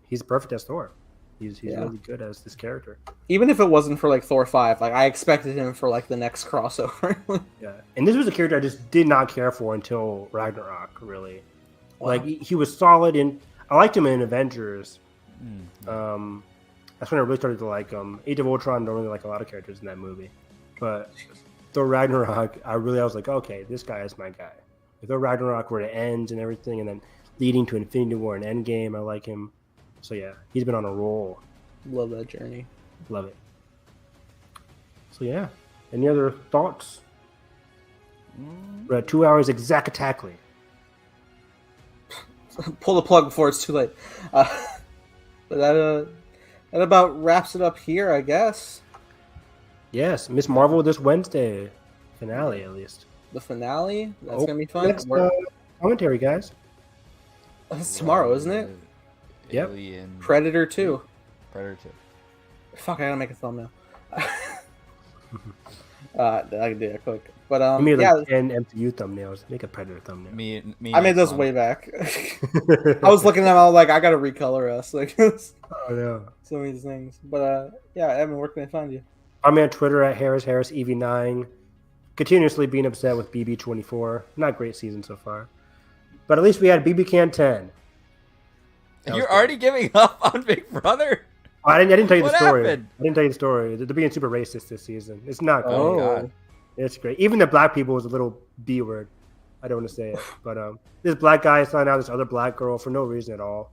he's perfect as Thor. He's really good as this character. Even if it wasn't for like Thor 5, like I expected him for like the next crossover. Yeah, and this was a character I just did not care for until Ragnarok. Really, like he was solid, and I liked him in Avengers. That's when I really started to like him. Age of Ultron, don't really like a lot of characters in that movie, but Thor Ragnarok, I was like, okay, this guy is my guy. With Thor Ragnarok, where it ends and everything, and then leading to Infinity War and Endgame, I like him. So yeah, he's been on a roll. Love that journey. Love it. So yeah, any other thoughts? We're at 2 hours exactly. Pull the plug before it's too late. But that about wraps it up here, I guess. Yes, Miss Marvel this Wednesday. Finale, at least. The finale? That's gonna be fun. Next, commentary, guys. That's tomorrow, isn't it? Yep. Alien. Predator 2. Predator 2. Fuck, I gotta make a thumbnail. I can do that quick. But I made yeah, like 10 MCU thumbnails. Make a Predator thumbnail. Me I made those way back. I was looking at them, I was like, I gotta recolor us. Like, Oh no. so many things. But yeah, Evan, where can I find you? I'm on Twitter at HarrisEV9. Continuously being upset with BB24. Not great season so far. But at least we had BB Can 10. You're already giving up on Big Brother? Oh, I didn't tell you What the story. happened? I didn't tell you the story. They're being super racist this season. It's not great. Oh, God. It's great. Even the black people was a little B word. I don't want to say it. But this black guy is finding out this other black girl for no reason at all.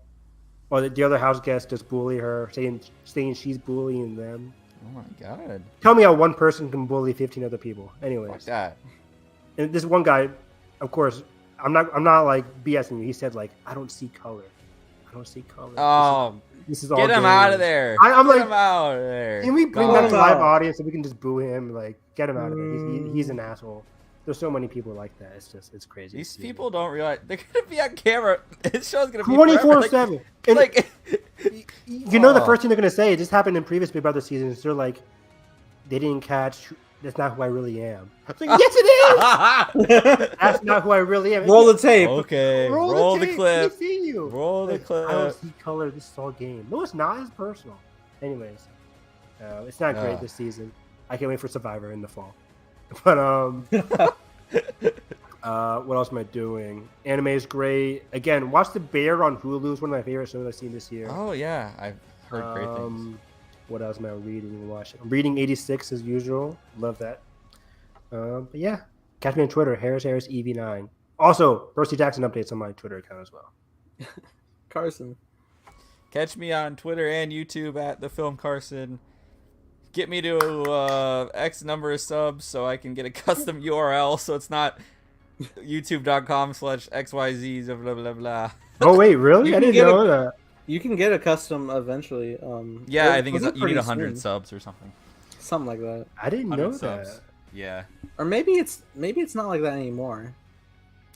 Or the other house guests just bully her, saying she's bullying them. Oh my god. Tell me how one person can bully 15 other people. Anyways. Fuck that. And this one guy, of course, I'm not like BSing you. He said like, I don't see color. I don't see color. Oh, this is all get him game. out of there. I'm Get like, him out of there. can we bring God. back the live audience so we can just boo him? Like, get him out of there. He's an asshole. There's so many people like that. It's crazy. These people don't realize they're gonna be on camera. This show's gonna be 24/7. And Like, you know the first thing they're gonna say. It just happened in previous Big Brother seasons. They're like, they didn't catch. That's not who I really am. It's like, yes, it is. That's not who I really am. Roll the tape. okay, roll the tape. clip. Let me see you. Roll the clip. I don't see color. This is all game. No, it's not. It's personal. Anyways, it's not great this season. I can't wait for Survivor in the fall. But what else am I doing? Anime is great. Again, watch The Bear on Hulu. It's one of my favorite shows I've seen this year. Oh yeah, I've heard great things. What else am I reading and watching? I'm reading 86 as usual. Love that. But yeah, catch me on Twitter, HarrisEV9. Also, Percy Jackson updates on my Twitter account as well. Carson. Catch me on Twitter and YouTube at the Film Carson. Get me to X number of subs so I can get a custom URL so it's not youtube.com/xyz blah blah blah. Oh wait, really? You I can didn't get know that. You can get a custom eventually. Yeah, I think wasn't you need pretty 100 soon. subs or something. Something like that. I didn't know 100 that. subs. Yeah, Or maybe it's not like that anymore.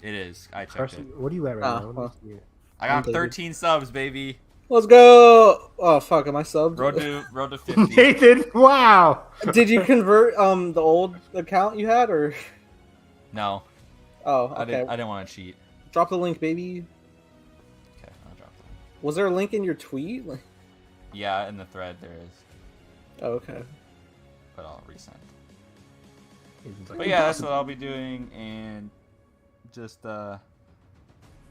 it is. I checked Carson, it. what are you at right now? Let me well. see. I got 13 subs, baby. Let's go! Oh fuck, am I subbed? Road to 50. Nathan, wow. Did you convert the old account you had or? No, Oh, I okay. didn't want to cheat. Drop the link, baby. Okay, I'll drop them. Was there a link in your tweet? Yeah, in the thread there is, Oh, okay. but I'll resend. But yeah, that's what I'll be doing, and just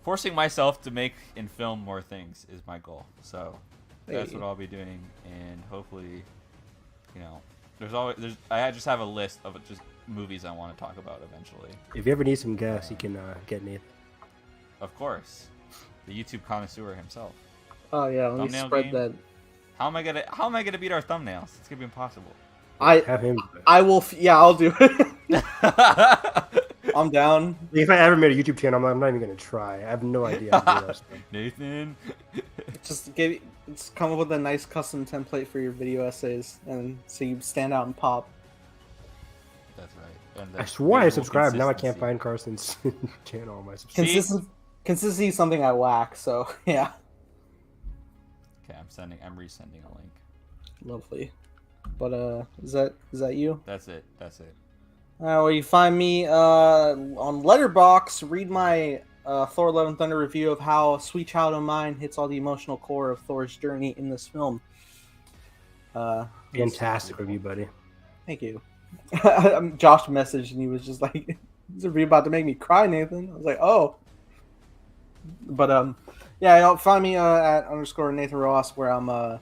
forcing myself to make and film more things is my goal. So that's Hey. what I'll be doing, and hopefully, I just have a list of just movies I want to talk about eventually. If you ever need some guests, you can get Nathan. Of course, the YouTube connoisseur himself. Oh yeah, let me Thumbnail spread game? that. How am I gonna beat our thumbnails? It's gonna be impossible. Have him do it. I will. Yeah, I'll do it. I'm down. If I ever made a YouTube channel, I'm not even gonna try. I have no idea how to do that stuff. Nathan. Just come up with a nice custom template for your video essays, and so you stand out and pop. That's right. And I swore I visual subscribed. Now I can't consistency. find Carson's channel on my subscription. Consistency is something I lack. So yeah, Okay, I'm resending a link. lovely. But is that you? That's it. That's it. Well, you find me on Letterbox. Read my Thor: Love and Thunder review of how Sweet Child O' Mine hits all the emotional core of Thor's journey in this film. Fantastic review, buddy. Thank you. Josh messaged and he was just like, "This review about to make me cry, Nathan." I was like, "Oh." But yeah, you'll find me at _ Nathan Rojas, where I'm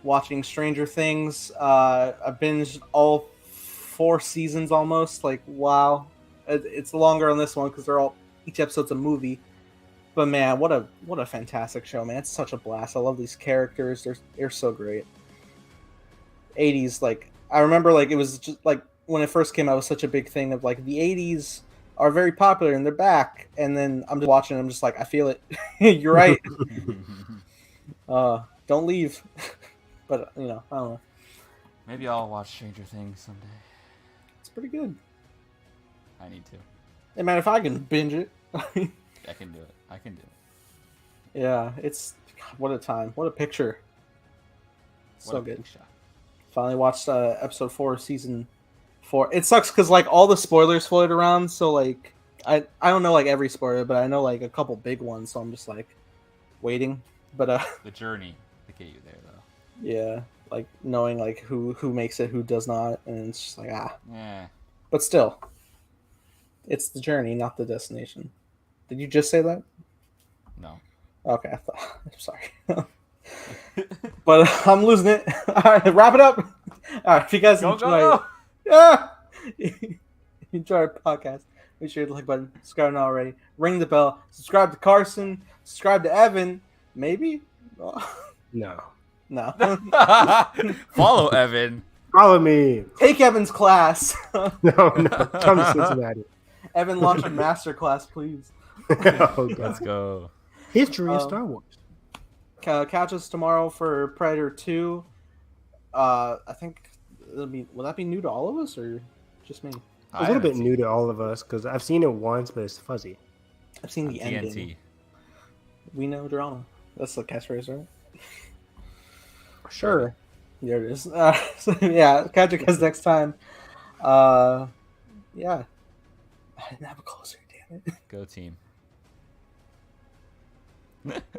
watching Stranger Things. I binged all 4 seasons almost. Like, wow, it's longer on this one because each episode's a movie. But man, what a fantastic show, man! It's such a blast. I love these characters. They're so great. 80s, like I remember, like it was just like when it first came out, it was such a big thing of like the 80s are very popular and they're back. And then I'm just watching. I'm just like, I feel it. You're right. Don't leave. But I don't know. Maybe I'll watch Stranger Things someday. It's pretty good. I need to. Hey man, if I can binge it. I can do it. I can do it. Yeah, it's what a time. What a picture. What So a good. big shot. Finally watched episode 4 of season 4. It sucks because like all the spoilers floated around, so like I don't know like every spoiler, but I know like a couple big ones, so I'm just like waiting. But The journey to get you there, though. yeah, like knowing like who makes it, who does not, and it's just like Yeah. But still, it's the journey, not the destination. Did you just say that? No. Okay, I'm sorry. But I'm losing it. All right, wrap it up. All right, if you guys enjoy enjoy our podcast, make sure you hit the like button, subscribe not already, ring the bell, subscribe to Carson, subscribe to Evan, maybe? No. No. Follow Evan. Follow me. Take Evan's class. No. Come to Cincinnati. Evan, launch a master class, please. Oh, God. Let's go. History of Star Wars. Catch us tomorrow for Predator 2. I think will that be new to all of us or just me? A little bit new to all of us because I've seen it once, but it's fuzzy. I've seen the TNT. ending. We know drama. That's the catchphrase, right? Sure. There it is. So, yeah, catch you guys next time. Yeah. I didn't have a closer, damn it. Go team.